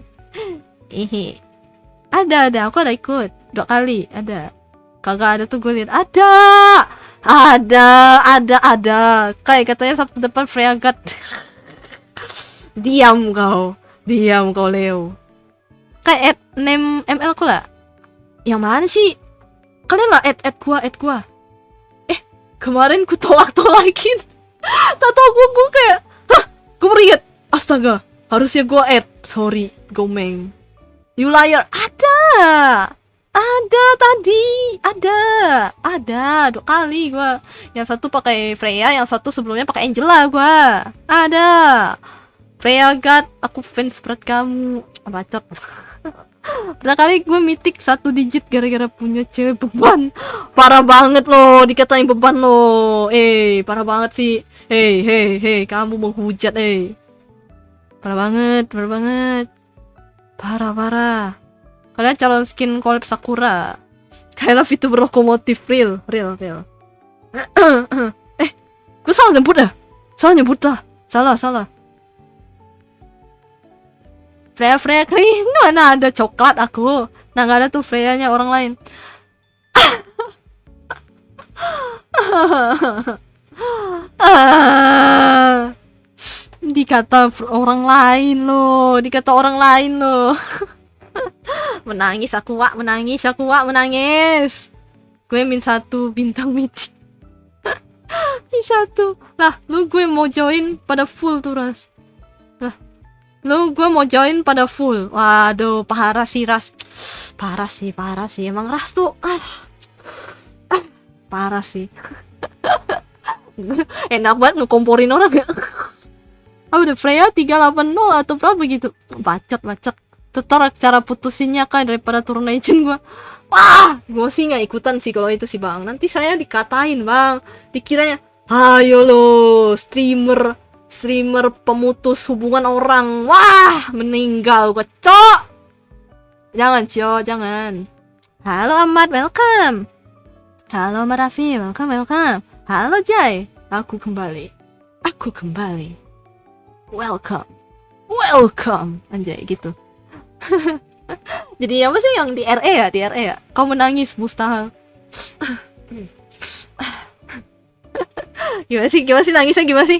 Ada. Aku ada ikut 2 kali. Ada. Kagak ada tuh gue liat. Ada. Kayak katanya Sabtu depan Freya God. Diam kau Leo. Kayak add name ML ku lah. Yang mana sih? Kalian lah add gua. Kemarin ku tolak-tolakin. Tak tahu gue kayak, gue meriat. Astaga, harusnya gue add. Sorry, gomeng. You liar. Ada tadi. Ada 2 kali gue. Yang satu pakai Freya, yang satu sebelumnya pakai Angela gue. Ada. Freya God, aku fans berat kamu. Bacot. Pertama kali gue mitik 1 digit gara-gara punya cewek beban. Parah banget loh dikatain beban loh. Parah banget sih. Hei, kamu menghujat Parah banget. Parah. Kalian calon skin collab Sakura. Kayaknya itu berlokomotif real. Gue salah nyebut dah. Salah. Freya kering, mana ada coklat aku. Nah nggak ada tuh Freya-nya orang lain. Dikata orang lain loh. Menangis aku wak. Gue min 1 bintang mitik. Min 1. Lah lu gue mau join pada full tuh Ras. Gue mau join pada full. Waduh, parah sih Ras. Parah sih. Emang Ras tuh parah sih. Enak banget ngekomporin orang ya. Udah Freya 380 atau berapa gitu. Bacot. Tetap cara putusinnya kan daripada turun legend gue. Wah, gue sih nggak ikutan sih kalau itu sih bang. Nanti saya dikatain bang. Dikiranya, ayo lo streamer pemutus hubungan orang. Wah, meninggal gua, cok. Jangan. Halo Ahmad, welcome. Halo Marafi, welcome. Halo Jai, aku kembali. Welcome. Anjay gitu. Jadi apa sih yang di RE ya? Kau menangis mustahil. Gimana sih nangisnya gimana sih?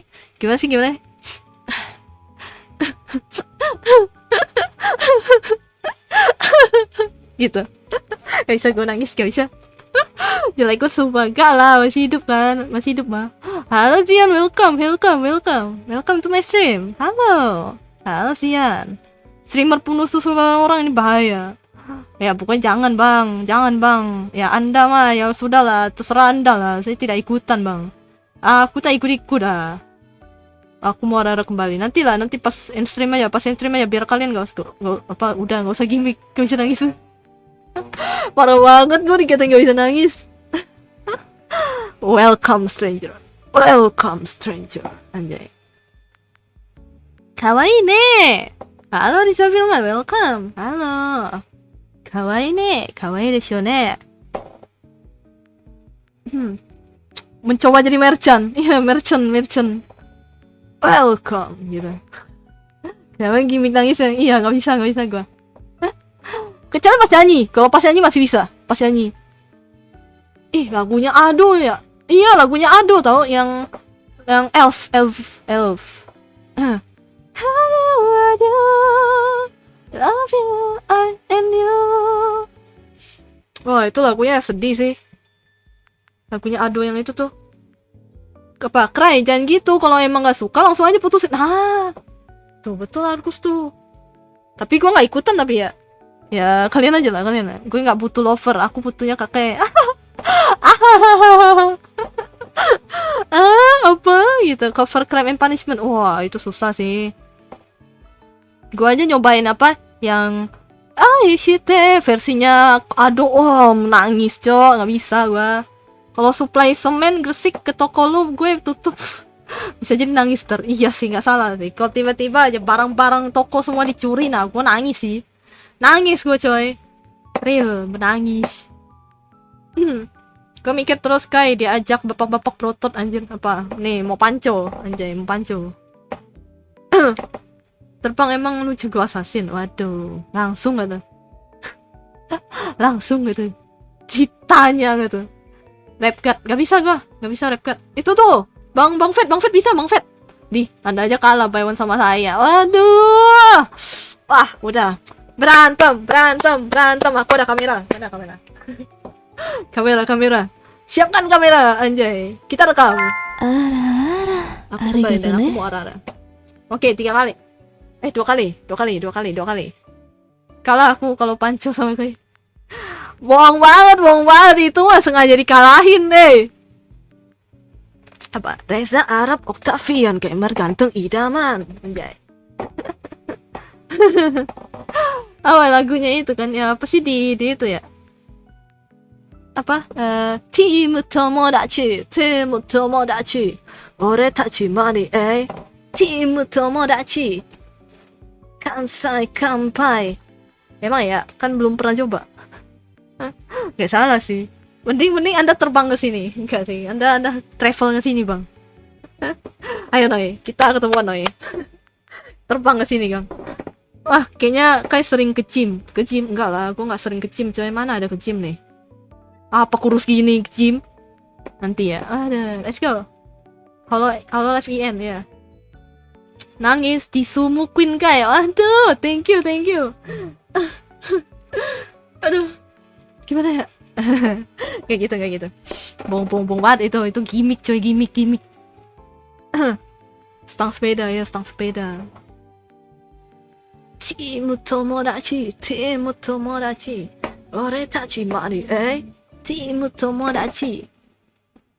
Gitu. Gak bisa gue nangis, gak bisa. Jelek gue sumpah. Gak lah, masih hidup mah. Halo Zian, welcome to my stream. Halo Zian. Streamer penuh orang ini bahaya. Ya pokoknya jangan bang. Ya anda mah ya sudahlah, terserah anda lah. Saya tidak ikutan bang. Aku tak ikut dah. Aku mau ada kembali. Nanti pas end stream aja biar kalian gak usah gimmick, gak bisa nangis. Parah banget gue dikatain gak bisa nangis. Welcome stranger. Anjay. Kawaii ne. Halo Risa Filma, welcome. Halo. Kawaii desho ne. Mencoba jadi merchant. Iya, merchant. Welcome gitu. Kenapa gimmick nangisnya? Iya, nggak bisa gua. Kecuali pas nyanyi. Kalau pas nyanyi masih bisa. Pas nyanyi. Lagunya Ado ya. Iya, lagunya Ado tau yang elf. Love you, I and you. Wah, itu lagunya sedih sih. Lagunya Ado yang itu tuh. Cry, jangan gitu. Kalau emang gak suka langsung aja putusin. Tuh betul Argus tuh. Tapi gue gak ikutan tapi ya. Ya kalian aja lah. Gue gak butuh lover. Aku butuhnya kakek. Apa gitu. Cover Crime and Punishment. Wah itu susah sih. Gue aja nyobain apa yang shit versinya aduh nangis cok, nggak bisa gua. Kalau supply semen Gresik ke toko lu gue tutup. Bisa jadi nangis iya sih nggak salah sih. Kalau tiba-tiba aja barang-barang toko semua dicuri, nah gue nangis sih. Nangis gue coy, real menangis. Gue mikir terus kayak diajak bapak-bapak protot anjir, apa nih mau panco anjay, mau panco. Terbang emang lu jago assassin, waduh langsung gitu. Langsung gitu citanya gitu. Repcut gak bisa gua, gak bisa repcut. Itu tuh Bang Fed bisa Bang Fed. Anda aja kalah by one sama saya. Waduh. Wah, udah. Berantem. Aku ada kamera. Kamera. Siapkan kamera, anjay. Kita rekam. Aku kembali dan aku mau ara-ara. Oke, 3 kali. 2 kali. Kalah aku kalau panco sama gue. Bohong banget itu mah sengaja dikalahin deh. Apa? Reza Arab Octavian gamer ganteng idaman, anjay. Lagunya itu kan ya apa sih di itu ya? Apa? Team Tomodachi, ore tachi mani Team Tomodachi, Kansai Kampai. Emang ya, kan belum pernah coba. Gak salah sih. Mending Anda terbang ke sini. Enggak sih. Anda travel ke sini, Bang. Ayo Noy, kita ketemuan Noy. Terbang ke sini, Kang. Wah, kayaknya kayak sering ke gym. Ke gym enggak lah, aku enggak sering ke gym, coy. Mana ada ke gym nih? Apa kurus gini ke gym? Nanti ya. Ada. Let's go. Halo live EN ya. Nangis disumukin kayak. Aduh, thank you. Aduh. Gimana ya? Kayak gitu. Bong banget itu gimmick coy, gimmick. Stang sepeda. Team Tomodachi. Ore tachi mani, Team Tomodachi.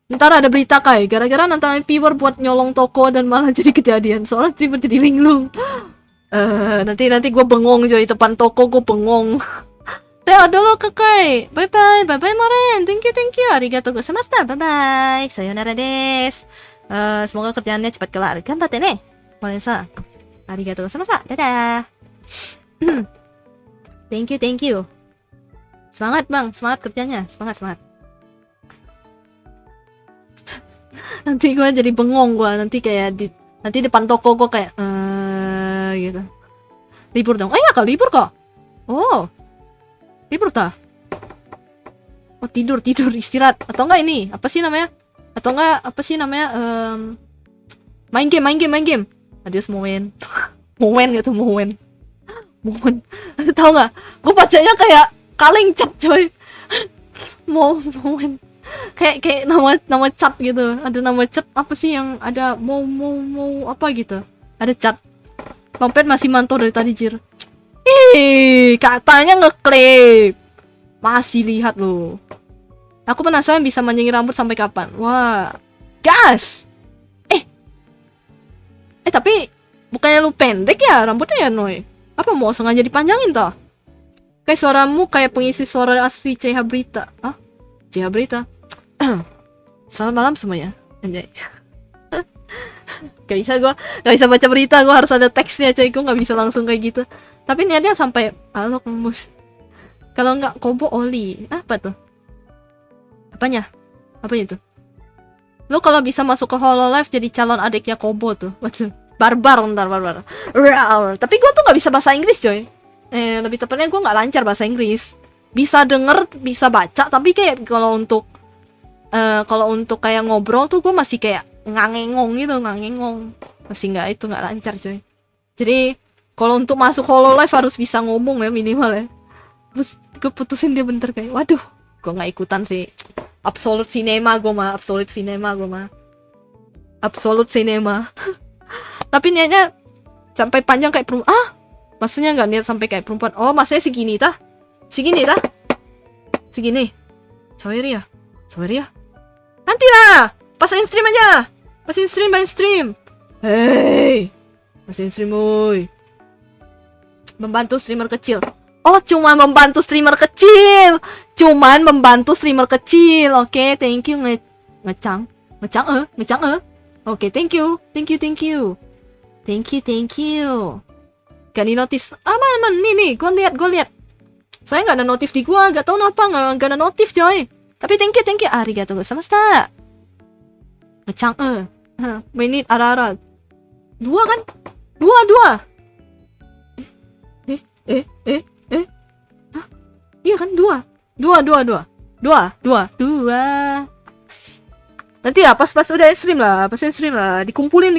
Ntar ada berita kayak gara-gara nantangin viewer buat nyolong toko dan malah jadi kejadian. Soalnya tiba jadi linglung. Nanti gue bengong coy, depan toko gue bengong. Teo dulu kakak. Bye Maren. Thank you. Arigatou gozaimashita. Bye. Sayonara desu. Semoga kerjaannya cepat kelar. Ganbatte ne. Wanesa. Arigatou gozaimashita. Dadah. Thank you. Semangat bang, semangat kerjanya. Semangat. Nanti gue jadi bengong gue. Nanti depan toko gue kayak gitu. Libur dong. Ya kak libur kok. Oh. Libur tah? Oh tidur istirahat atau enggak ini apa sih namanya? Main game. Adios Moen. Moen. Tahu nggak? Gue bacanya kayak kaleng cat coy. Moen. Kayak nama cat gitu. Ada nama cat apa sih yang ada mau apa gitu? Ada cat. Bang Pet masih mantau dari tadi jir. Katanya ngeklip. Masih lihat loh. Aku penasaran bisa manjangin rambut sampai kapan. Wah, gas. Tapi bukannya lu pendek ya rambutnya ya Noy? Apa mau sengaja dipanjangin toh? Kayak suaramu kayak pengisi suara asli CH Berita. Hah? CH Berita. Selamat malam semuanya. Anjay. Gak bisa baca berita, gue harus ada teksnya coy. Gue gak bisa langsung kayak gitu. Tapi niatnya sampai halo Kang Mus. Kalau nggak Kobo Oli. Apa tuh? Apanya tuh? Lu kalau bisa masuk ke Hololive jadi calon adiknya Kobo tuh. Waduh. Barbar. Tapi gue tuh nggak bisa bahasa Inggris coy. Lebih tepatnya gue nggak lancar bahasa Inggris. Bisa denger, bisa baca, tapi kayak kalau untuk kayak ngobrol tuh gue masih kayak ngangengong. Masih nggak lancar coy. Jadi kalau untuk masuk Hololive harus bisa ngomong ya minimal ya. Terus gue putusin dia bentar kayak, waduh, gue nggak ikutan sih. Absolute cinema gue mah. Tapi niatnya sampai panjang kayak perempuan. Maksudnya nggak niat sampai kayak perempuan. Oh, maksudnya segini tah? Segini. Saweri ya. Nanti lah. Pasain stream aja. Pasain stream. Hey. Pasain stream, woy. Membantu streamer kecil. Oh, cuman membantu streamer kecil. Cuman membantu streamer kecil. Oke, thank you ngecang. Oke, thank you. Thank you. Gak di notice. Aman. Nih, gue liat. Saya nggak ada notif di gua, nggak tahu kenapa nggak ada notif coy. Tapi thank you. Arigatou gozaimashita. Ngecang menit ara. Dua kan? Dua. Hah? Iya kan dua. Nanti ya pas udah stream lah, dikumpulin.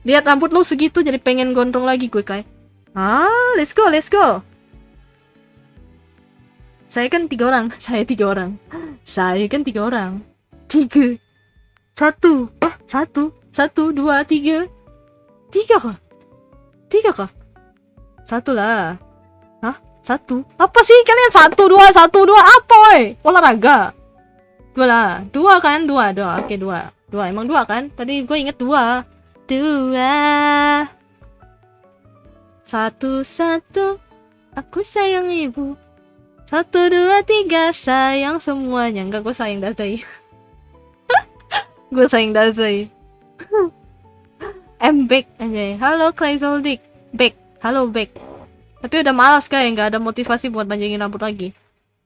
Lihat rambut lo segitu jadi pengen gondrong lagi gue kayak. Let's go. Saya kan 3 orang. 3. 1, 2, 3. 3 kah? 1 lah. Hah? 1? Apa sih kalian 1, 2 apa woy? Olahraga. 2 lah. 2 kan? 2. Oke, 2. Emang 2 kan? Tadi gue inget 2. 1, aku sayang ibu. 1, 2, 3, sayang semuanya. Enggak, gue sayang Dazai. I'm back anjay. Halo Cryzoldic. Halo back. Tapi udah malas kayak nggak ada motivasi buat panjangin rambut lagi.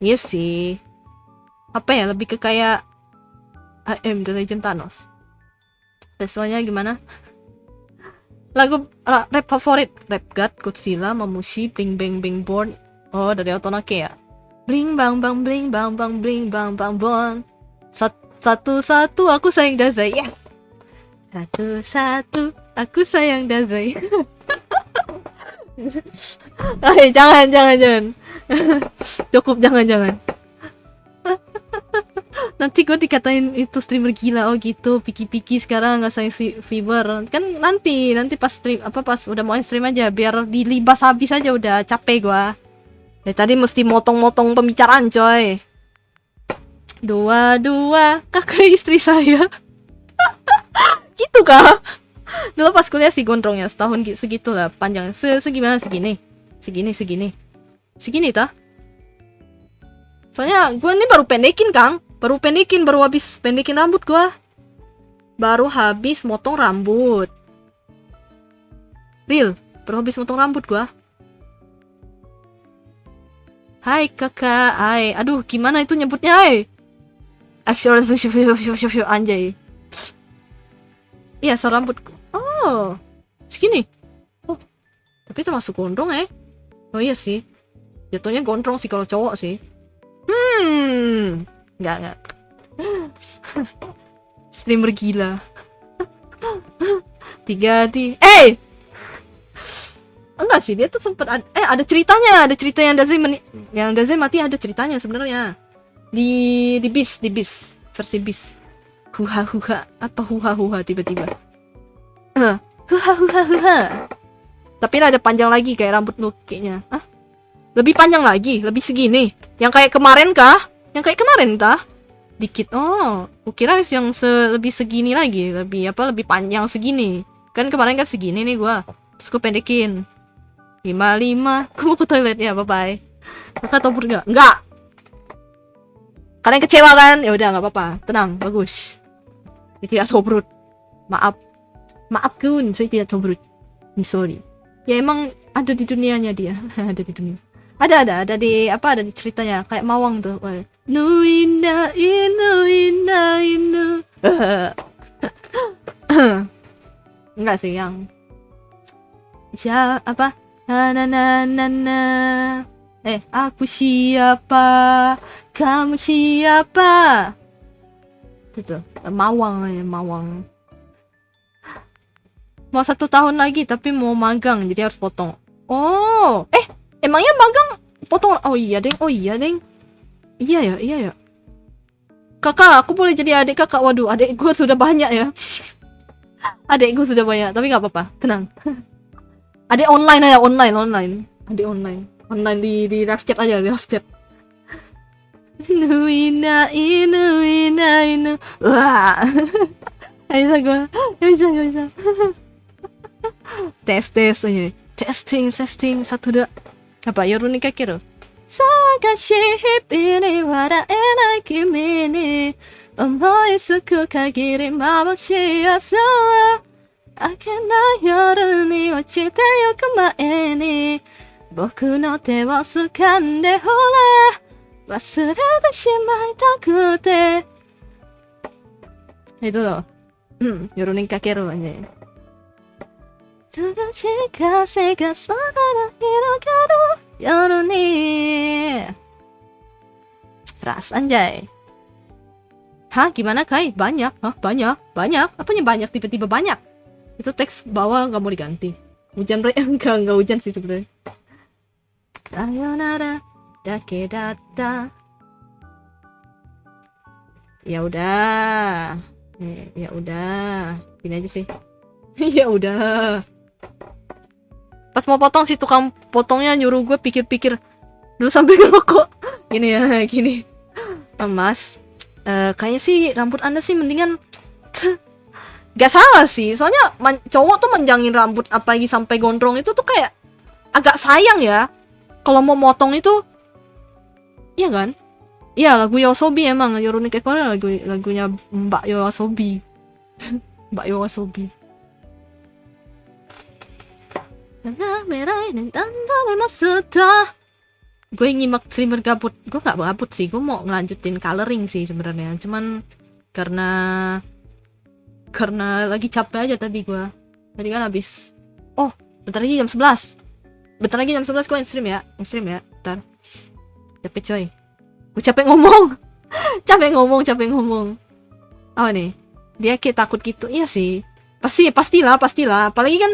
Iya sih. Apa ya, lebih ke kayak I am the Legend Thanos. Soalnya gimana? Lagu rap favorit, Rap God, Godzilla, Mamushi, Bling Bang Bang Born. Oh, dari Otonake ya. Bling bang bang bling bang bang bling bang bang bon. 1, aku sayang Dazai. Ya. 1, aku sayang Dazai. Jangan. Cukup, jangan. Nanti gue dikatain itu streamer gila. Oh gitu, piki sekarang nggak sayang si Fiber. Kan nanti pas stream pas udah mau stream aja biar dilibas habis aja, udah capek gue. Tadi mesti motong pembicaraan coy. 2, kakak istri saya. Gitu kah? Dulu pas kuliah sih gondrongnya setahun segitulah panjang. Segimana segini tah. Soalnya gue ini baru pendekin Kang. Baru habis pendekin rambut gue. Baru habis motong rambut. Real, baru habis motong rambut gue. Hai kakak, hai. Aduh, gimana itu nyebutnya, hai? Action anjay. Iya, so rambutku. Oh, segini. Oh, tapi itu masuk gondrong Oh iya sih. Jatuhnya gondrong sih kalau cowok sih. Enggak. Streamer gila. 3 di. Enggak sih, dia tuh sempet ada ceritanya yang Dazai mati, ada ceritanya sebenarnya. Di bis versi bis. Huha tiba-tiba. Huha. Tapi ada panjang lagi kayak rambut lu kayaknya. Lebih panjang lagi, lebih segini. Yang kayak kemarin kah? Dikit. Oh, kukira yang lebih segini lagi, lebih panjang segini. Kan kemarin kan segini nih gua. Terus gua pendekin. 5. Gue mau ke toilet ya, bye-bye. Kakak tobur nggak? Nggak. Kalian kecewa kan? Ya udah nggak apa-apa. Tenang, bagus. Saya tidak tobrut. Maaf Kun, saya tidak tobrut. Sorry. Ya emang ada di dunianya dia. Ada di dunia. Ada di ada di ceritanya kayak Mawang tuh. Nuina inu. Enggak sih yang na. Aku siapa? Kamu siapa? Gitu. Mawang. Mau 1 tahun lagi tapi mau magang jadi harus potong. Oh, emangnya magang potong? Oh iya deng. Iya ya. Kakak, aku boleh jadi adik kakak. Waduh, adik gue sudah banyak ya. Tapi nggak apa-apa, tenang. Adik online aja, online. Adik online di live chat aja, live chat. Nuina inu. Wah. Bisa gue. Tes aja. Testing, satu dua. Apa Yoruni Kakeru? Sagashi hibi ni waraenai kimi ni omoi suku kagiri mabushi asa wa akenai yoru ni ochite yoku mae ni boku no te wo tsukande hora wasurete shimaitaku. Itu loh. Yoruni Kakeru aja. Ras anjay. Hah, gimana Kai? Banyak? Hah, banyak? Apanya banyak? Tiba-tiba banyak? Itu teks bawah nggak mau diganti. Hujan enggak hujan sih sebenarnya. Sayonara dake datta. Ya udah. Gini aja sih. Ya udah. Pas mau potong si tukang potongnya nyuruh gue pikir-pikir dulu sambil ngerokok. Gini. Mas, kayaknya sih rambut Anda sih mendingan gak salah sih. Soalnya cowok tuh menjangin rambut apalagi sampai gondrong itu tuh kayak agak sayang ya. Kalau mau motong itu, iya kan? Iya, lagu Yoasobi emang. Yoroni Kekore lagunya Mbak Yoasobi. Mbak Yoasobi. Gue nyimak streamer gabut. Gue gak gabut sih, gue mau ngelanjutin coloring sih sebenarnya. Cuman karena lagi capek aja tadi gue. Tadi kan habis. Oh, bentar lagi jam 11 gue stream ya. Bentar. Capek coy. Gue capek ngomong. Apa nih? Dia kayak takut gitu. Iya sih. Pastilah. Apalagi kan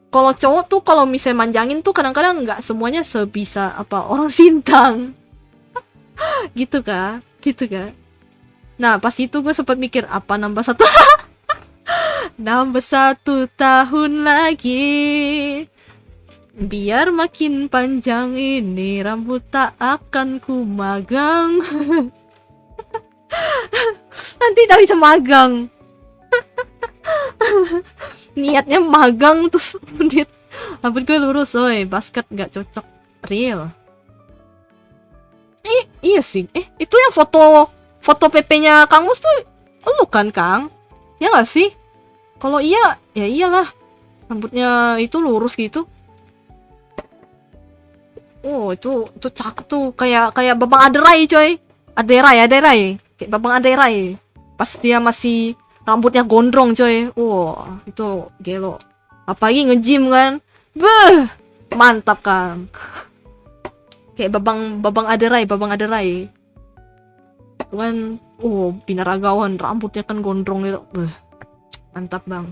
kalau cowok tuh kalau misalnya manjangin tuh kadang-kadang nggak semuanya sebisa apa orang Sintang. gitu kan. Nah pas itu gue sempat mikir apa nambah 1 tahun lagi biar makin panjang ini rambut tak akan ku magang. Nanti tak bisa magang. Niatnya magang terus rambut gue lurus, basket gak cocok. Real. Iya sih. Itu yang foto PP-nya Kang Mus tuh lu kan, Kang? Ya gak sih? Kalau iya, ya iyalah. Rambutnya itu lurus gitu. Oh, itu cakep tuh. Kayak Babang Aderai, coy. Aderai. Kayak Babang Aderai. Pas dia masih rambutnya gondrong, coy. Wow, itu gelo. Apalagi nge-gym kan. Beuh, mantap kan. Kayak Babang Aderai. Itu kan, binaragawan, rambutnya kan gondrong gitu. Beuh, mantap bang.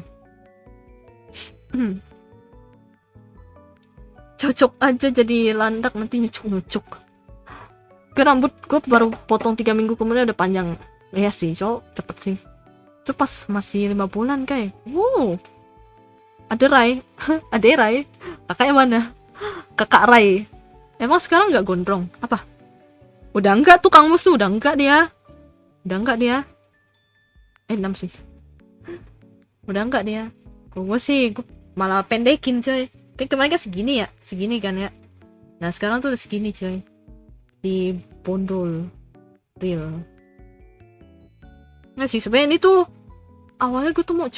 Cocok aja jadi landak nanti nyucuk. Gue rambut gue baru potong 3 minggu kemudian udah panjang. Ya sih, cepet sih. Itu pas masih 5 bulan kayak. Wow. Aderai. Kakaknya mana? Kakak Rai. Emang sekarang nggak gondrong? Apa? Udah enggak tuh Kang Mus tuh, udah enggak dia. 6 sih. Udah enggak dia. Gue sih malah pendekin coy. Kan kemarin kan segini kan ya. Nah sekarang tuh udah segini coy. Di bondol real. Nggak sih sebenarnya ini tuh awalnya gue tuh mau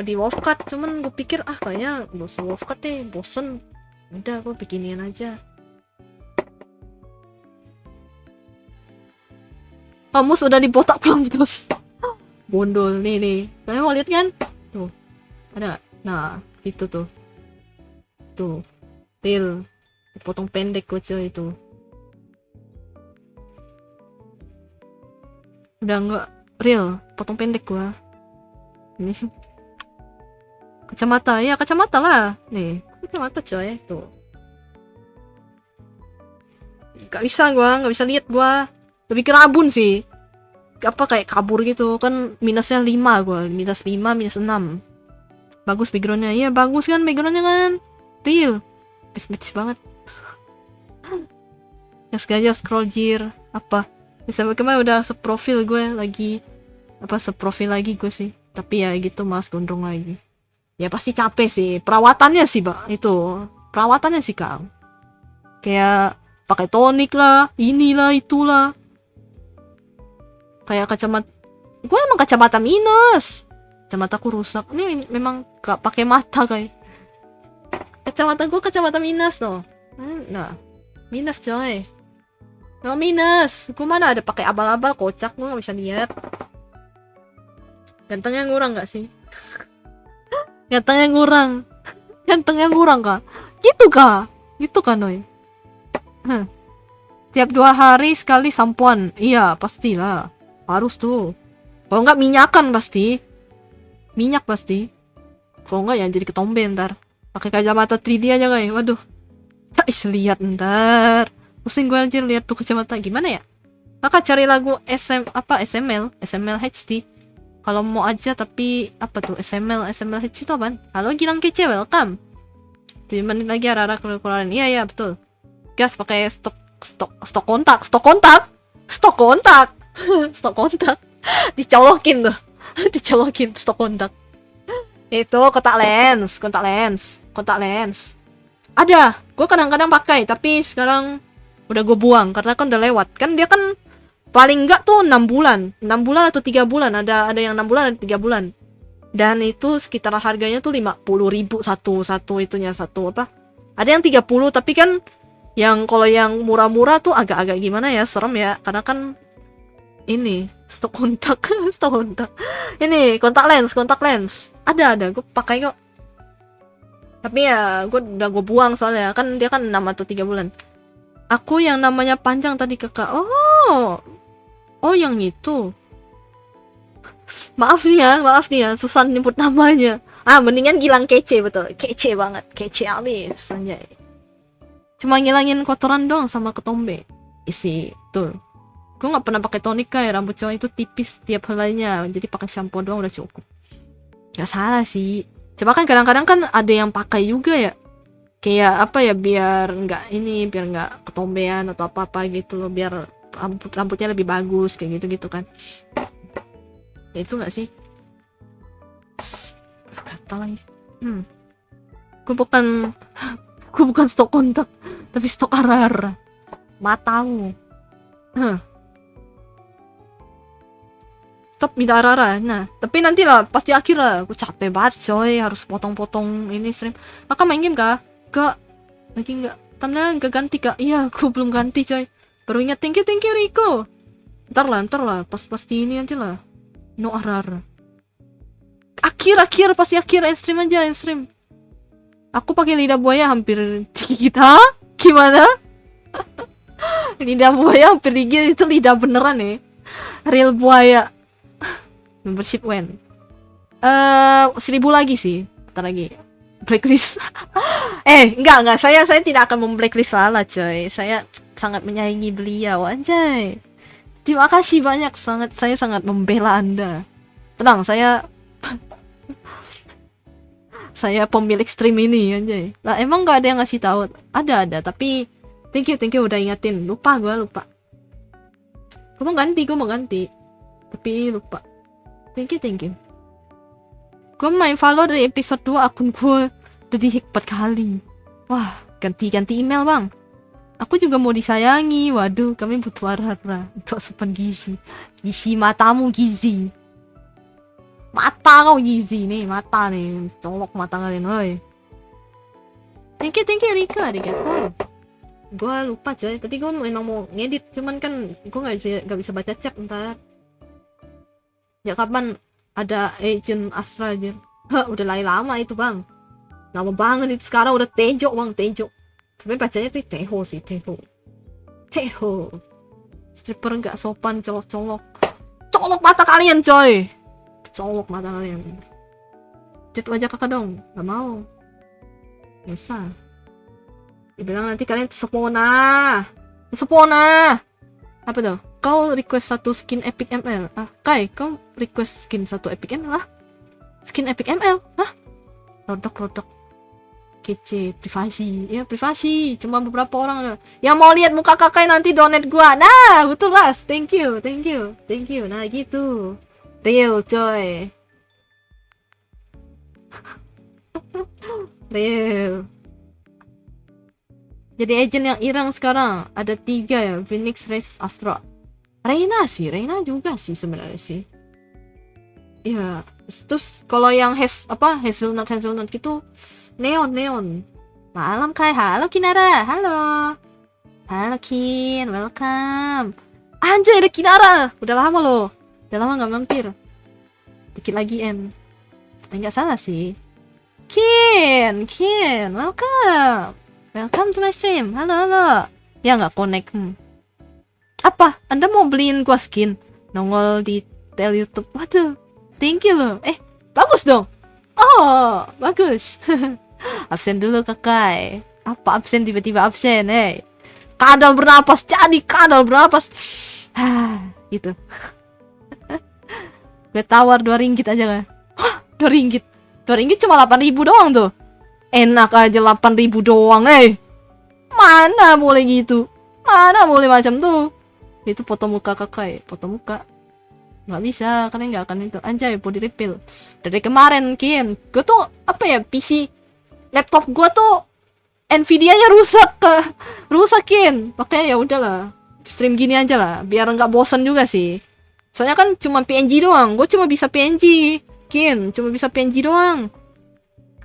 di wolf cut, cuman gue pikir kayaknya gak usah wolf cut deh, bosen. Udah gue bikinin aja. Kamu sudah dibotak belum terus? Bondol nih. Kalian mau lihat kan? Tuh. Ada. Nah, itu tuh. Tuh. Real. Potong pendek gue coy itu. Udah enggak real, potong pendek gua. Ini. Kacamata lah. Nih, kacamata coy, tuh. Gak bisa lihat gua. Lebih ke rabun sih. Apa kayak kabur gitu kan, minusnya 5 gua, minus 5, minus 6. Bagus backgroundnya, iya bagus kan backgroundnya kan, real, match banget. Ya sengaja scroll jir, apa? Sampai kemarin udah seprofil gue lagi, seprofil lagi gue sih. Tapi ya gitu mas gondrong lagi. Ya pasti capek sih. Perawatannya sih, Pak. Itu. Perawatannya sih, Kang. Kayak pakai tonik lah, inilah, itulah. Kayak kacamata. Gue emang kacamata minus. Kacamataku rusak. Ini memang gak pakai mata, kayak. Kacamata gue kacamata minus tuh. Nah, minus coy. No minus. Gue mana ada pakai abal-abal kocak, gue gak bisa lihat. Gantengnya ngurang gak sih? Gantengnya ngurang. Gantengnya ngurang kah? Gitu kah? Gitu kan, Noy? Tiap 2 hari sekali sampoan. Iya, pastilah. Harus tuh. Kalau nggak minyakan pasti. Minyak pasti. Kalau nggak ya jadi ketombe ntar. Pakai kacamata 3D aja guys. Waduh. Tak bisa lihat ntar. Pusing gue anjir lihat tuh kacamata gimana ya? Maka cari lagu SML HD. Kalau mau aja tapi apa tuh SML HD itu apaan? Halo Gilang Kece, welcome. 7 menit lagi Rara keluaran. Iya betul. Gas pakai stok kontak. Stok kontak. Dicolokin tuh. Dicolokin stok kontak. Itu kontak lens. Ada, gue kadang-kadang pakai, tapi sekarang udah gue buang karena kan udah lewat. Kan dia kan paling enggak tuh 6 bulan atau 3 bulan. Ada yang 6 bulan, ada 3 bulan. Dan itu sekitar harganya tuh 50.000 satu itunya satu apa? Ada yang 30, tapi kan yang kalau yang murah-murah tuh agak-agak gimana ya, serem ya. Karena kan ini stok kontak. Ini kontak lens. Ada gue pakai kok. Tapi ya gue buang soalnya kan dia kan 6 atau 3 bulan. Aku yang namanya panjang tadi kakak. Oh yang itu. Maaf nih ya, susah nyebut namanya. Mendingan Gilang Kece, betul. Kece banget, kece abis anjay. Cuma ngilangin kotoran doang sama ketombe. Isi, tuh. Gue nggak pernah pakai tonik kayak rambut cowok itu tipis tiap helainya, jadi pakai shampoo doang udah cukup. Gak salah sih. Coba kan kadang-kadang kan ada yang pakai juga ya. Kayak apa ya biar nggak ketombean atau apa gitu loh, biar rambutnya lebih bagus kayak gitu kan. Ya, itu nggak sih? Kata lagi. Gue bukan stok kontak, tapi stok arar. Matamu. Stop minta arara. Nah, tapi nanti lah, pasti akhir lah. Gue capek banget coy, harus potong-potong ini stream. Maka main game kah? Gak. Lagi gak. Thumbnail gak ganti kak. Iya, gue belum ganti coy. Baru ingat thank you Rico. Ntar lah. Pasti ini aja lah. No arara. Akhir pasti akhir. End stream. Aku pakai lidah buaya hampir digigit. Hah? Gimana? Lidah buaya hampir digigit itu lidah beneran ya. Real buaya. Membership when 1000 lagi sih. Bentar lagi. Blacklist. Enggak. Saya tidak akan memblacklist Lala coy. Saya sangat menyayangi beliau anjay. Terima kasih banyak. Saya sangat membela Anda. Tenang, saya pemilik stream ini anjay. Lah emang nggak ada yang ngasih tahu? Ada, tapi thank you udah ingetin. Lupa. Gue mau ganti. Tapi lupa. Thank you. Gue main follow dari episode 2, akun gue udah di-hack 4 kali. Wah, ganti email bang. Aku juga mau disayangi. Waduh, kami butuh arara untuk asupan gizi. Matamu gizi. Mata kau gizi nih, mata nih. Colok mata kalian, woi. Thank you Rika, arigato. Gue lupa coy, tadi gue memang mau ngedit, cuman kan gue nggak bisa baca chat ntar. Ya kapan ada agent Astra aja. Udah lama itu bang. Lama banget itu, sekarang udah Tejo bang, Tejo. Sebenernya bacanya tuh Teho sih, Teho. Stripper nggak sopan, colok mata kalian coy. Colok mata kalian. Chat wajah kakak dong, nggak mau. Bisa. Dibilang nanti kalian sempurna. Apa tuh? Kau request satu skin Epic ML. Kai, kau request skin satu Epic ML. Skin Epic ML. Rodok. Kece, privasi. Ya, privasi. Cuma beberapa orang yang mau lihat muka kakak nanti donate gua. Nah, betul Ras. Thank you. Nah, gitu. Real, coy. Real. Jadi agent yang Irang sekarang ada 3 ya, Phoenix, Raze, Astra. Reina juga sih sebenarnya sih. Ya, terus kalau yang hazelnut gitu, neon. Malam Kai, halo Kinara, halo Kin, welcome. Anjay ada Kinara, udah lama nggak mampir. Dikit lagi nggak salah sih. Kin, welcome to my stream. Halo. Ya nggak connect. Apa? Anda mau beliin gua skin? Nongol di tel YouTube. Waduh, thank you loh. Bagus dong. Oh, bagus. Absen dulu kakak. Apa absen tiba-tiba absen? Kadal bernapas. Gitu. Gue tawar 2 ringgit aja kan. 2 ringgit. 2 ringgit cuma 8.000 doang tuh. Enak aja 8.000 doang, Mana boleh gitu? Mana boleh macam tuh? Itu foto muka kakak, foto muka. Nggak bisa, kalian nggak akan itu. Anjay, body refill. Dari kemarin, Kin. Gue tuh, PC, laptop gue tuh, Nvidia-nya rusak, Kin. Makanya ya udahlah. Stream gini aja lah, biar nggak bosan juga sih. Soalnya kan cuma PNG doang. Gue cuma bisa PNG, Kin. Cuma bisa PNG doang.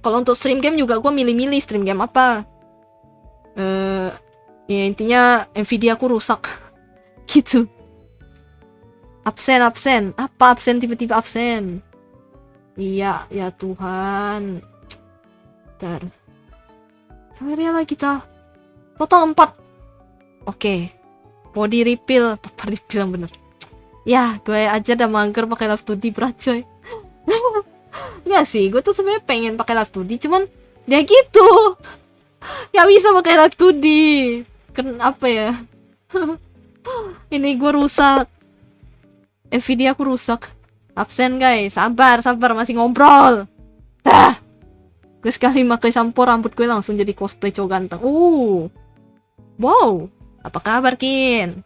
Kalau untuk stream game juga gue milih-milih stream game apa. Ya intinya Nvidia aku rusak. Gitu. Absen. Apa absen tiba-tiba absen? Iya, ya Tuhan. Bentar. Sampai rela kita. Total 4. Oke. Body refill. Apa refill yang bener? Ya, gue aja udah mager pakai Live 2D berat coy. Enggak sih, gue tuh sebenarnya pengen pakai Live 2D, cuman dia gitu. Gak bisa pakai Live 2D. Kenapa ya? Ini gue rusak. Nvidia aku rusak. Absen guys, sabar masih ngobrol. Gue sekali pakai sampo rambut gue langsung jadi cosplay cowok ganteng. Wow, apa kabar Kin?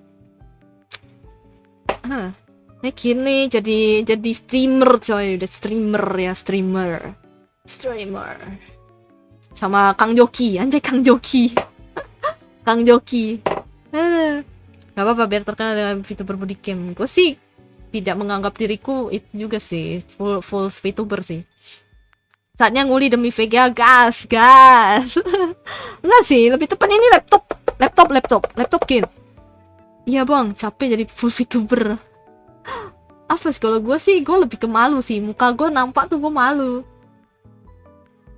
Kini jadi streamer coy, udah streamer. Sama Kang Joki, anjay Kang Joki. Gak apa-apa biar terkenal dengan VTuber body cam. Gue sih tidak menganggap diriku itu juga sih full VTuber sih. Saatnya nguli demi VGA, gas. Enggak sih, lebih tepat ini laptop Kin. Iya bang, capek jadi full VTuber. Apa sih kalau gue sih, gue lebih ke malu sih. Muka gue nampak tuh gue malu.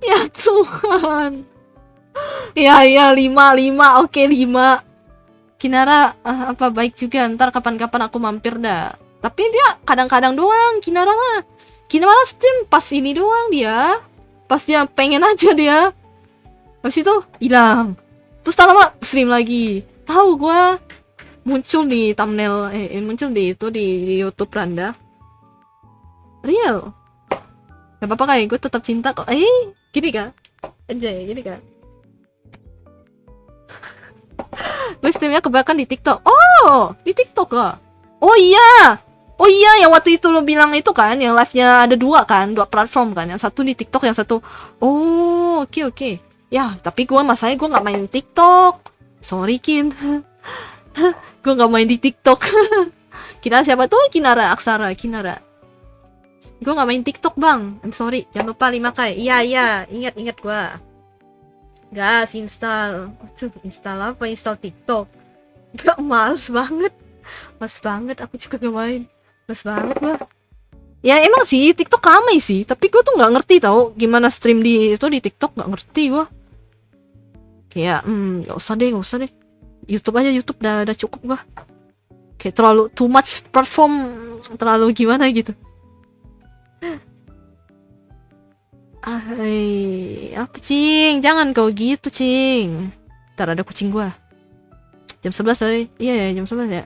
Ya Tuhan. Ya 5, oke 5. Kinara apa baik juga, ntar kapan-kapan aku mampir dah. Tapi dia kadang-kadang doang, Kinara stream pas ini doang dia. Pas dia pengen aja dia. Habis itu hilang. Terus tak lama stream lagi. Tahu gue muncul di thumbnail, muncul di YouTube Randa. Real. Gak apa-apa kayak gue tetap cinta kok. Gini kan? Anjay, gini kan? Gue streamnya kebanyakan di TikTok. Oh, di TikTok lah. Oh iya, yang waktu itu lo bilang itu kan, yang live-nya ada 2 kan, 2 platform kan. Yang satu di TikTok, yang satu. Oh, oke. Ya, tapi masalahnya gue nggak main TikTok. Sorry Kin. Gue nggak main di TikTok. Kinara siapa tuh? Kinara Aksara, Kinara. Gue nggak main TikTok bang. I'm sorry. Jangan lupa 5K. Iya. Ingat gue. Gas install. Install apa? Install TikTok. Gak males banget. Aku juga gak main. Males banget gue. Ya emang sih TikTok ramai sih. Tapi gue tuh nggak ngerti tau gimana stream di TikTok, nggak ngerti gue. Kayak nggak usah deh. YouTube aja, YouTube udah cukup gua. Kayak terlalu too much platform, terlalu gimana gitu. Apa Cing? Jangan kau gitu Cing. Ntar ada kucing gua. Jam 11 coy. Iya jam 11 ya.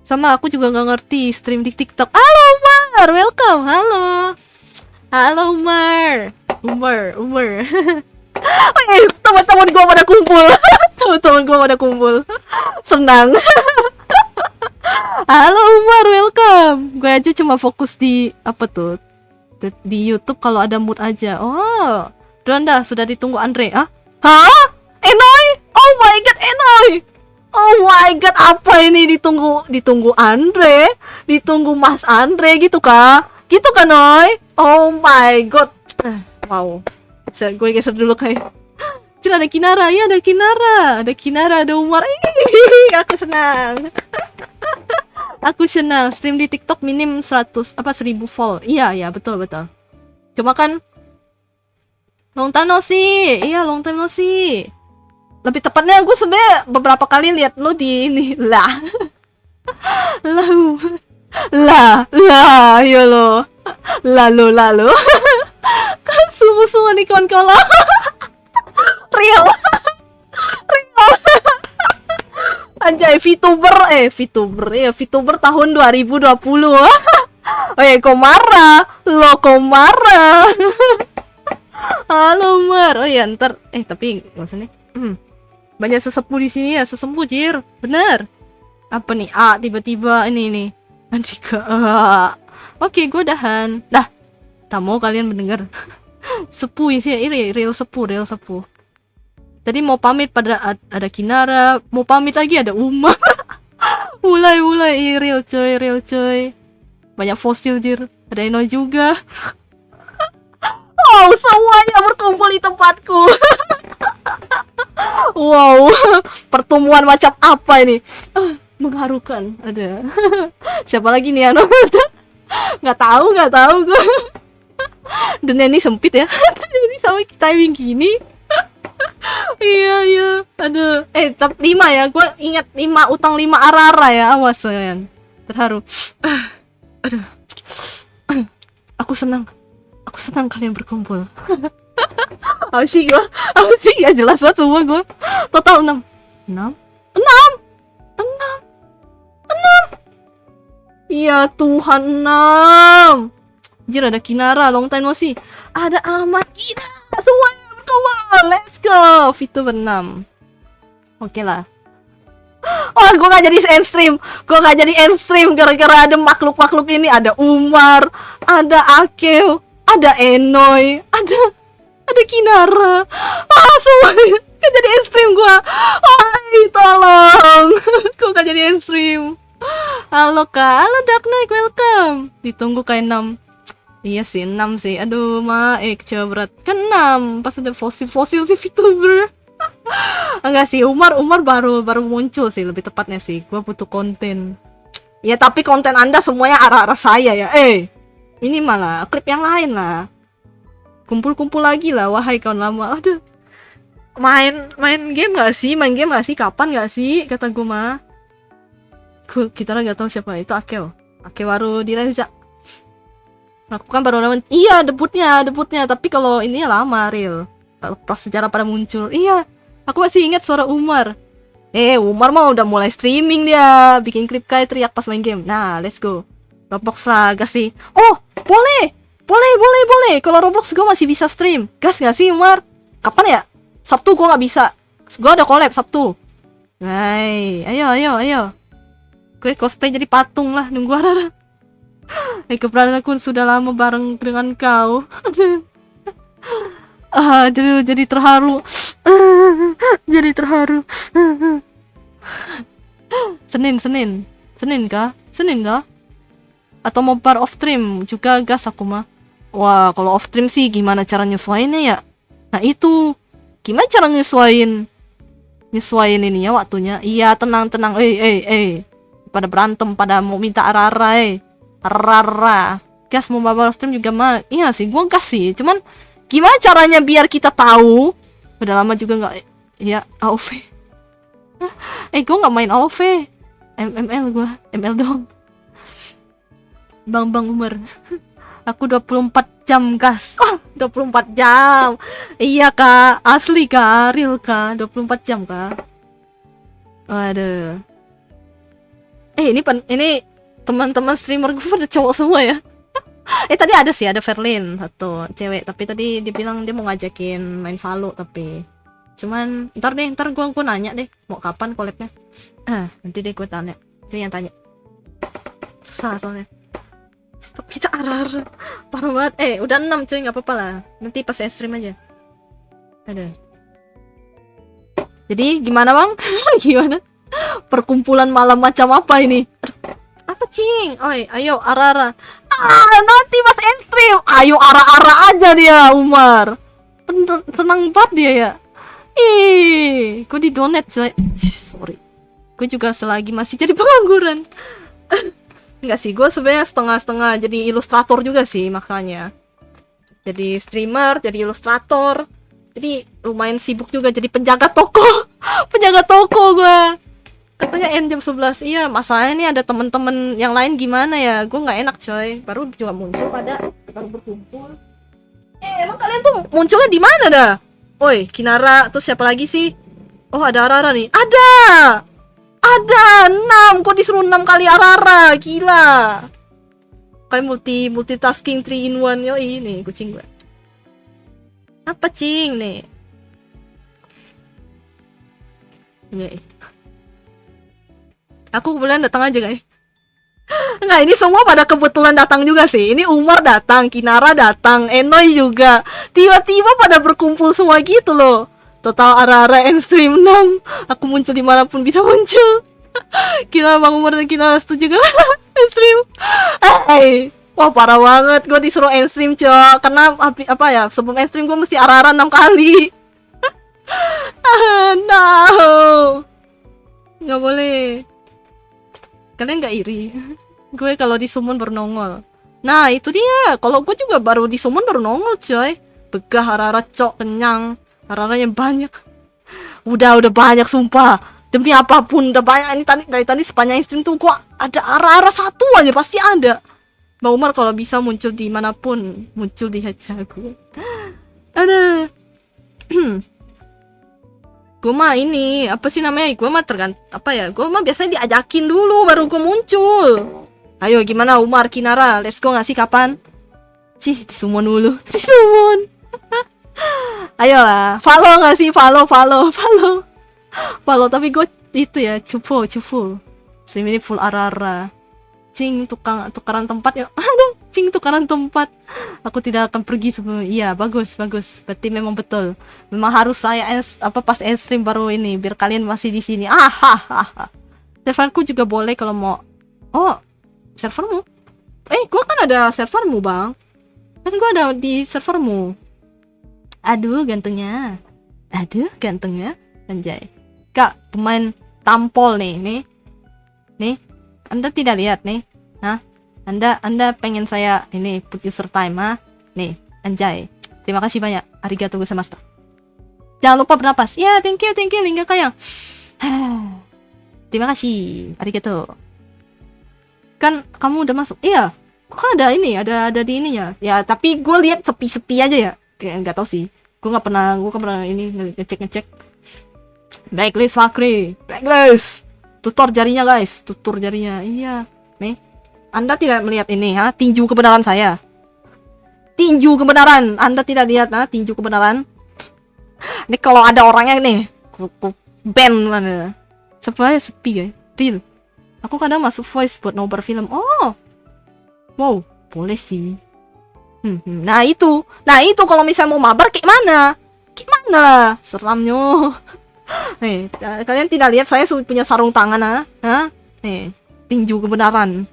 Sama aku juga nggak ngerti stream di TikTok. Halo Umar, welcome. Halo Umar. Teman-teman gue pada kumpul. Senang. Halo Umar, welcome. Gue aja cuma fokus di apa tuh? Di YouTube kalau ada mood aja. Oh, Ronda sudah ditunggu Andre. Ah? Hah? Enoy? Oh my god, Enoy. Oh my god, apa ini ditunggu Andre? Ditunggu Mas Andre gitu kah? Gitu kan, Noy? Oh my god. Wow. Gue geser dulu kayak. Kira ada Kinara, ya ada Kinara, ada Umar. Aku senang. Aku senang. Stream di TikTok minim 1000 volt. Iya, betul. Cuma kan long time no see. Iya, long time no see. Lebih tepatnya gue sebenarnya beberapa kali lihat lu di ini lah. Ya lo. Lalu. Kan semua nih kawan-kawan. Real. Anjay, VTuber tahun 2020. Kok marah? Halo Mar. Oh ya, ntar tapi maksudnya banyak sesepuh di sini ya, sesepuh jir. Bener. Apa nih? Tiba-tiba ini. Andika. Oke, gue udahan. Dah. Tak mau kalian mendengar. Sepuh sih, real sepuh. Tadi mau pamit pada ada Kinara, mau pamit lagi ada Uma. mulai real coy. Banyak fosil jir, ada Eno juga. Wow, semuanya berkumpul di tempatku. Wow, pertemuan macam apa ini? Mengharukan. Ada. Siapa lagi nih Ano? Nggak tahu gue. Dan ini sempit ya. Ini sampai timing gini. Iya. Aduh. Tapi 5 ya. Gue ingat 5 utang 5 arara ya. Awas sayang. Terharu. Aduh. Aku senang kalian berkumpul. Apa sih ya jelas banget semua gue. Total 6. Iya Tuhan 6. Jir ada Kinara, long time no see. Ada Ahmad Kina. Semuanya berkumpul. Let's go. VTuber 6. Oke lah. Oh, gue gak jadi end stream gara-gara ada makhluk-makhluk ini. Ada Umar, ada Akeo, ada Enoy, ada Kinara. Semuanya gak jadi end stream gue. Tolong. Gue gak jadi end stream. Halo Kak, halo Dark Knight, welcome. Ditunggu kayak 6. Iya sih, 6 sih. Aduh, kecewa berat. Kan 6, pas ada fosil sih VTuber. Enggak sih, Umar baru muncul sih, lebih tepatnya sih. Gua butuh konten. Ya tapi konten Anda semuanya arah-arah saya ya. Ini malah klip yang lain lah. Kumpul-kumpul lagi lah, wahai kawan lama. Aduh. Main game gak sih? Kapan gak sih? Kata gue mah. Kita gak tahu siapa itu. Akeo baru direnza. Aku kan baru nonton. Iya, debutnya. Tapi kalau ini lama real. Kalau pas sejarah pada muncul. Iya, aku masih ingat suara Umar. Umar mah udah mulai streaming dia, bikin klip kayak teriak pas main game. Nah, let's go. Roblox lah, gas sih. Oh, boleh. Kalau Roblox gue masih bisa stream. Gas gak sih Umar? Kapan ya? Sabtu gue gak bisa. Gue ada collab Sabtu. Hai, ayo. Gue cosplay jadi patung lah, nunggu Arara. Keberadaan aku sudah lama bareng dengan kau. Jadi terharu. Senin kah? Atau mau bar off stream juga gas aku mah. Wah, kalau off stream sih gimana cara nyesuaiinnya ya? Nah itu, gimana cara nyesuaiin ini ya waktunya? Iya, tenang. Pada berantem, pada mau minta arara. Gas mau bar off stream juga mah. Iya sih, gua gas sih. Cuman gimana caranya biar kita tahu? Udah lama juga nggak ya AOV. Gue nggak main AOV. ML doang. Bang Umar. Aku 24 jam gas. 24 jam. Iya Kak, asli Kak, real Kak, 24 jam Kak. Waduh. Ini teman-teman streamer gue pada cowok semua ya. Tadi ada Verlin satu cewek, tapi tadi dia bilang dia mau ngajakin main Valo, tapi cuman ntar gue nanya deh mau kapan collabnya. Nanti deh gue tanya, dia yang tanya. Susah soalnya. Stop kita arah parah banget. Udah 6 cuy, nggak apa-apa lah, nanti pas stream aja. Ada. Jadi gimana bang? Gimana? Perkumpulan malam macam apa ini? Aduh, apa cing? Oi, ayo Arara. Nanti Mas Enstream. Ayo ara-ara aja dia Umar. Senang banget dia ya. Ih, gue di donate coy. Sorry. Gue juga selagi masih jadi pengangguran. Enggak sih, gue sebenarnya setengah-setengah jadi ilustrator juga sih makanya. Jadi streamer, jadi ilustrator. Jadi lumayan sibuk juga jadi penjaga toko. Penjaga toko gue. Katanya end jam 11. Iya, masalahnya ini ada temen-temen yang lain gimana ya? Gue nggak enak coy. Baru juga muncul baru berkumpul. Emang kalian tuh munculnya di mana dah? Oi, Kinara, terus siapa lagi sih? Oh, ada Arara nih. Ada 6. Kok disuruh 6 kali Arara? Gila. Kayak multitasking 3 in 1. Yoi, nih kucing gue. Apa cing nih? Yoi. Aku kebetulan datang aja guys. Enggak, ini semua pada kebetulan datang juga sih. Ini Umar datang, Kinara datang, Enoy juga. Tiba-tiba pada berkumpul semua gitu loh. Total Arara Enstream 6. Aku muncul dimanapun bisa muncul. Kira Bang Umar dan Kinara setuju juga. Enstream. Wah parah banget. Gue disuruh Enstream cok. Karena apa ya, sebelum Enstream gue mesti Arara 6 kali. No. Nggak boleh. Kalian gak iri? Gue kalau di summon baru nongol. Nah itu dia. Kalau gue juga baru di summon baru nongol coy. Begah Arara cok, kenyang. Araranya banyak. Udah banyak sumpah. Demi apapun udah banyak. Ini dari tadi sepanjang stream tuh kok ada Arara satu aja pasti ada. Bang Umar kalau bisa muncul di manapun, muncul di aja gue. Ada. Gue mah ini apa sih namanya, gue mah gue mah biasanya diajakin dulu baru gue muncul. Ayo gimana Umar, Kinara, let's go gak sih kapan? Cih, disummon dulu. Disummon. Ayolah, follow gak sih? Follow. Tapi gue itu ya, cupu. Stream ini full Arara. Cing, tukaran tempat ya. Aduh, cing, tukaran tempat. Aku tidak akan pergi sebelum. Iya, bagus. Berarti memang betul. Memang harus saya pas stream baru ini biar kalian masih di sini. Serverku juga boleh kalau mau. Oh, servermu? Gua kan ada servermu, Bang. Kan gua ada di servermu. Aduh, gantengnya. Anjay. Kak, pemain tampol nih. Anda tidak lihat nih. Hah? Anda pengen saya ini put user time, ha? Nih, anjay. Terima kasih banyak. Arigatou gozaimashita. Jangan lupa bernapas. Ya, thank you Lingga Kayang. Terima kasih. Arigatou. Kan kamu udah masuk. Iya. Kok ada ini? Ada di ininya. Ya, tapi gue lihat sepi-sepi aja ya. Kayak enggak tahu sih. Gue kan pernah ini ngecek. Blacklist Fakri. Blacklist. Tutor jarinya guys, iya. Nih, Anda tidak melihat ini, ha? Tinju kebenaran saya. Tinju kebenaran, Anda tidak lihat, ha? Tinju kebenaran. Ini kalau ada orangnya nih, ban mana? Sepi guys, real. Aku kadang masuk voice buat nobar film. Oh, wow, boleh sih. Nah itu kalau misalnya mau mabar kayak mana? Seramnya. Nih, kalian tidak lihat saya punya sarung tangan, ha? Nih, tinju kebenaran.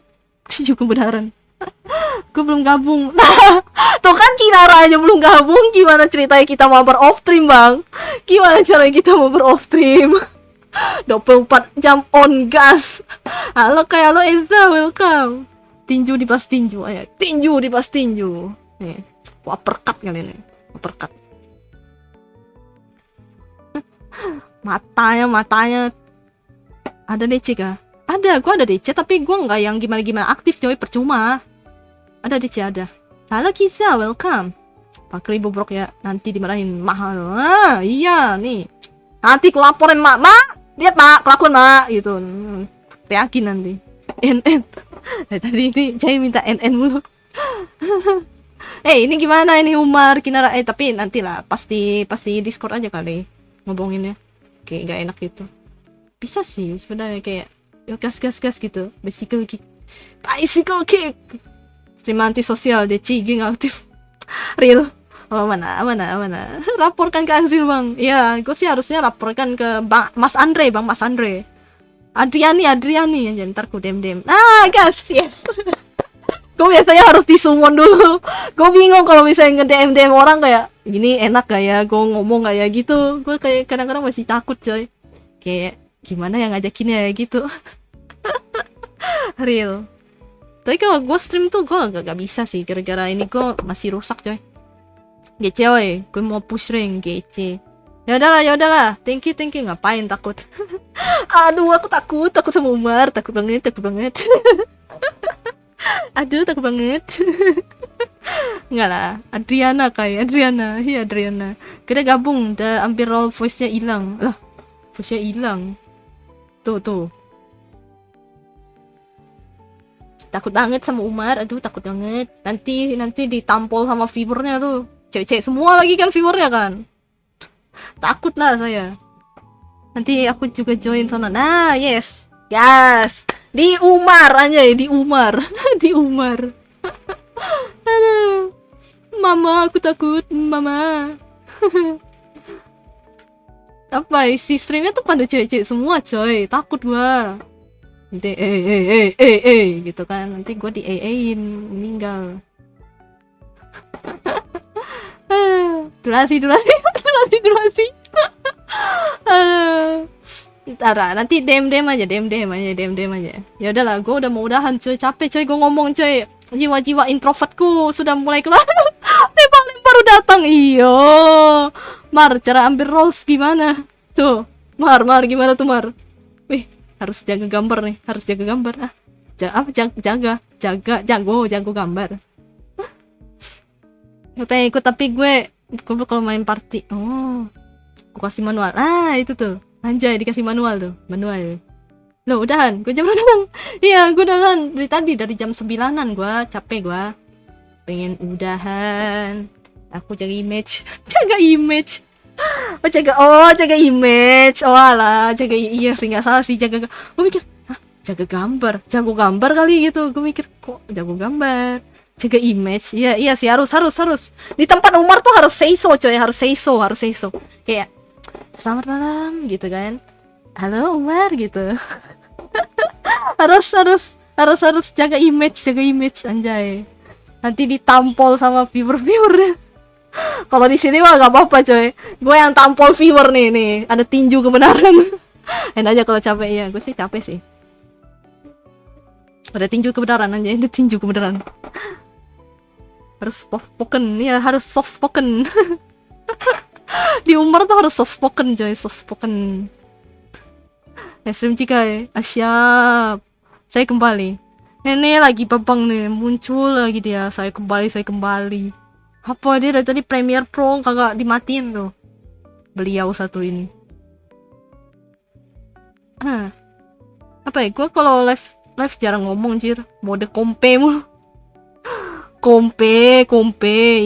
Gue belum gabung. Nah, tuh kan Kinara aja belum gabung. Gimana ceritanya kita mabar off stream, Bang? Gimana caranya kita mabar off stream? 24 jam on gas. Halo Elza, welcome. Tinju di pas tinju, ayo. Tinju di pas tinju. Nih, uppercut kalian nih. Uppercut. Matanya ada DC kah? Ada, gua ada DC tapi gua nggak yang gimana aktif coy, percuma. Ada DC ada. Halo Kisa, welcome. Pakai bobrok ya, nanti dimarahin mahal. Iya nih. Nanti ku laporin mak. Lihat mak, kelakuan mak gitu. Yakin nanti. NN. Tadi ini saya minta NN mulu. Ini gimana ini Umar, Kinara? Tapi nantilah pasti Discord aja kali ngobonginnya. Kayak gak enak gitu. Bisa sih sebenarnya kayak gas gitu. Bicycle kick. Stream antisosial DC geng aktif. Real. Oh, mana. Laporkan ke Azil, Bang. Iya, gue sih harusnya laporkan ke Mas Andre, Bang, Mas Andre. Adriani, ntar ku dem. Gas, yes. Gue biasanya harus disummon dulu. Gue bingung kalau misalnya nge-DM orang kayak gini enak gak ya, gue ngomong gak ya gitu. Gue kayak kadang-kadang masih takut, coy. Kayak gimana yang ngajakinnya ya gitu. Real. Tapi kalau gue stream tuh gue gak bisa sih, gara-gara ini gue masih rusak, coy. GC, woy, gue mau push rank GC. Ya udahlah. Thank you. Ngapain takut? Aduh, aku takut sama Umar, takut banget. Aduh, takut banget. Enggak lah, Adriana. Iya, Adriana. Kita gabung, udah hampir roll voice-nya hilang. Lah, voice-nya hilang. Tuh. Takut banget sama Umar, aduh takut banget. Nanti ditampol sama viewernya tuh. Cewek-cewek semua lagi kan viewernya kan. Takut lah saya. Nanti aku juga join sana. Nah, yes. Di Umar anjay, di Umar. Aduh. Mama, aku takut, Mama. Apa si streamnya tuh pada cewek-cewek semua, coy. Takut gua. Nanti gitu kan. Nanti gua di in meninggal. Durasi. Nanti DM aja. Ya udahlah, gue udah mau udahan, coy. Capek, coy, gue ngomong, coy. Jiwa-jiwa introvertku sudah mulai keluar. Paling baru datang. Iyo. Mar, cara ambil rolls gimana? Tuh. Mar, gimana tuh, Mar? Wih, harus jaga gambar nih. Jago gambar. Katanya ikut, tapi gue kalau main party. Oh. Gue kasih manual. Itu tuh. Anjay, dikasih manual tuh. Loh, udahan. Gue jam udahan. Iya, gue udahan dari jam 9-an. Gue capek, gue pengen udahan. Aku jaga image. Jaga image. Oh alah, iya sih, nggak salah sih, jaga. Gue mikir, jaga jago gambar kali gitu. Gue mikir, kok jago gambar, jaga image. Iya sih, harus di tempat Umar tuh harus say so, coy. Harus say so kayak selamat malam gitu kan, halo Umar gitu. harus jaga image anjay. Nanti ditampol sama viewernya. Kalau di sini mah gak apa-apa, coy. Gue yang tampol viewer nih. Ada tinju kebenaran. Enak aja kalau capek. Ya, gue sih capek sih. Ada tinju kebenaran aja. Ada tinju kebenaran. Harus soft spoken. Ya, harus soft spoken. Di Umar tuh harus soft spoken, coy. Soft spoken. Stream Cikai. Siap. Saya kembali. Ini lagi babang nih. Muncul lagi dia. Saya kembali. Apa dia dari tadi Premiere Pro kagak dimatiin tuh. Beliau satu ini. Apa ya? Gue kalau live jarang ngomong, jir. Mode kompe mulu. Kompe.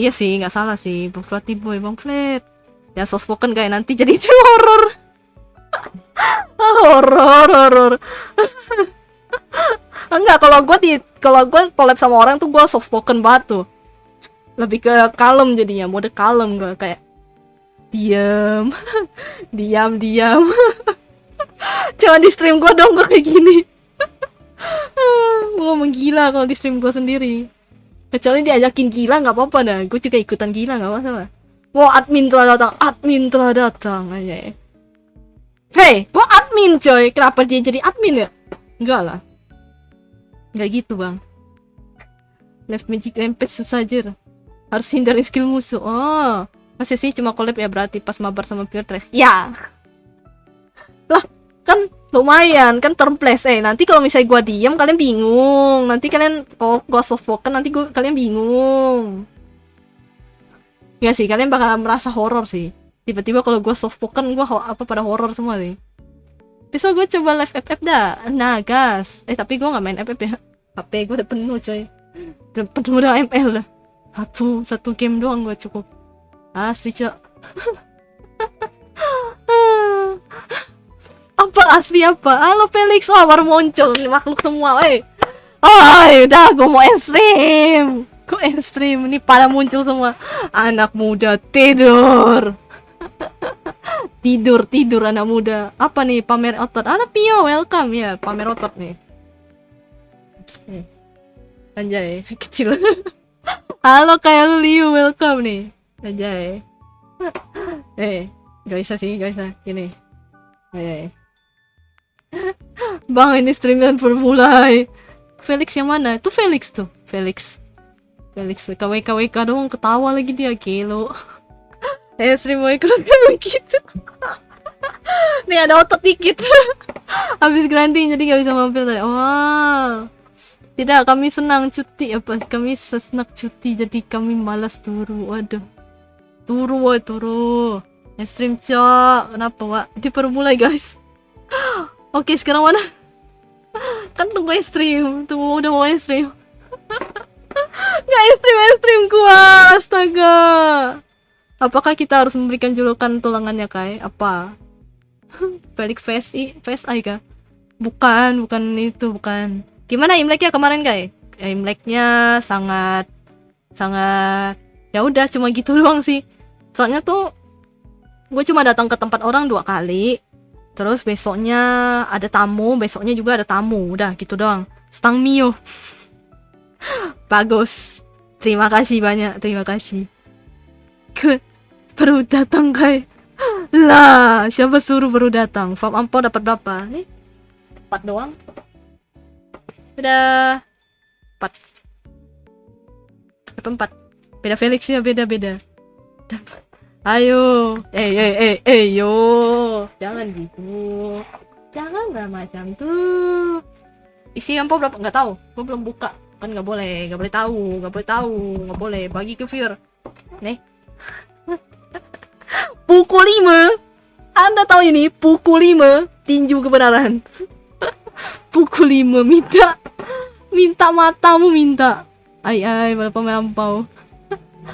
Iya sih, nggak salah sih. Bang Flat boy, Bang Flat. Ya soft spoken kayak nanti jadi horror. Horror. Enggak, kalau gue collab sama orang tuh gue soft spoken banget tuh. Lebih ke kalem jadinya, mode kalem gue kayak diam. Cuma di stream gue dong gue kayak gini. Gue menggila kalau di stream gue sendiri. Kecuali diajakin gila nggak apa-apa dah, gue juga ikutan gila nggak masalah. Wow, admin telah datang aja. Hey, gue admin, coy. Kenapa dia jadi admin ya? Enggak lah. Enggak gitu, Bang. Left Magic Rampage susah aja. Harus hindarin skill musuh. Oh, masih sih cuma collab ya berarti pas mabar sama Pure Trash. Ya. Lah, kan lumayan kan turn place. Nanti kalau misalnya gua diam kalian bingung. Nanti kalian kalau gua soft spoken nanti kalian bingung. Ya sih, kalian bakal merasa horor sih. Tiba-tiba kalau gua soft spoken gua pada horor semua sih. Besok gua coba live FF dah. Nah, gas. Tapi gua nggak main FF ya. HP gua udah penuh, coy. Udah penuh dengan ML dah. Satu game doang gue cukup. Asli, cok. Apa asli apa? Halo Felix, baru muncul makhluk semua, udah gue mau stream. Kok stream ini pada muncul semua anak muda tidur. tidur anak muda. Apa nih pamer otot? Ada Pio welcome ya, pamer otot nih. Anjay, kecil. Halo kayak Liu welcome nih. Anjay. Gak bisa sih, gak bisa. Gini. Bang ini streamnya baru mulai. Felix yang mana? Itu Felix tuh. Felix KWK dong, ketawa lagi dia gelo. Stream mau ikut begitu. Nih ada otot dikit. Habis grinding jadi gak bisa mampir tadi. Wah. Tidak, kami senang cuti apa? Kami senang cuti jadi kami malas turu. Waduh. Turu. Stream cok. Kenapa, Wak? Dia baru mulai, guys. Oke, sekarang mana? Kan tunggu stream. Tunggu udah mau stream. Nggak stream gua, astaga. Apakah kita harus memberikan julukan tulangannya Kai? Apa? Balik face I kah? Bukan itu, bukan. Gimana Imleknya kemarin Kai? Imleknya sangat ya udah cuma gitu doang sih. Soalnya tuh gue cuma datang ke tempat orang 2 kali. Terus besoknya ada tamu, besoknya juga ada tamu. Udah gitu doang. Stang Mio. Bagus. Terima kasih banyak, terima kasih. Baru datang Kai. Lah, siapa suruh baru datang? Farm Ampo dapat berapa? Nih. 4 doang. Udah 4. Dapat 4. Beda Felix ya, beda. Dapat. Ayo. Yo. Jangan gitu. Jangan macam tuh. Isi Ampo berapa? Enggak tahu. Gue belum buka. Kan nggak boleh tahu, nggak boleh bagi ke viewer. Nih. Pukul 5. Anda tahu ini pukul 5 tinju kebenaran. Pukul 5 minta matamu minta. Ai berapa melampau.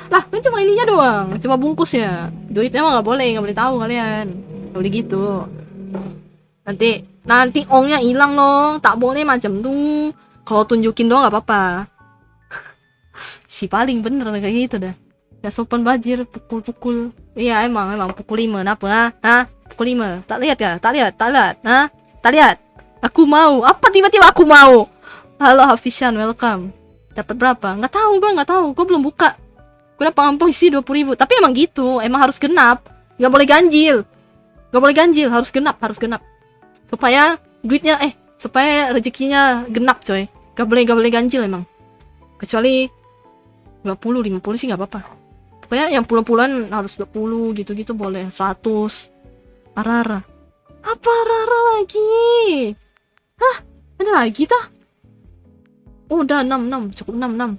Lah, kan cuma ininya doang, cuma bungkusnya. Duitnya mah nggak boleh tahu kalian. Nggak boleh gitu. Nanti ongnya hilang loh, tak boleh macam tuh. Kalau tunjukin doang gak apa-apa. Si paling bener kayak gitu dah. Gak sopan bajir, pukul. Iya emang pukul 5. Kenapa? Hah? Pukul 5. Tak lihat ya? Tak lihat? Hah? Tak lihat? Aku mau. Apa tiba-tiba aku mau? Halo Hafishan, welcome. Dapat berapa? Gak tahu bang, Gue belum buka. Gue dapat Ampo isi 20.000. Tapi emang gitu, emang harus genap. Gak boleh ganjil, harus genap. Supaya duitnya supaya rezekinya genap coy. Gak boleh ganjil emang. Kecuali 50 sih gak apa-apa. Pokoknya yang puluhan harus 20 gitu-gitu boleh. 100. Arara. Apa Arara lagi? Hah? Ada lagi tah? Oh udah 6. Cukup 6.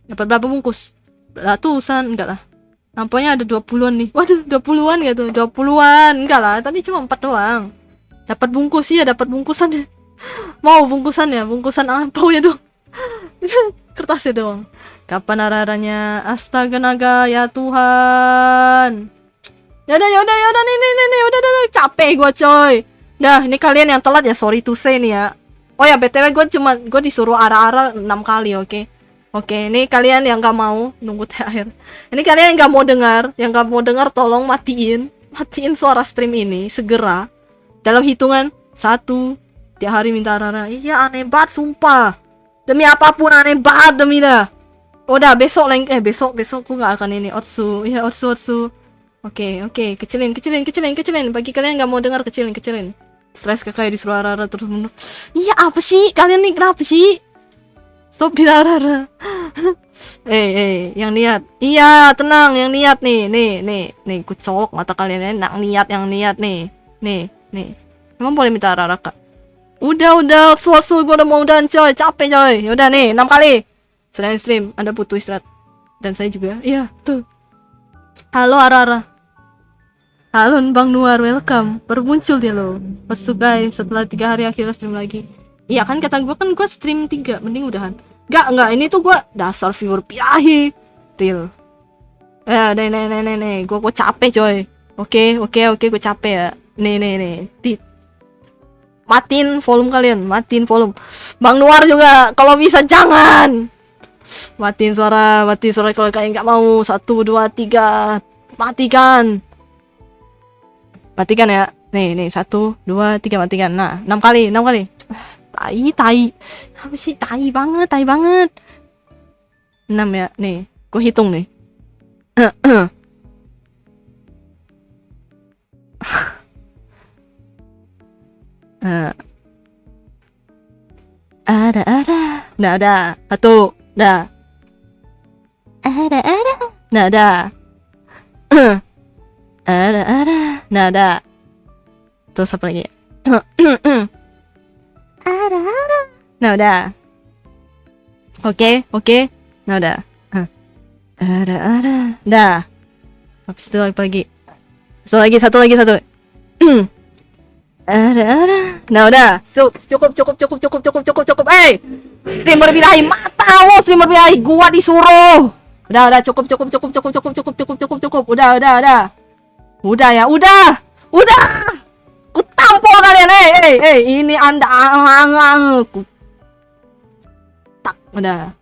Dapat berapa bungkus? Ratusan? Enggak lah. Nampaknya ada 20-an nih. Waduh 20-an gak tuh? 20-an. Enggak lah, tadi cuma 4 doang. Dapat bungkus ya, dapat bungkusan. Mau bungkusannya, bungkusan Ampo ya dong. Kertasnya doang. Kapan araranya? Astaga naga ya Tuhan. Yaudah nih, udah capek gua coy. Dah, ini kalian yang telat ya, sorry to say nih ya. Oh ya, BTW gue disuruh ara-ara 6 kali, oke. Oke, ini kalian yang gak mau nunggu THR. Ini kalian yang gak mau dengar tolong matiin suara stream ini segera. Dalam hitungan 1, tiap hari minta arara. Iya aneh banget sumpah. Demi apapun aneh banget demi dah. Udah besok besok gue gak akan ini Otsu. Iya Otsu. Oke, kecilin. Bagi kalian gak mau dengar kecilin. Stres kayak disuruh arara terus menurut. Iya apa sih? Kalian nih kenapa sih? Stop bila arara. Yang niat. Iya, tenang, yang niat nih. Nih, gue colok mata kalian ya. Yang niat nih. Emang boleh minta arara kak? Udah, suatu gue udah mau udahan coy, capek coy. Yaudah nih, 6 kali. Selain stream, Anda butuh istirahat. Dan saya juga. Iya, tuh. Halo Arara. Halo Bang Nuar, welcome. Baru muncul dia loh. Masuk guys, setelah 3 hari akhirnya stream lagi. Iya kan kata gue kan gue stream 3, mending udahan. Enggak, ini tuh gue dasar viewer piahi. Real. Nih, gue capek coy. Oke, gue capek ya. Nih. Matiin volume kalian, Bang Nuar juga kalau bisa jangan. Matiin suara kalau kalian nggak mau. 1, 2, 3. Matikan ya. Nih 1, 2, 3 matikan. Nah, 6 kali. Tai. Apa sih? Tai banget. 6 ya. Nih, gue hitung nih. Ada. Nggak ada. 1. Dah. Ada. Nggak ada. Ada. Nggak ada. Terus apa lagi? Ada. Nggak ada. Oke. Nggak ada. Ada. Dah. Habis itu apa lagi? Satu lagi. Ada. Nah udah, cukup. Streamer birahi mata lo, streamer birahi gua disuruh. Udah, cukup. Udah ya. Ku tampol kalian, ini Anda ku tak, udah.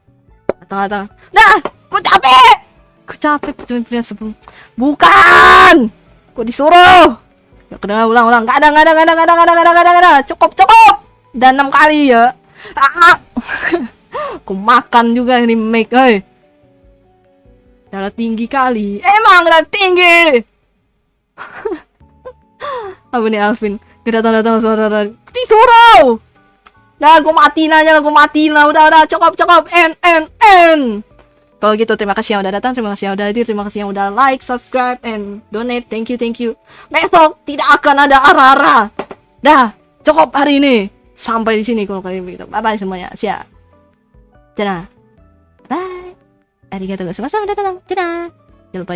Datang. Dah, ku capek pilihan sebelum. Bukan. Ku disuruh. Ya kedengar ulang. Enggak ada. Cukup. Dan 6 kali ya. Aku makan juga ini make, darah tinggi kali. Emang darah tinggi. Apa nih Alvin? Datang saudara. Disuruh. Dah, gue matiin aja. Udah. Cukup. N. Kalau gitu terima kasih yang udah datang, terima kasih yang udah hadir, terima kasih yang udah like, subscribe, and donate. Thank you. Besok tidak akan ada ara-ara. Dah, cukup hari ini. Sampai di sini kalau kalian begitu. Bye-bye semuanya. Siap. Dadah. Bye. Arigatou gozaimasu. Udah datang. Dadah. Jangan lupa